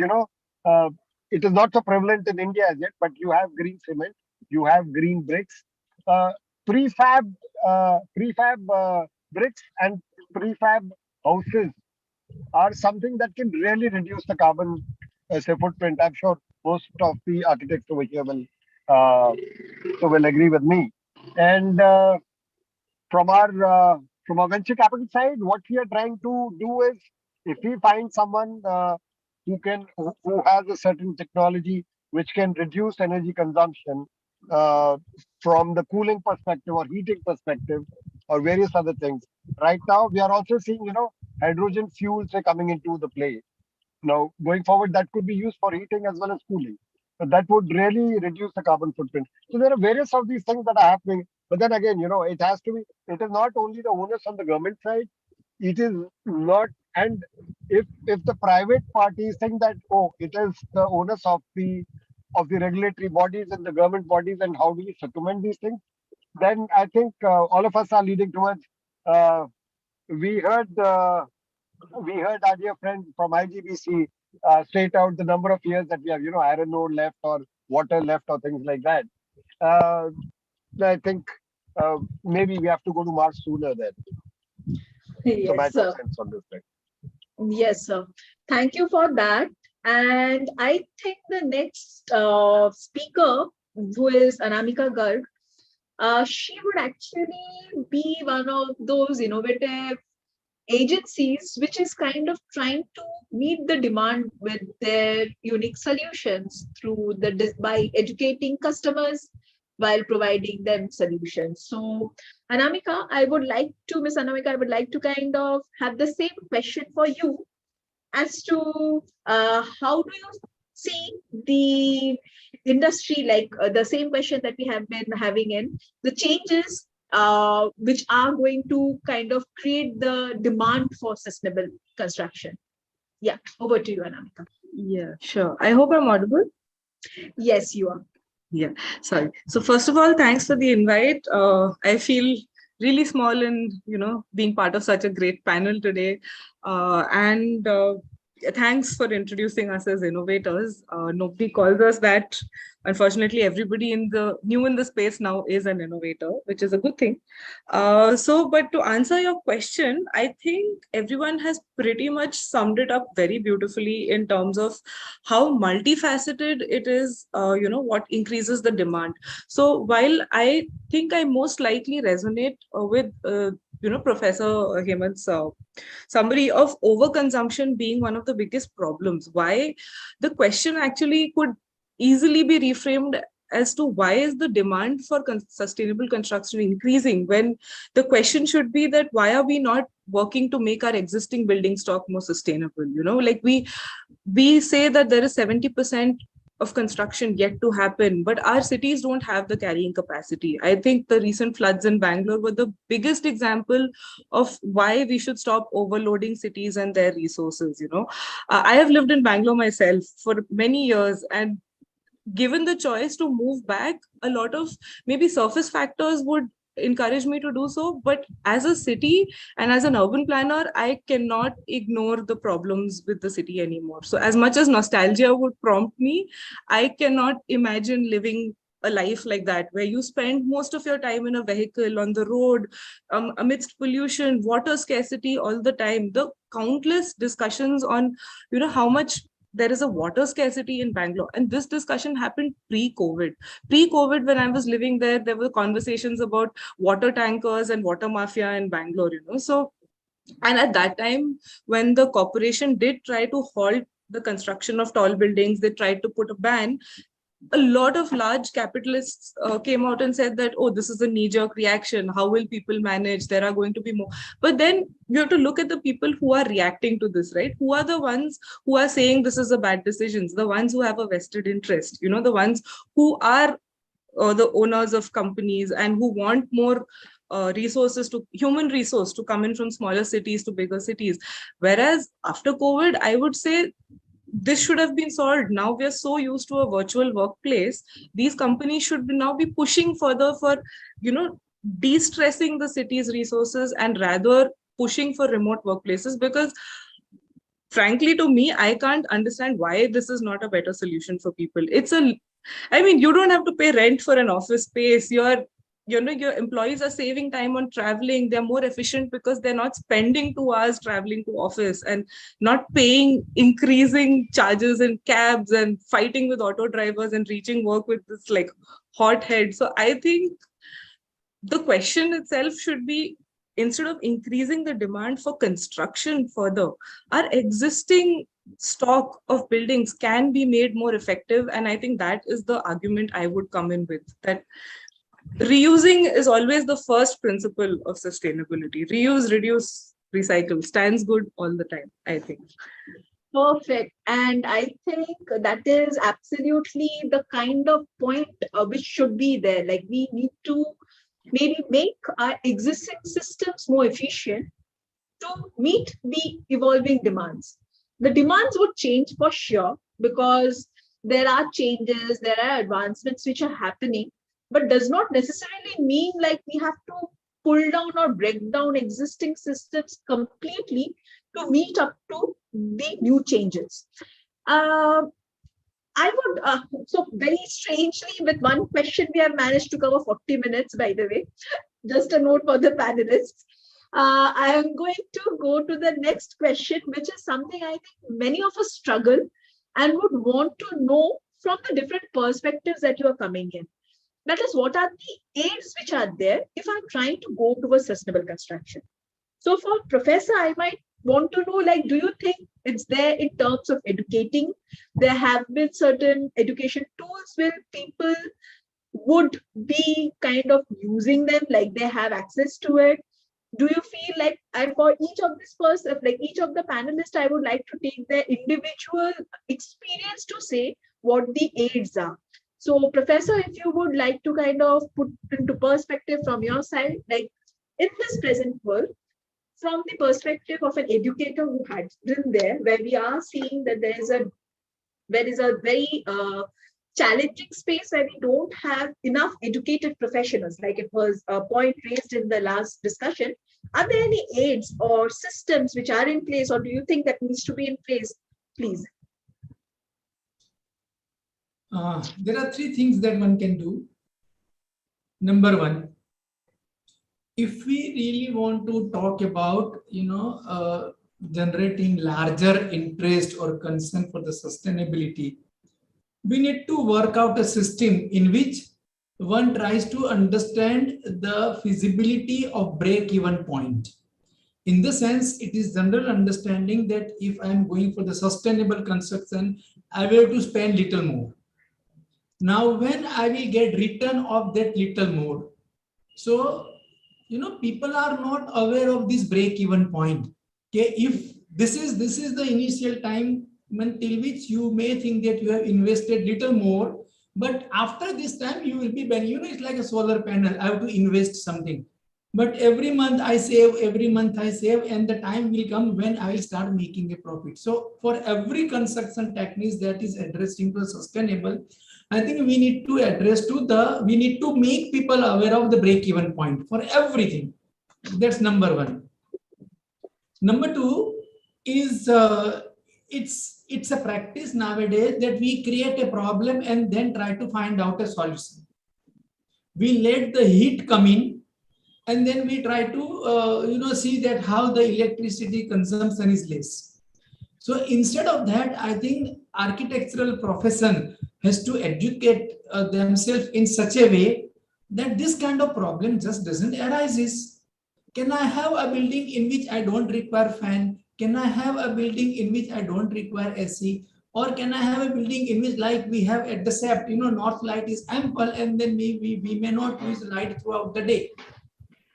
It is not so prevalent in India as yet, but you have green cement, you have green bricks, uh, prefab bricks and prefab houses are something that can really reduce the carbon say footprint. I'm sure most of the architects over here uh, will agree with me. And from our venture capital side, what we are trying to do is, if we find someone who has a certain technology which can reduce energy consumption uh, from the cooling perspective or heating perspective or various other things. Right now, we are also seeing hydrogen fuels are coming into the play. Now, going forward, that could be used for heating as well as cooling. But that would really reduce the carbon footprint. So there are various of these things that are happening. But then again, it has to be, it is not only the onus on the government side, it is not, and if the private parties think that, oh, it is the onus of the regulatory bodies and the government bodies, and how do we circumvent these things, then I think all of us are leading towards, uh, we heard our dear friend from IGBC state out the number of years that we have, iron ore left or water left or things like that. Uh, I think maybe we have to go to Mars sooner then. So my Yes, 2 sir. cents on this thing. Yes, sir. Thank you for that. And I think the next speaker, who is Anamika Garg, she would actually be one of those innovative agencies which is kind of trying to meet the demand with their unique solutions by educating customers while providing them solutions. So Miss Anamika, I would like to kind of have the same question for you as to how do you see the industry, like the same question that we have been having in the changes which are going to kind of create the demand for sustainable construction. Yeah, over to you, Anamika. Yeah, sure. I hope I'm audible. Yes, you are. Yeah, sorry. So first of all, thanks for the invite. I feel really small in, being part of such a great panel today. And thanks for introducing us as innovators. Nobody calls us that. Unfortunately, everybody new in the space now is an innovator, which is a good thing. But to answer your question, I think everyone has pretty much summed it up very beautifully in terms of how multifaceted it is, what increases the demand. So while I think I most likely resonate with, Professor Hemant's summary of overconsumption being one of the biggest problems, why the question actually could easily be reframed as to why is the demand for sustainable construction increasing, when the question should be that why are we not working to make our existing building stock more sustainable? Like we say that there is 70% of construction yet to happen, but our cities don't have the carrying capacity. I think the recent floods in Bangalore were the biggest example of why we should stop overloading cities and their resources. I have lived in Bangalore myself for many years, and given the choice to move back, a lot of maybe surface factors would encourage me to do so. But as a city and as an urban planner, I cannot ignore the problems with the city anymore. So as much as nostalgia would prompt me, I cannot imagine living a life like that, where you spend most of your time in a vehicle on the road, amidst pollution, water scarcity all the time. The countless discussions on, how much there is a water scarcity in Bangalore. And this discussion happened pre-COVID. Pre-COVID, when I was living there were conversations about water tankers and water mafia in Bangalore, So, and at that time, when the corporation did try to halt the construction of tall buildings, they tried to put a ban. A lot of large capitalists came out and said that, oh, this is a knee-jerk reaction. How will people manage? There are going to be more. But then you have to look at the people who are reacting to this, right? Who are the ones who are saying this is a bad decision? The ones who have a vested interest, the ones who are the owners of companies and who want more human resource to come in from smaller cities to bigger cities. Whereas after COVID, I would say this should have been solved. Now we are so used to a virtual workplace. These companies should now be pushing further for, de-stressing the city's resources and rather pushing for remote workplaces, because frankly, to me, I can't understand why this is not a better solution for people. You don't have to pay rent for an office space. Your employees are saving time on traveling. They're more efficient because they're not spending 2 hours traveling to office and not paying increasing charges in cabs and fighting with auto drivers and reaching work with this like hot head. So I think the question itself should be, instead of increasing the demand for construction further, our existing stock of buildings can be made more effective. And I think that is the argument I would come in with, that reusing is always the first principle of sustainability. Reuse, reduce, recycle stands good all the time, I think. Perfect. And I think that is absolutely the kind of point which should be there. Like, we need to maybe make our existing systems more efficient to meet the evolving demands. The demands would change for sure, because there are changes, there are advancements which are happening, but does not necessarily mean like we have to pull down or break down existing systems completely to meet up to the new changes. I would, so very strangely, with one question, we have managed to cover 40 minutes, by the way. Just a note for the panelists. I am going to go to the next question, which is something I think many of us struggle and would want to know from the different perspectives that you are coming in. That is, what are the aids which are there if I'm trying to go towards sustainable construction? So for Professor, I might want to know, like, do you think it's there in terms of educating? There have been certain education tools where people would be kind of using them, like they have access to it. Do you feel like, and for each of this person, like each of the panelists, I would like to take their individual experience to say what the aids are. So Professor, if you would like to kind of put into perspective from your side, like in this present world, from the perspective of an educator who had been there, where we are seeing that there is a very challenging space where we don't have enough educated professionals, like it was a point raised in the last discussion. Are there any aids or systems which are in place, or do you think that needs to be in place Please. There are three things that one can do. Number one, if we really want to talk about, generating larger interest or concern for the sustainability, we need to work out a system in which one tries to understand the feasibility of break-even point. In the sense, it is general understanding that if I am going for the sustainable construction, I will have to spend little more. Now, when I will get return of that little more, so people are not aware of this break-even point. Okay, if this is the initial time till which you may think that you have invested little more, but after this time you will be it's like a solar panel. I have to invest something, but every month I save, and the time will come when I will start making a profit. So for every construction technique that is addressing to sustainable, I think we need to make people aware of the break-even point for everything. That's number one. Number two is it's a practice nowadays that we create a problem and then try to find out a solution. We let the heat come in, and then we try to see that how the electricity consumption is less. So instead of that, I think architectural profession has to educate themselves in such a way that this kind of problem just doesn't arise. Can I have a building in which I don't require fan? Can I have a building in which I don't require AC? Or can I have a building in which, like we have at the SAP, north light is ample, and then we may not use light throughout the day.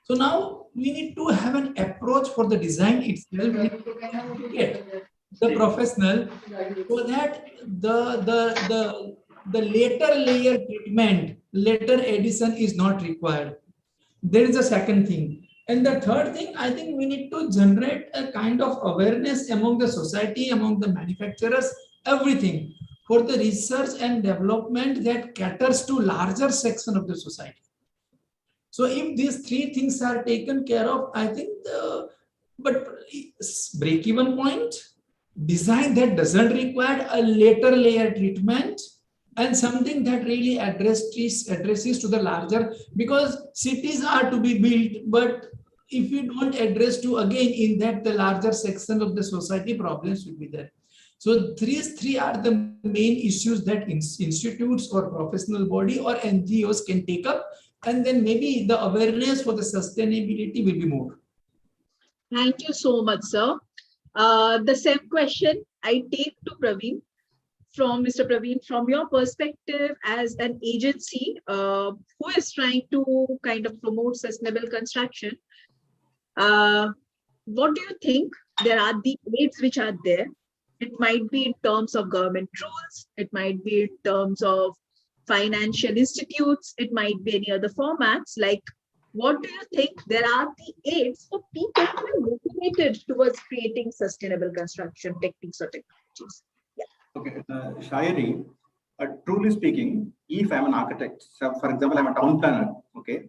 So now we need to have an approach for the design itself. We need to educate the professional so that the later layer treatment, later addition is not required. There is a second thing. And the third thing, I think we need to generate a kind of awareness among the society, among the manufacturers, everything, for the research and development that caters to larger section of the society. So if these three things are taken care of, I think but break-even point, design that doesn't require a later layer treatment, and something that really addresses to the larger, because cities are to be built, but if you don't address to again in that the larger section of the society, problems will be there. So these three are the main issues that institutes or professional body or NGOs can take up, and then maybe the awareness for the sustainability will be more. Thank you so much, sir. The same question I take to Praveen. From Mr. Praveen, from your perspective as an agency who is trying to kind of promote sustainable construction, what do you think there are the aids which are there? It might be in terms of government rules, it might be in terms of financial institutes, it might be any other formats. Like, what do you think there are the aids for people who are motivated towards creating sustainable construction techniques or technologies? Okay, Sayari, truly speaking, if I'm an architect, so for example, I'm a town planner, okay,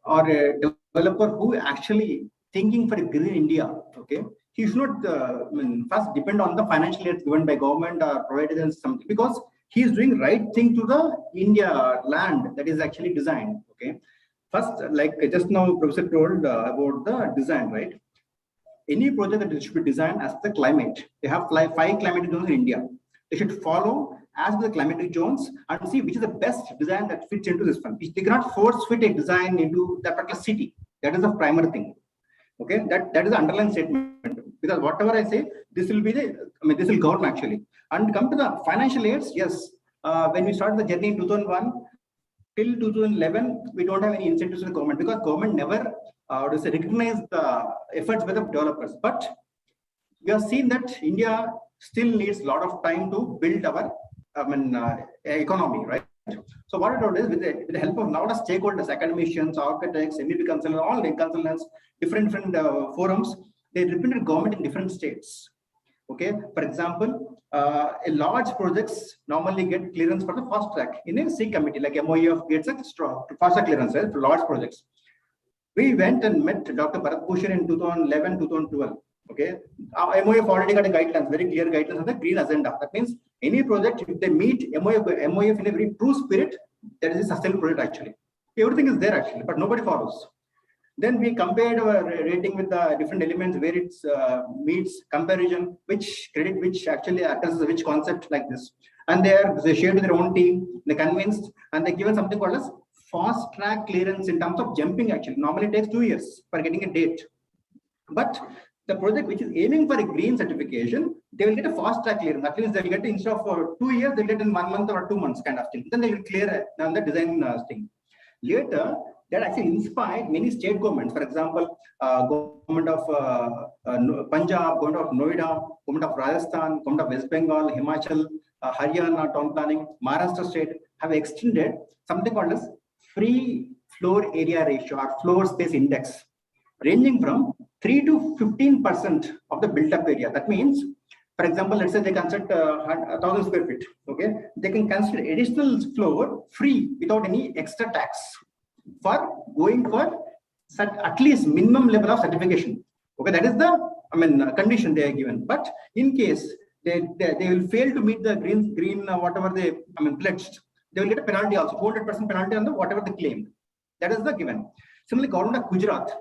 or a developer who actually thinking for a green India, okay, he should not first depend on the financial aid given by government or provided in something, because he is doing right thing to the India land that is actually designed, okay. First, like just now Professor told about the design, right? Any project that should be designed as the climate. They have 5 climatic zones in India. They should follow as the climatic zones and see which is the best design that fits into this one. They cannot force fit a design into that particular city. That is the primary thing. Okay, that is the underlying statement. Because whatever I say, this will be this will govern actually. And come to the financial aids, yes. When we started the journey in 2001 till 2011, we don't have any incentives from the government, because government never recognize the efforts by the developers. But we have seen that India still needs a lot of time to build our economy, right? So what I did is, with the help of a lot of stakeholders, academicians, architects, MEP consultants, all the consultants, different forums, they represented government in different states. Okay, for example, a large projects normally get clearance for the fast track in a C committee, like MOEF gets a fast track clearance, right, for large projects. We went and met Dr. Bharat Bhushan in 2011, 2012. Okay, our MOF already got a guidelines, very clear guidelines on the green agenda. That means any project, if they meet MOF in a very true spirit, that is a sustainable project actually. Everything is there actually, but nobody follows. Then we compared our rating with the different elements where it meets comparison, which credit, which actually addresses which concept like this. And they shared with their own team, they convinced, and they given something called as fast track clearance in terms of jumping actually. Normally it takes 2 years for getting a date. But the project which is aiming for a green certification, they will get a fast track clearance. That means they will get instead of 2 years, they'll get in 1 month or 2 months kind of thing. Then they will clear on the design thing. Later, that actually inspired many state governments. For example, government of Punjab, government of Noida, government of Rajasthan, government of West Bengal, Himachal, Haryana town planning, Maharashtra state have extended something called as free floor area ratio or floor space index, ranging from 3 to 15% of the built-up area. That means, for example, let's say they consider 1,000 square feet. Okay, they can consider additional floor free without any extra tax for going for at least minimum level of certification. Okay, that is the condition they are given. But in case they will fail to meet the green whatever they pledged, they will get a penalty also, 400% penalty on the whatever they claimed. That is the given. Similarly, government of Gujarat,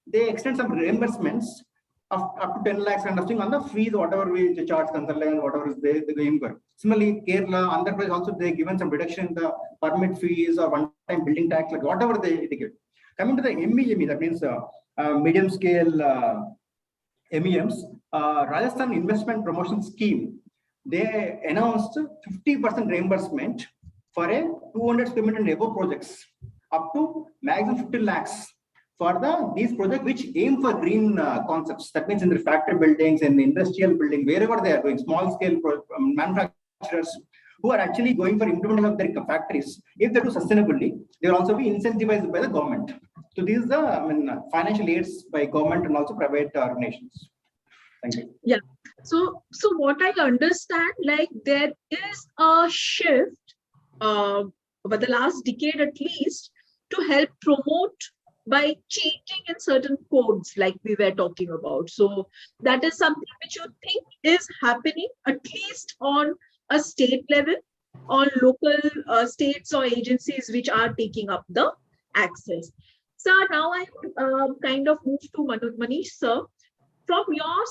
they extend some reimbursements of up to 10 lakhs kind of thing on the fees, whatever we charge consultant, whatever is they going for. Similarly, Kerala, Andhra Pradesh also they given some reduction in the permit fees or one-time building tax, like whatever they give. Coming to the MEME, that means medium scale MEMs, Rajasthan Investment Promotion Scheme, they announced 50% reimbursement for a 200 square meter and above projects, up to maximum 50 lakhs for these projects which aim for green concepts. That means in the factory buildings and the industrial building, wherever they are doing small scale manufacturers who are actually going for implementation of their factories. If they do sustainably, they will also be incentivized by the government. So these are financial aids by government and also private organizations. Thank you. Yeah. So what I understand, like there is a shift over the last decade at least to help promote by changing in certain codes like we were talking about. So that is something which you think is happening at least on a state level, on local states or agencies which are taking up the access. So now I would kind of move to Manish sir. From your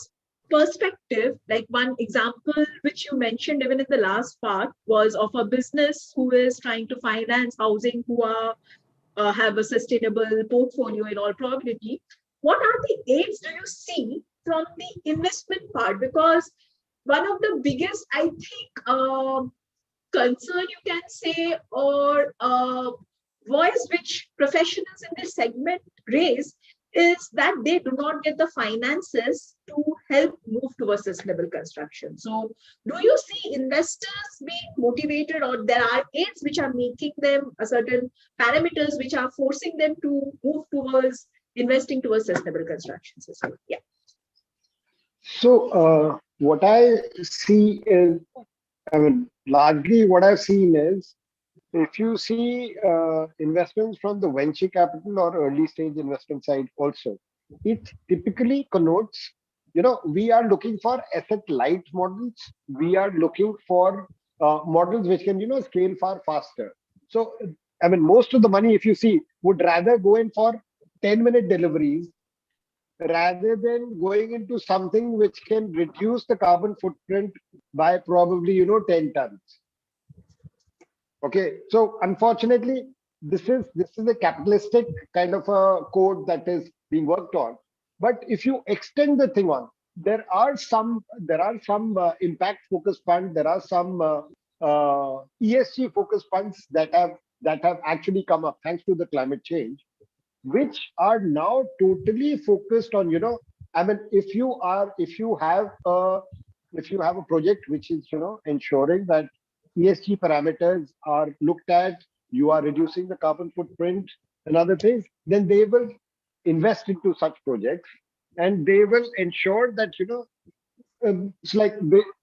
perspective, like one example which you mentioned even in the last part was of a business who is trying to finance housing, who are have a sustainable portfolio in all probability. What are the aids do you see from the investment part? Because one of the biggest, I think, concern you can say, or voice which professionals in this segment raise is that they do not get the finances to help move towards sustainable construction. So do you see investors being motivated, or there are aids which are making them a certain parameters which are forcing them to move towards investing towards sustainable construction system? Yeah. So what I see is, largely what I've seen is, if you see investments from the venture capital or early stage investment side also, it typically connotes, we are looking for asset light models. We are looking for models which can, scale far faster. So, most of the money, if you see, would rather go in for 10-minute deliveries rather than going into something which can reduce the carbon footprint by probably, 10 tons. Okay, so unfortunately, this is a capitalistic kind of a code that is being worked on. But if you extend the thing on, there are some impact focused funds, there are some ESG focused funds that have actually come up thanks to the climate change, which are now totally focused on, if you have a project which is, ensuring that ESG parameters are looked at, you are reducing the carbon footprint and other things, then they will invest into such projects, and they will ensure that, it's like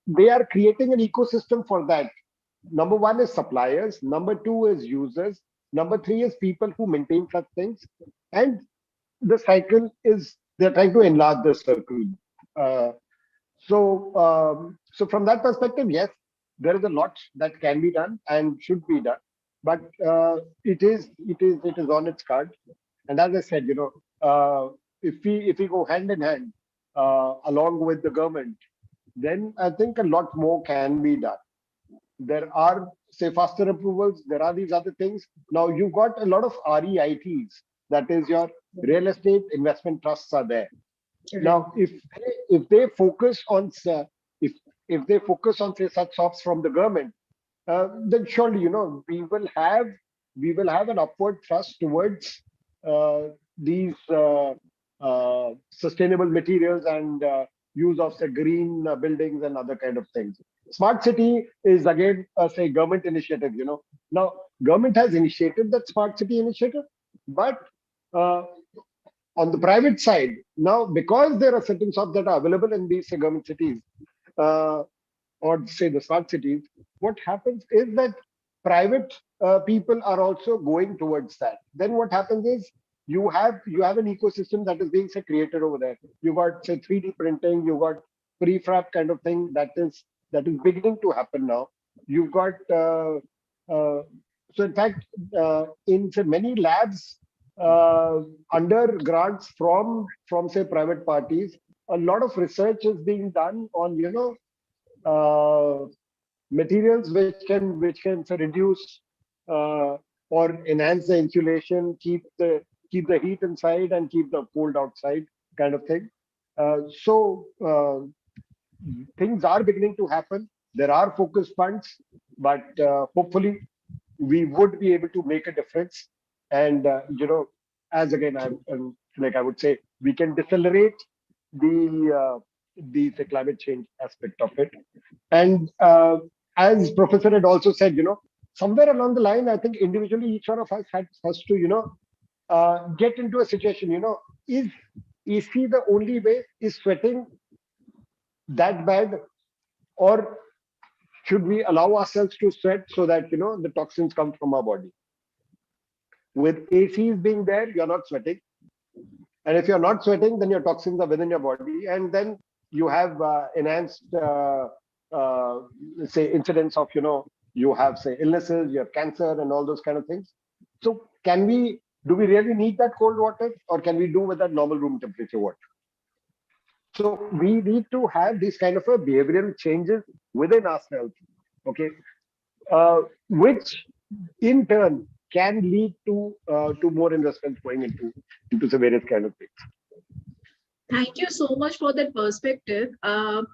they are creating an ecosystem for that. Number one is suppliers, number two is users, number three is people who maintain such things, and the cycle is they're trying to enlarge the circle So from that perspective, yes, there is a lot that can be done and should be done, but it is on its card. And as I said, if we go hand in hand along with the government, then I think a lot more can be done. There are, say, faster approvals. There are these other things. Now you've got a lot of REITs. That is, your real estate investment trusts are there. Now, if they focus on if they focus on, say, such softs from the government, then surely we will have an upward thrust towards these sustainable materials and use of, say, green buildings and other kind of things. Smart city is again, say, government initiative. Now government has initiated that smart city initiative, but uh, on the private side, now because there are certain shops that are available in these, say, government cities, uh, or say the smart cities, what happens is that private people are also going towards that. Then what happens is you have an ecosystem that is being, say, created over there. You got, say, 3D printing, you got prefab kind of thing that is beginning to happen now. You've got uh, so in fact, in, say, many labs under grants from, say, private parties, a lot of research is being done on uh, materials which can say, reduce or enhance the insulation, keep the heat inside and keep the cold outside, kind of thing. So things are beginning to happen. There are focus funds, but hopefully we would be able to make a difference. And as again, like I would say, we can decelerate the climate change aspect of it. And as Professor had also said, somewhere along the line, I think individually each one of us has to, get into a situation. Is he the only way? Is sweating that bad, or should we allow ourselves to sweat so that the toxins come from our body? With ACs being there, you're not sweating, and if you're not sweating, then your toxins are within your body, and then you have enhanced, uh, say, incidents of you have, say, illnesses, you have cancer, and all those kind of things. So, do we really need that cold water, or can we do with that normal room temperature water? So we need to have these kind of a behavioral changes within ourselves, okay, which in turn can lead to more investments going into the various kind of things. Thank you so much for that perspective. And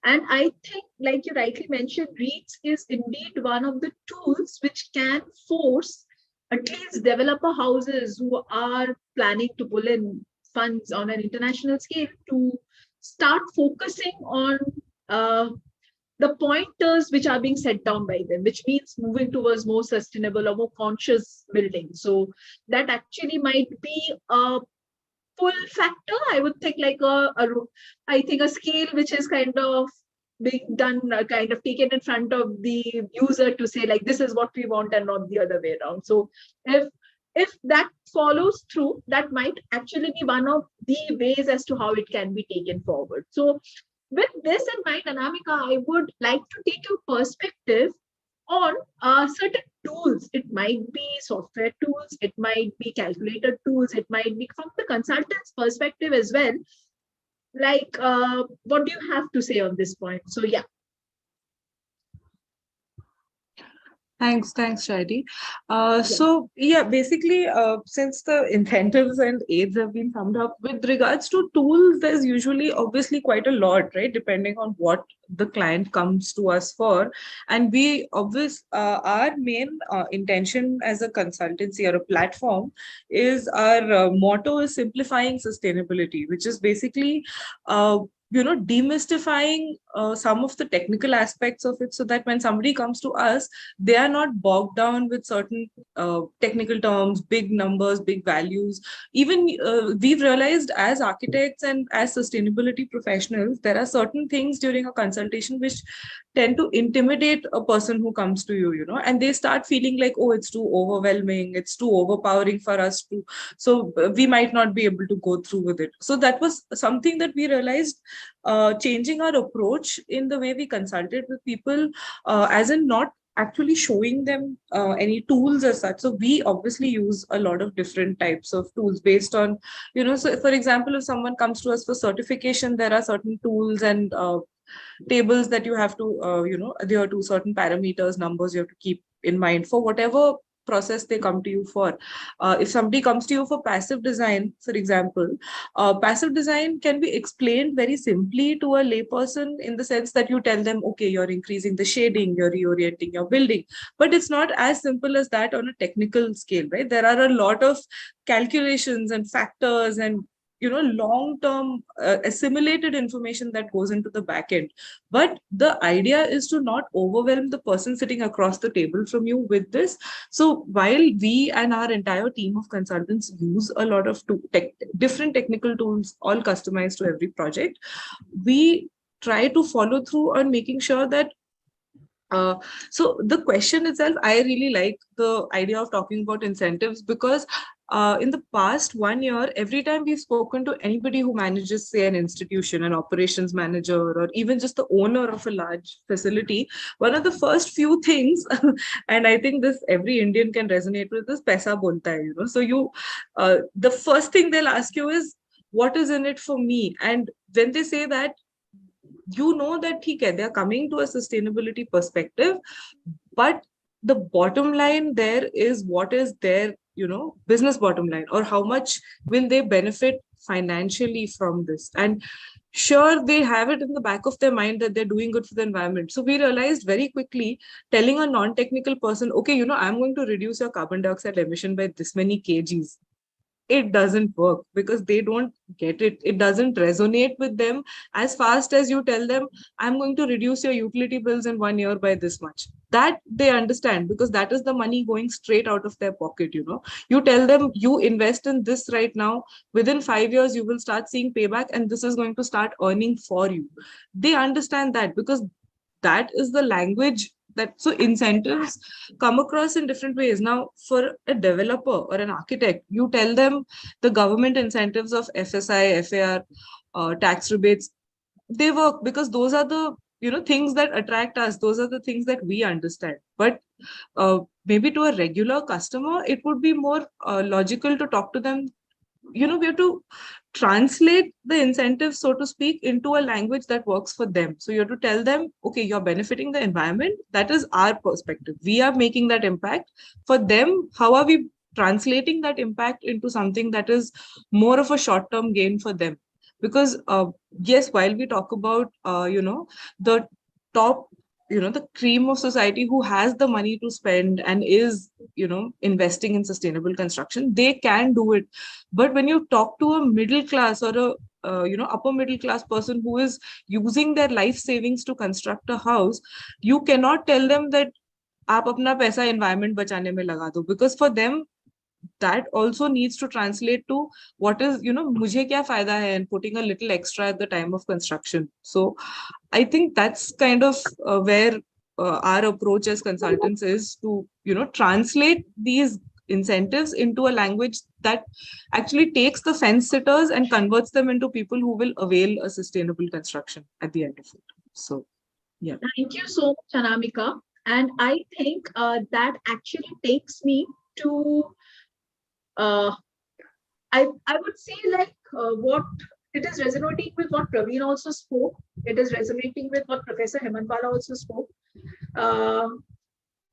I think, like you rightly mentioned, REITs is indeed one of the tools which can force at least developer houses who are planning to pull in funds on an international scale to start focusing on the pointers which are being set down by them, which means moving towards more sustainable or more conscious building. So that actually might be a pull factor. I would think like I think a scale which is kind of being done, kind of taken in front of the user to say like this is what we want and not the other way around. So if that follows through, that might actually be one of the ways as to how it can be taken forward. So with this in mind, Anamika, I would like to take your perspective on certain tools. It might be software tools, it might be calculator tools, it might be from the consultant's perspective as well. Like, what do you have to say on this point? So, yeah. Thanks, Shadi. So basically, since the incentives and aids have been summed up, with regards to tools, there's usually obviously quite a lot, right? Depending on what the client comes to us for. And we our main intention as a consultancy or a platform is our motto is simplifying sustainability, which is basically demystifying some of the technical aspects of it, so that when somebody comes to us, they are not bogged down with certain technical terms, big numbers, big values. Even we've realized as architects and as sustainability professionals, there are certain things during a consultation which tend to intimidate a person who comes to you, and they start feeling like, oh, it's too overwhelming, it's too overpowering for us to, so we might not be able to go through with it. So that was something that we realized changing our approach in the way we consulted with people, as in not actually showing them any tools as such. So we obviously use a lot of different types of tools based on, so for example, if someone comes to us for certification, there are certain tools and tables that you have to, adhere to certain parameters, numbers you have to keep in mind for whatever process they come to you for. If somebody comes to you for passive design, for example, passive design can be explained very simply to a layperson in the sense that you tell them, okay, you're increasing the shading, you're reorienting your building, but it's not as simple as that on a technical scale, right? There are a lot of calculations and factors and long-term assimilated information that goes into the back end. But the idea is to not overwhelm the person sitting across the table from you with this. So while we and our entire team of consultants use a lot of different technical tools, all customized to every project, we try to follow through on making sure that so the question itself, I really like the idea of talking about incentives, because in the past 1 year, every time we've spoken to anybody who manages, say, an institution, an operations manager, or even just the owner of a large facility, one of the first few things, and I think this every Indian can resonate with, this paisa bolta hai, So the first thing they'll ask you is, what is in it for me? And when they say that, that they are coming to a sustainability perspective, but the bottom line there is what is their business bottom line, or how much will they benefit financially from this. And sure, they have it in the back of their mind that they're doing good for the environment. So we realized very quickly, telling a non-technical person, okay, I'm going to reduce your carbon dioxide emission by this many kgs, it doesn't work, because they don't get it. It doesn't resonate with them as fast as you tell them, I'm going to reduce your utility bills in 1 year by this much. That they understand, because that is the money going straight out of their pocket. You tell them, you invest in this right now, within 5 years you will start seeing payback, and this is going to start earning for you. They understand that, because that is the language that, so incentives come across in different ways. Now, for a developer or an architect, you tell them the government incentives of FSI, FAR, tax rebates, they work, because those are the things that attract us. Those are the things that we understand. But maybe to a regular customer, it would be more logical to talk to them. We have to translate the incentives, so to speak, into a language that works for them. So you have to tell them, okay, you're benefiting the environment. That is our perspective. We are making that impact. For them, how are we translating that impact into something that is more of a short-term gain for them? Because yes, while we talk about, the top, the cream of society who has the money to spend and is, investing in sustainable construction, they can do it. But when you talk to a middle class or a upper middle class person who is using their life savings to construct a house, you cannot tell them that आप अपना पैसा environment बचाने में लगा दो, because for them that also needs to translate to what is, मुझे क्या फायदा है, and putting a little extra at the time of construction. So I think that's kind of where our approach as consultants is to, translate these incentives into a language that actually takes the fence sitters and converts them into people who will avail a sustainable construction at the end of it. So, yeah. Thank you so much, Anamika. And I think that actually takes me to, I would say, like what it is resonating with what Praveen also spoke. It is resonating with what Professor Hemantwala also spoke.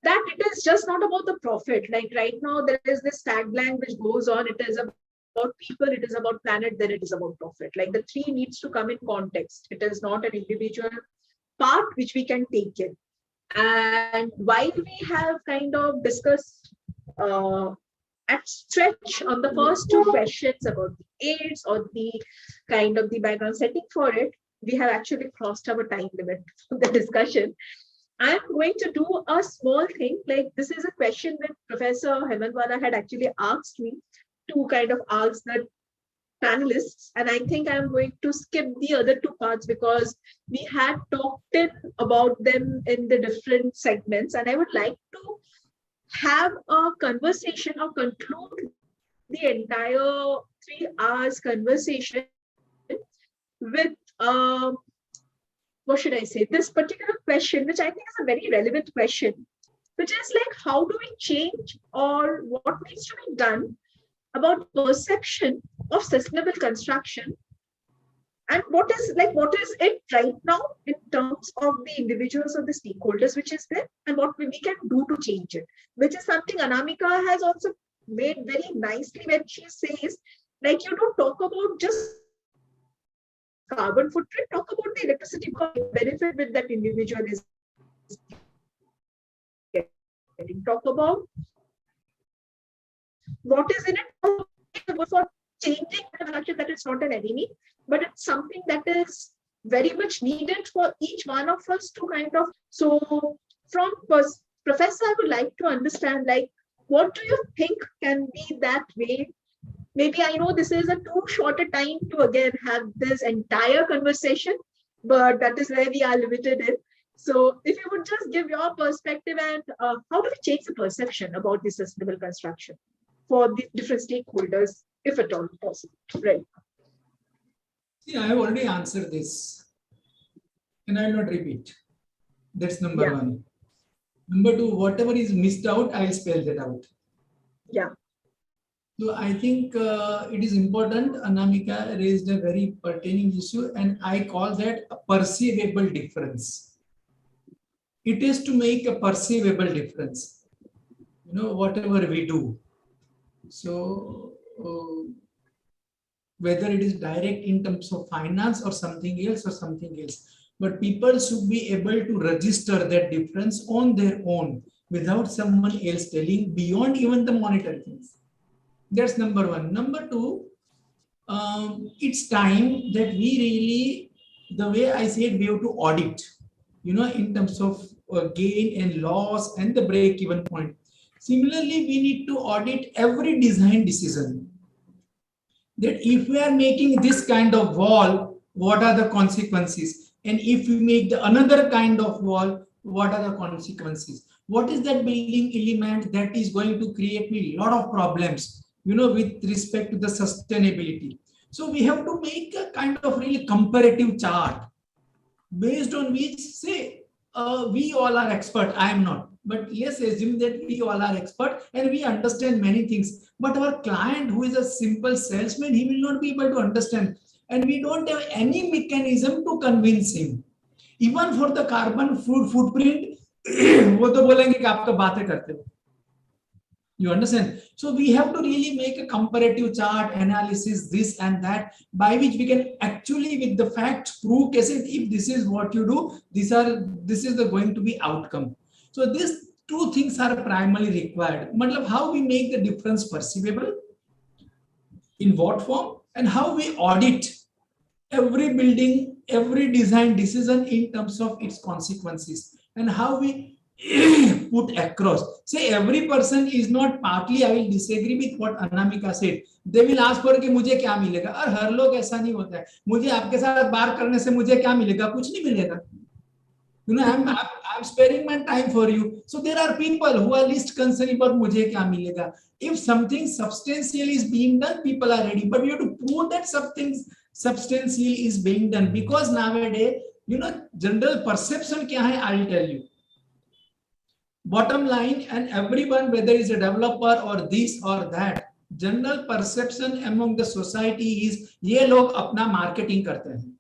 That it is just not about the profit. Like right now, there is this tagline which goes on. It is about people, it is about planet, then it is about profit. Like the three needs to come in context. It is not an individual part which we can take in. And while we have kind of discussed at stretch on the first two questions about the aids or the kind of the background setting for it, we have actually crossed our time limit for the discussion. I'm going to do a small thing. Like this is a question that Professor Hemantwala had actually asked me to kind of ask the panelists, and I think I'm going to skip the other two parts because we had talked about them in the different segments, and I would like to have a conversation or conclude the entire 3 hours conversation with what should I say? This particular question, which I think is a very relevant question, which is like, how do we change or what needs to be done about perception of sustainable construction, and what is it right now in terms of the individuals or the stakeholders which is there, and what we can do to change it, which is something Anamika has also made very nicely when she says, like, you don't talk about just carbon footprint, talk about the electricity benefit with that individual is getting. Talk about what is in it for changing production, that it's not an enemy, but it's something that is very much needed for each one of us to kind of. So from Professor, I would like to understand, like, what do you think can be that way? Maybe I know this is a too short a time to again have this entire conversation, but that is where we are limited in. So if you would just give your perspective and how do we change the perception about the sustainable construction for the different stakeholders, if at all possible, right? See, I have already answered this, and I will not repeat. That's number one. Number two, whatever is missed out, I will spell that out. Yeah. So I think it is important. Anamika raised a very pertaining issue, and I call that a perceivable difference. It is to make a perceivable difference, whatever we do. So whether it is direct in terms of finance or something else, but people should be able to register that difference on their own without someone else telling, beyond even the monetary things. That's number one. Number two, it's time that we really, the way I said, we have to audit, in terms of gain and loss and the break-even point. Similarly, we need to audit every design decision. That if we are making this kind of wall, what are the consequences? And if we make another kind of wall, what are the consequences? What is that building element that is going to create me a lot of problems, with respect to the sustainability? So we have to make a kind of really comparative chart based on which, say, we all are expert. I am not, but let's assume that we all are expert and we understand many things. But our client, who is a simple salesman, he will not be able to understand, and we don't have any mechanism to convince him. Even for the carbon footprint, वो तो बोलेंगे कि आप तो बातें करते हो. You understand? So we have to really make a comparative chart analysis, this and that, by which we can actually, with the facts, prove if this is what you do, this is the going to be outcome. So these two things are primarily required. Matlab, how we make the difference perceivable, in what form, and how we audit every building, every design decision in terms of its consequences, and how we put across. Say every person is not, partly I will disagree with what Anamika said. They will ask for कि मुझे क्या मिलेगा, और हर लोग ऐसा नहीं होता है. मुझे आपके साथ बात करने से मुझे क्या मिलेगा? कुछ नहीं मिलेगा. I'm sparing my time for you. So there are people who are least concerned about मुझे क्या मिलेगा. If something substantial is being done, people are ready. But you have to prove that something substantial is being done, because nowadays, general perception क्या है? I will tell you. Bottom line, and everyone, whether it's a developer or this or that, general perception among the society is ये लोग अपना marketing करते हैं.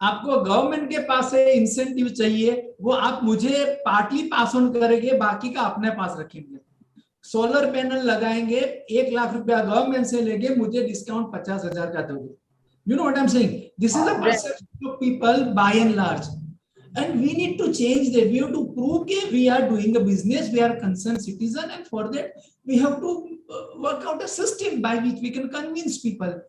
आपको government के पास से इंसेंटिव चाहिए, वो आप मुझे पार्टली पास ऑन करेंगे, बाकी का अपने पास रखेंगे. सोलर पैनल लगाएंगे, 1 लाख रुपया गवर्नमेंट से लेके मुझे डिस्काउंट 50,000 का दोगे. You know what I'm saying? This is the perception of people by and large. And we need to change that. We have to prove that we are doing a business, we are a concerned citizen, and for that we have to work out a system by which we can convince people.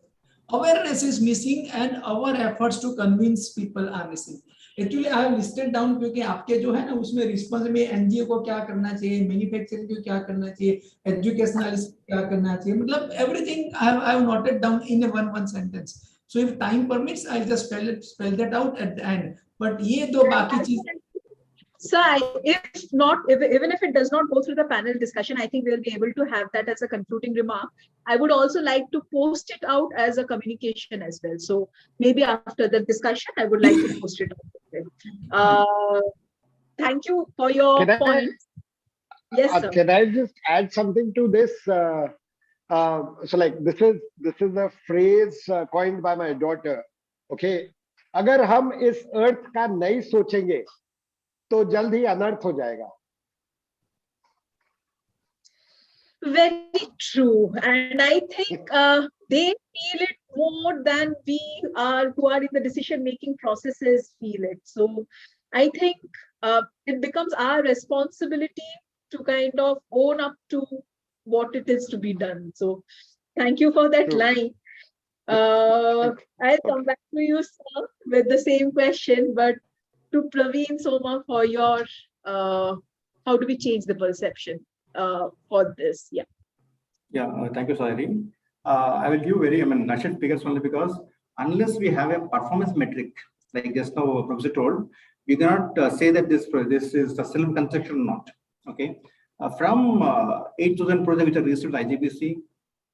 Awareness is missing, and our efforts to convince people are missing. Actually, I have listed down क्योंकि आपके जो है ना उसमें response में NGO को क्या करना चाहिए, मैन्युफैक्चरिंग को क्या करना चाहिए, एजुकेशनलिस्ट को क्या करना चाहिए, मतलब everything I have noted down in a one sentence. So if time permits, I'll just spell that out at the end. But ये दो बाकी चीज. So even if it does not go through the panel discussion, I think we'll be able to have that as a concluding remark. I would also like to post it out as a communication as well. So maybe after the discussion, I would like to post it out. Thank you for your points. Yes, sir. Can I just add something to this? So like this is a phrase coined by my daughter. Okay, अगर हम इस अर्थ का नहीं सोचेंगे तो जल्द ही अनर्थ हो जाएगा. Very true, and I think they feel it more than we are who are in the decision-making processes feel it. So I think it becomes our responsibility to kind of own up to what it is to be done. So thank you for that line. I'll come back to you, sir, with the same question, but to Praveen Soma for your how do we change the perception for this? Yeah. Yeah, thank you, Sayari. I will give nutshell figures only because unless we have a performance metric, like just now Professor told, we cannot say that this is sustainable construction or not. Okay, from 8,000 projects which are registered with IGBC,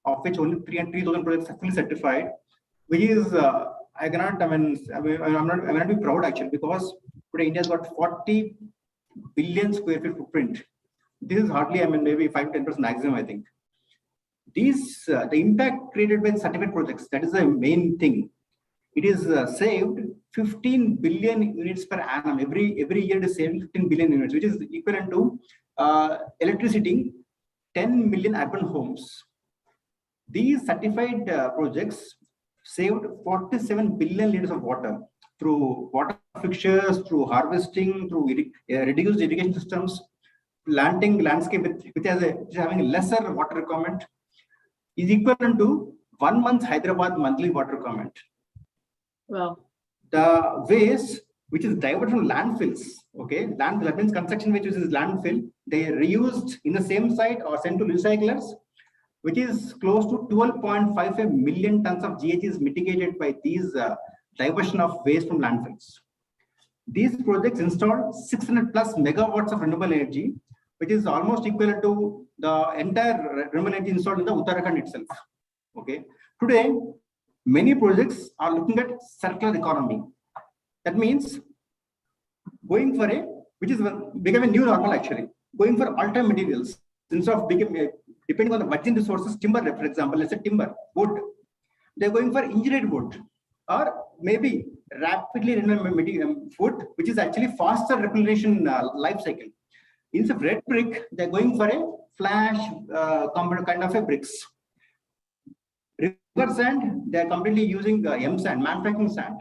of which only 3,000 projects are fully certified, which is I'm not be proud actually, because today India's got 40 billion square feet footprint. This is hardly maybe 5 to 10% maximum, I think. These the impact created by certified projects, that is the main thing. It is saved 15 billion units per annum. Every year it is saving 15 billion units, which is equivalent to electricity 10 million urban homes. These certified projects saved 47 billion liters of water through water fixtures, through harvesting, through reduced irrigation systems, planting landscape which is having lesser water requirement, is equivalent to 1 month Hyderabad monthly water requirement. Wow. The waste which is diverted from landfills, okay, that means construction which uses landfill, they are reused in the same site or sent to recyclers, which is close to 12.55 million tons of GHG is mitigated by these diversion of waste from landfills. These projects installed 600 plus megawatts of renewable energy, which is almost equal to the entire renewable energy installed in the Uttarakhand itself. Okay. Today, many projects are looking at circular economy. That means going for which is becoming a new normal actually, going for alternate materials instead of depending on the virgin resources, timber, for example, let's say timber, wood, they're going for engineered wood, or maybe rapidly renewable wood, which is actually faster replenishing life cycle. Instead of red brick, they're going for a flash kind of a bricks. River sand, they're completely using M sand, manufacturing sand.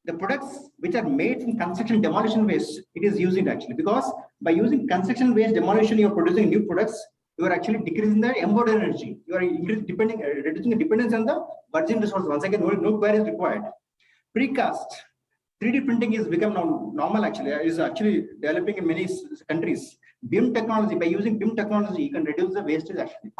The products which are made from construction demolition waste, it is using actually, because by using construction waste demolition, you're producing new products, you are actually decreasing the embodied energy. You are reducing the dependence on the virgin resource. Once again, no query is required. Precast, 3D printing is become normal actually, is actually developing in many countries. BIM technology, by using BIM technology, you can reduce the wastage actually.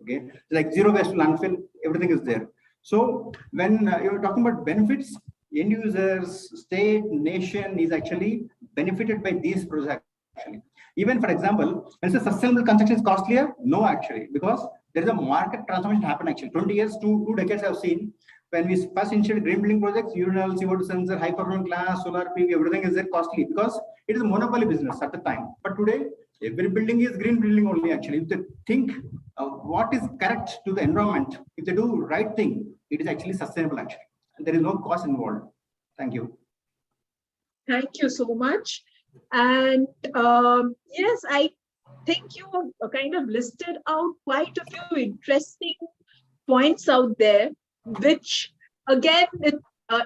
Okay, like zero waste to landfill, everything is there. So when you're talking about benefits, end users, state, nation is actually benefited by these projects actually. Even for example, when the sustainable construction is costlier, no actually, because there is a market transformation happen actually. 20 years, two decades I've seen, when we first initiated green building projects, urinal, CO2 sensor, high performance glass, solar PV, everything is there costly because it is a monopoly business at the time. But today, every building is green building only actually. If they think what is correct to the environment, if they do right thing, it is actually sustainable actually. There is no cost involved. Thank you. Thank you so much. And yes, I think you kind of listed out quite a few interesting points out there, which again,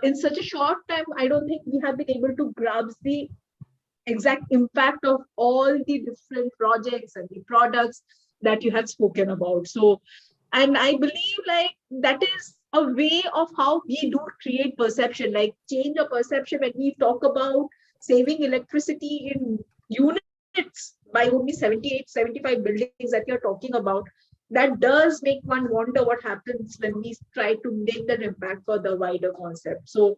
in such a short time, I don't think we have been able to grasp the exact impact of all the different projects and the products that you have spoken about. So, and I believe like that is a way of how we do create perception, like change a perception when we talk about saving electricity in units by only 78, 75 buildings that you're talking about. That does make one wonder what happens when we try to make that impact for the wider concept. So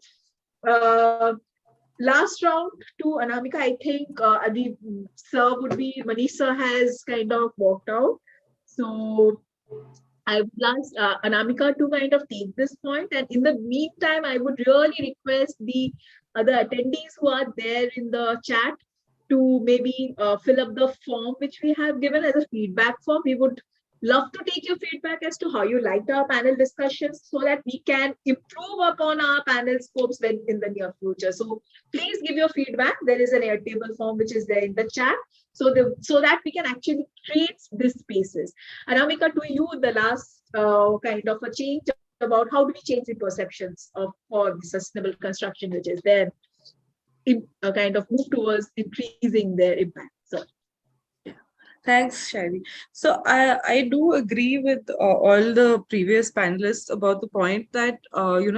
last round to Anamika. I think the sir would be Manish sir has kind of walked out. So I would ask Anamika to kind of take this point, and in the meantime, I would really request the other attendees who are there in the chat to maybe fill up the form which we have given as a feedback form. We would love to take your feedback as to how you liked our panel discussions so that we can improve upon our panel scopes when in the near future. So please give your feedback. There is an Airtable form which is there in the chat. So that we can actually create these spaces. Anamika, to you, the last kind of a change about how do we change the perceptions of for the sustainable construction, which is there, a kind of move towards increasing their impact. So Thanks, Shari. So I do agree with all the previous panelists about the point that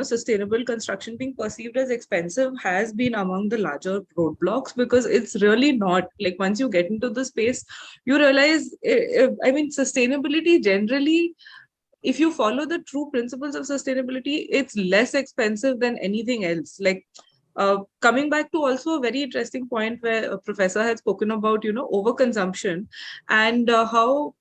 sustainable construction being perceived as expensive has been among the larger roadblocks, because it's really not. Like, once you get into the space, you realize, sustainability generally, if you follow the true principles of sustainability, it's less expensive than anything else. Like, coming back to also a very interesting point where a professor had spoken about, overconsumption, and how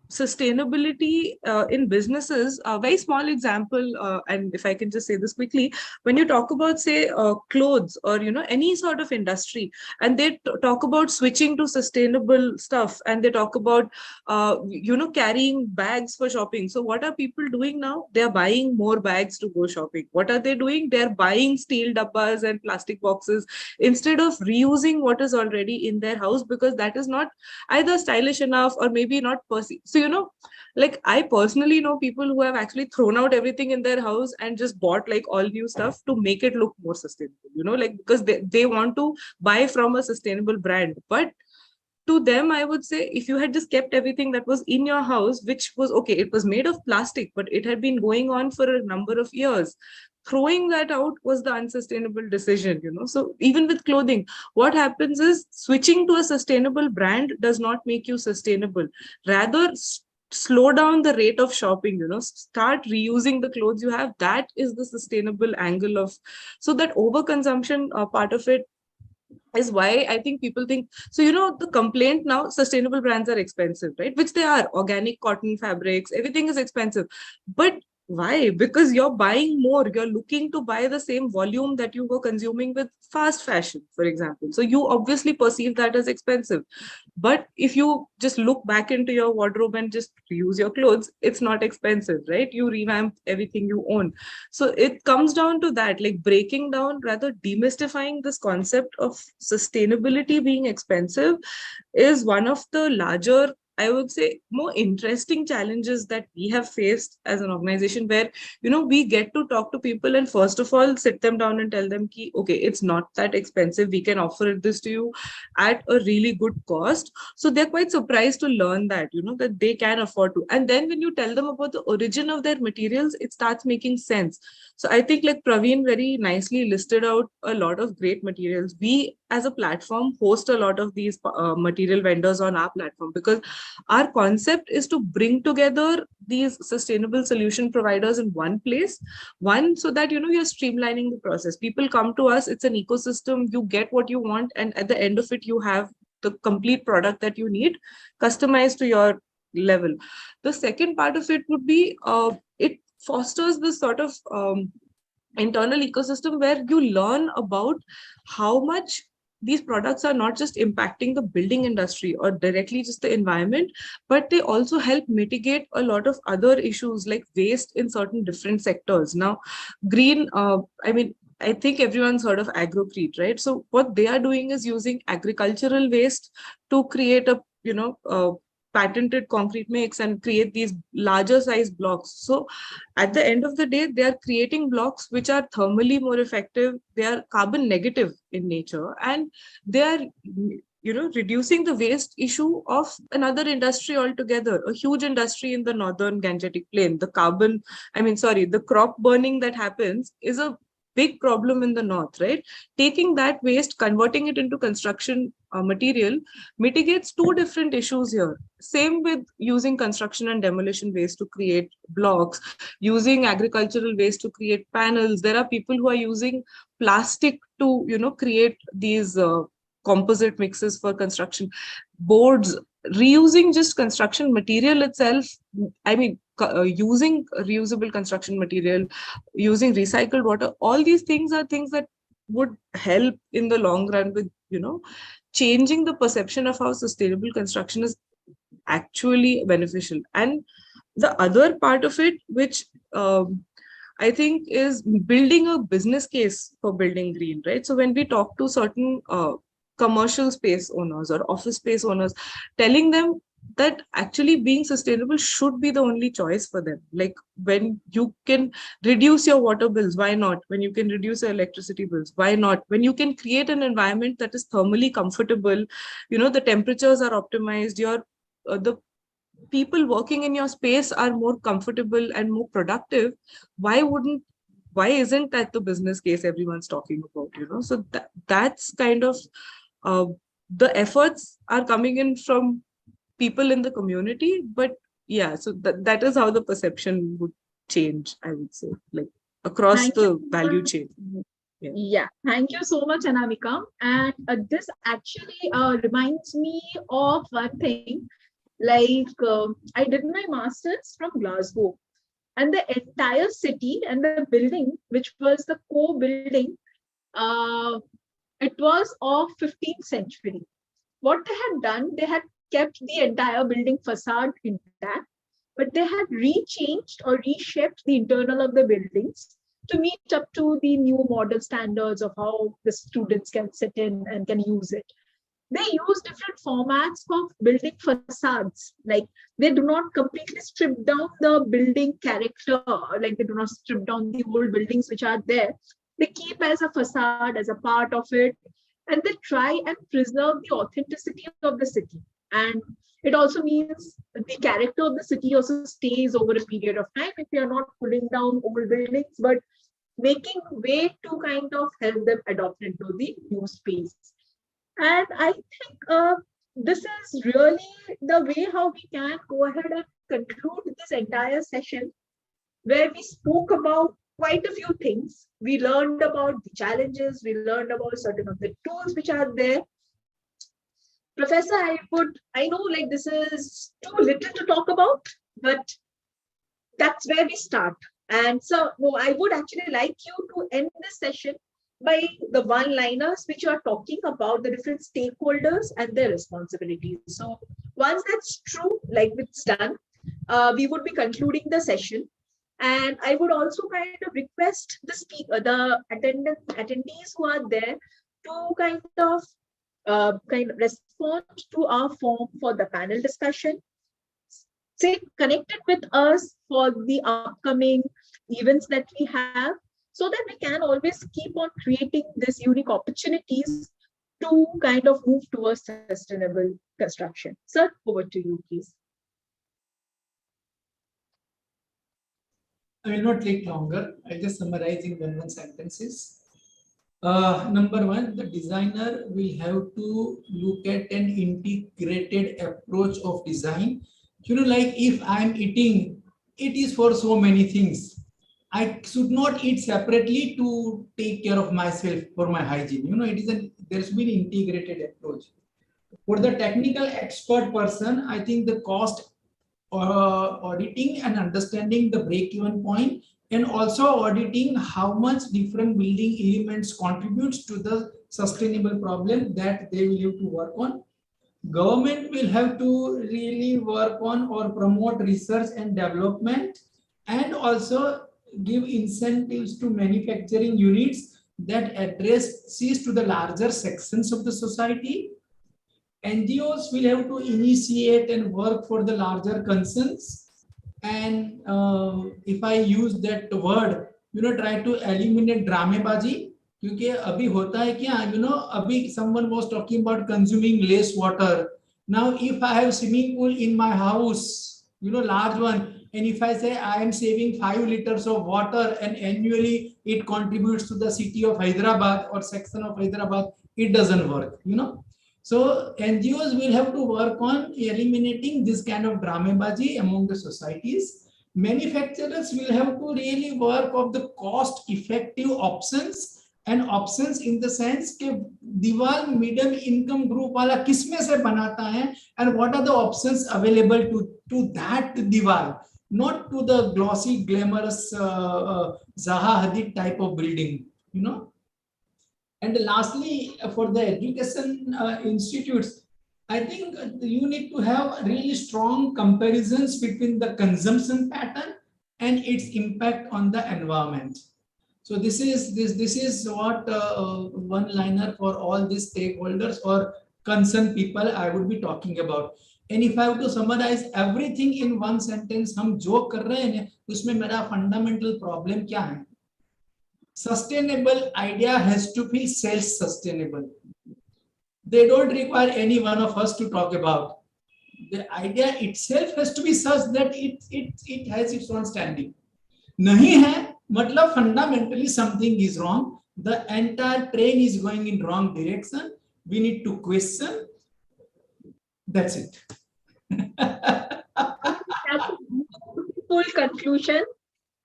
sustainability in businesses, a very small example, and if I can just say this quickly, when you talk about, say, clothes, or any sort of industry, and they talk about switching to sustainable stuff, and they talk about carrying bags for shopping. So what are people doing now? They're buying more bags to go shopping. What are they doing? They're buying steel dabbas and plastic boxes instead of reusing what is already in their house, because that is not either stylish enough or maybe not perceived. So, like, I personally know people who have actually thrown out everything in their house and just bought like all new stuff to make it look more sustainable, like, because they want to buy from a sustainable brand. But to them, I would say, if you had just kept everything that was in your house, which was okay, it was made of plastic, but it had been going on for a number of years, throwing that out was the unsustainable decision. So even with clothing, what happens is switching to a sustainable brand does not make you sustainable. Rather, slow down the rate of shopping, start reusing the clothes you have. That is the sustainable angle of, so that overconsumption part of it is why I think people think, so the complaint now, sustainable brands are expensive, right? Which they are. Organic cotton fabrics, everything is expensive. But why? Because you're buying more. You're looking to buy the same volume that you were consuming with fast fashion, for example. So you obviously perceive that as expensive. But if you just look back into your wardrobe and just reuse your clothes, it's not expensive, right? You revamp everything you own. So it comes down to that, like breaking down, rather demystifying this concept of sustainability being expensive is one of the larger, I would say, more interesting challenges that we have faced as an organization, where, we get to talk to people and first of all, sit them down and tell them, okay, it's not that expensive. We can offer this to you at a really good cost. So they're quite surprised to learn that, that they can afford to. And then when you tell them about the origin of their materials, it starts making sense. So I think, like Praveen very nicely listed out a lot of great materials. We as a platform host a lot of these material vendors on our platform, because our concept is to bring together these sustainable solution providers in one place. One, so that, you're streamlining the process. People come to us, it's an ecosystem, you get what you want, and at the end of it, you have the complete product that you need, customized to your level. The second part of it would be, it fosters this sort of internal ecosystem where you learn about how much these products are not just impacting the building industry or directly just the environment, but they also help mitigate a lot of other issues like waste in certain different sectors. Now, green, I think everyone's heard of Agrocrete, right? So what they are doing is using agricultural waste to create a, patented concrete mix and create these larger size blocks. So at the end of the day, they are creating blocks which are thermally more effective. They are carbon negative in nature, and they are, reducing the waste issue of another industry altogether, a huge industry in the northern Gangetic Plain. The crop burning that happens is a big problem in the north, right? Taking that waste, converting it into construction material mitigates two different issues here. Same with using construction and demolition waste to create blocks, using agricultural waste to create panels. There are people who are using plastic to, create these composite mixes for construction boards, reusing just construction material itself. I mean, using reusable construction material, using recycled water, all these things are things that would help in the long run with, changing the perception of how sustainable construction is actually beneficial. And the other part of it, which I think, is building a business case for building green, right? So when we talk to certain commercial space owners or office space owners, telling them that actually being sustainable should be the only choice for them. Like, when you can reduce your water bills, why not? When you can reduce your electricity bills, why not? When you can create an environment that is thermally comfortable, the temperatures are optimized, the people working in your space are more comfortable and more productive, why isn't that the business case everyone's talking about? So that's kind of the efforts are coming in from people in the community. But yeah, so that is how the perception would change, I would say, like across Thank the you. value chain. Yeah, thank you so much, Anamika. And this actually reminds me of one thing. Like, I did my master's from Glasgow, and the entire city and the building, which was the core building, uh, it was of 15th century. What they had done, they had kept the entire building facade intact, but they had rechanged or reshaped the internal of the buildings to meet up to the new modern standards of how the students can sit in and can use it. They use different formats for building facades. Like, they do not completely strip down the building character, like they do not strip down the old buildings which are there. They keep as a facade, as a part of it, and they try and preserve the authenticity of the city. And it also means the character of the city also stays over a period of time if you are not pulling down old buildings, but making way to kind of help them adopt into the new space. And I think this is really the way how we can go ahead and conclude this entire session, where we spoke about quite a few things. We learned about the challenges, we learned about certain of the tools which are there. Professor, I know like this is too little to talk about, but that's where we start. And so I would actually like you to end this session by the one-liners which you are talking about the different stakeholders and their responsibilities. So once that's true, like it's done, we would be concluding the session. And I would also kind of request the attendees who are there to kind of respond to our form for the panel discussion. Stay connected with us for the upcoming events that we have, so that we can always keep on creating these unique opportunities to kind of move towards sustainable construction. Sir, over to you, please. I will not take longer. I'll just summarize in one sentences. Number one, the designer will have to look at an integrated approach of design. Like if I'm eating, it is for so many things. I should not eat separately to take care of myself for my hygiene. There should be an integrated approach. For the technical expert person, I think the cost auditing and understanding the break-even point, and also auditing how much different building elements contributes to the sustainable problem that they will have to work on. Government will have to really work on or promote research and development, and also give incentives to manufacturing units that addresses to the larger sections of the society. NGOs will have to initiate and work for the larger concerns. And if I use that word, try to eliminate dramabazi. क्योंकि अभी होता है क्या, अभी someone was talking about consuming less water. Now, if I have swimming pool in my house, large one, and if I say I am saving 5 liters of water and annually it contributes to the city of Hyderabad or section of Hyderabad, it doesn't work, So NGOs will have to work on eliminating this kind of dramabazi among the societies. Manufacturers will have to really work of the cost-effective options, and options in the sense कि दीवार middle income group वाला किसमें से बनाता है, and what are the options available to that दीवार, not to the glossy, glamorous Zaha Hadid type of building, you know. And lastly, for the education institutes, I think you need to have really strong comparisons between the consumption pattern and its impact on the environment. So this is what one liner for all these stakeholders or concerned people I would be talking about. And if I have to summarize everything in one sentence, हम जो कर रहे हैं उसमें मेरा fundamental problem क्या है? Sustainable idea has to be self-sustainable. They don't require any one of us to talk about. The idea itself has to be such that it has its own standing. नहीं है मतलब fundamentally something is wrong. The entire train is going in wrong direction. We need to question. That's it. That's a beautiful conclusion.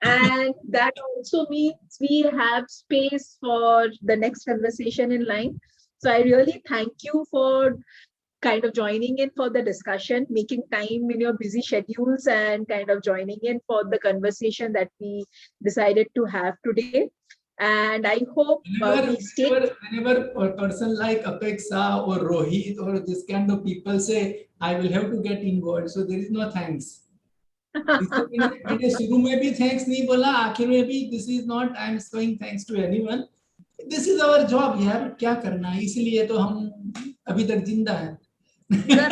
And that also means we have space for the next conversation in line. So I really thank you for kind of joining in for the discussion, making time in your busy schedules and kind of joining in for the conversation that we decided to have today. And I hope whenever a person like Apexa or Rohit or this kind of people say, I will have to get involved. So there is no thanks. मैंने शुरू में भी thanks नहीं बोला, आखिर में भी this is not I am showing thanks to anyone. This is our job यार, क्या करना है, इसीलिए तो हम अभी तक जिंदा हैं. Sir,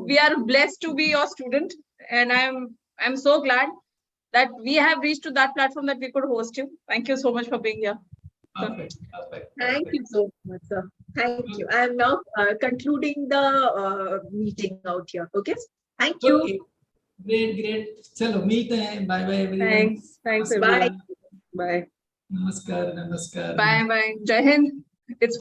we are blessed to be your student, and I'm so glad that we have reached to that platform that we could host you. Thank you so much for being here. Perfect. Thank you so much, sir. Thank you. I am now concluding the meeting out here. Okay. Thank you. Okay. Great. चलो मिलते हैं. Bye everyone. Thanks Bye. everyone. Bye. Namaskar. Bye. Jai Hind. It's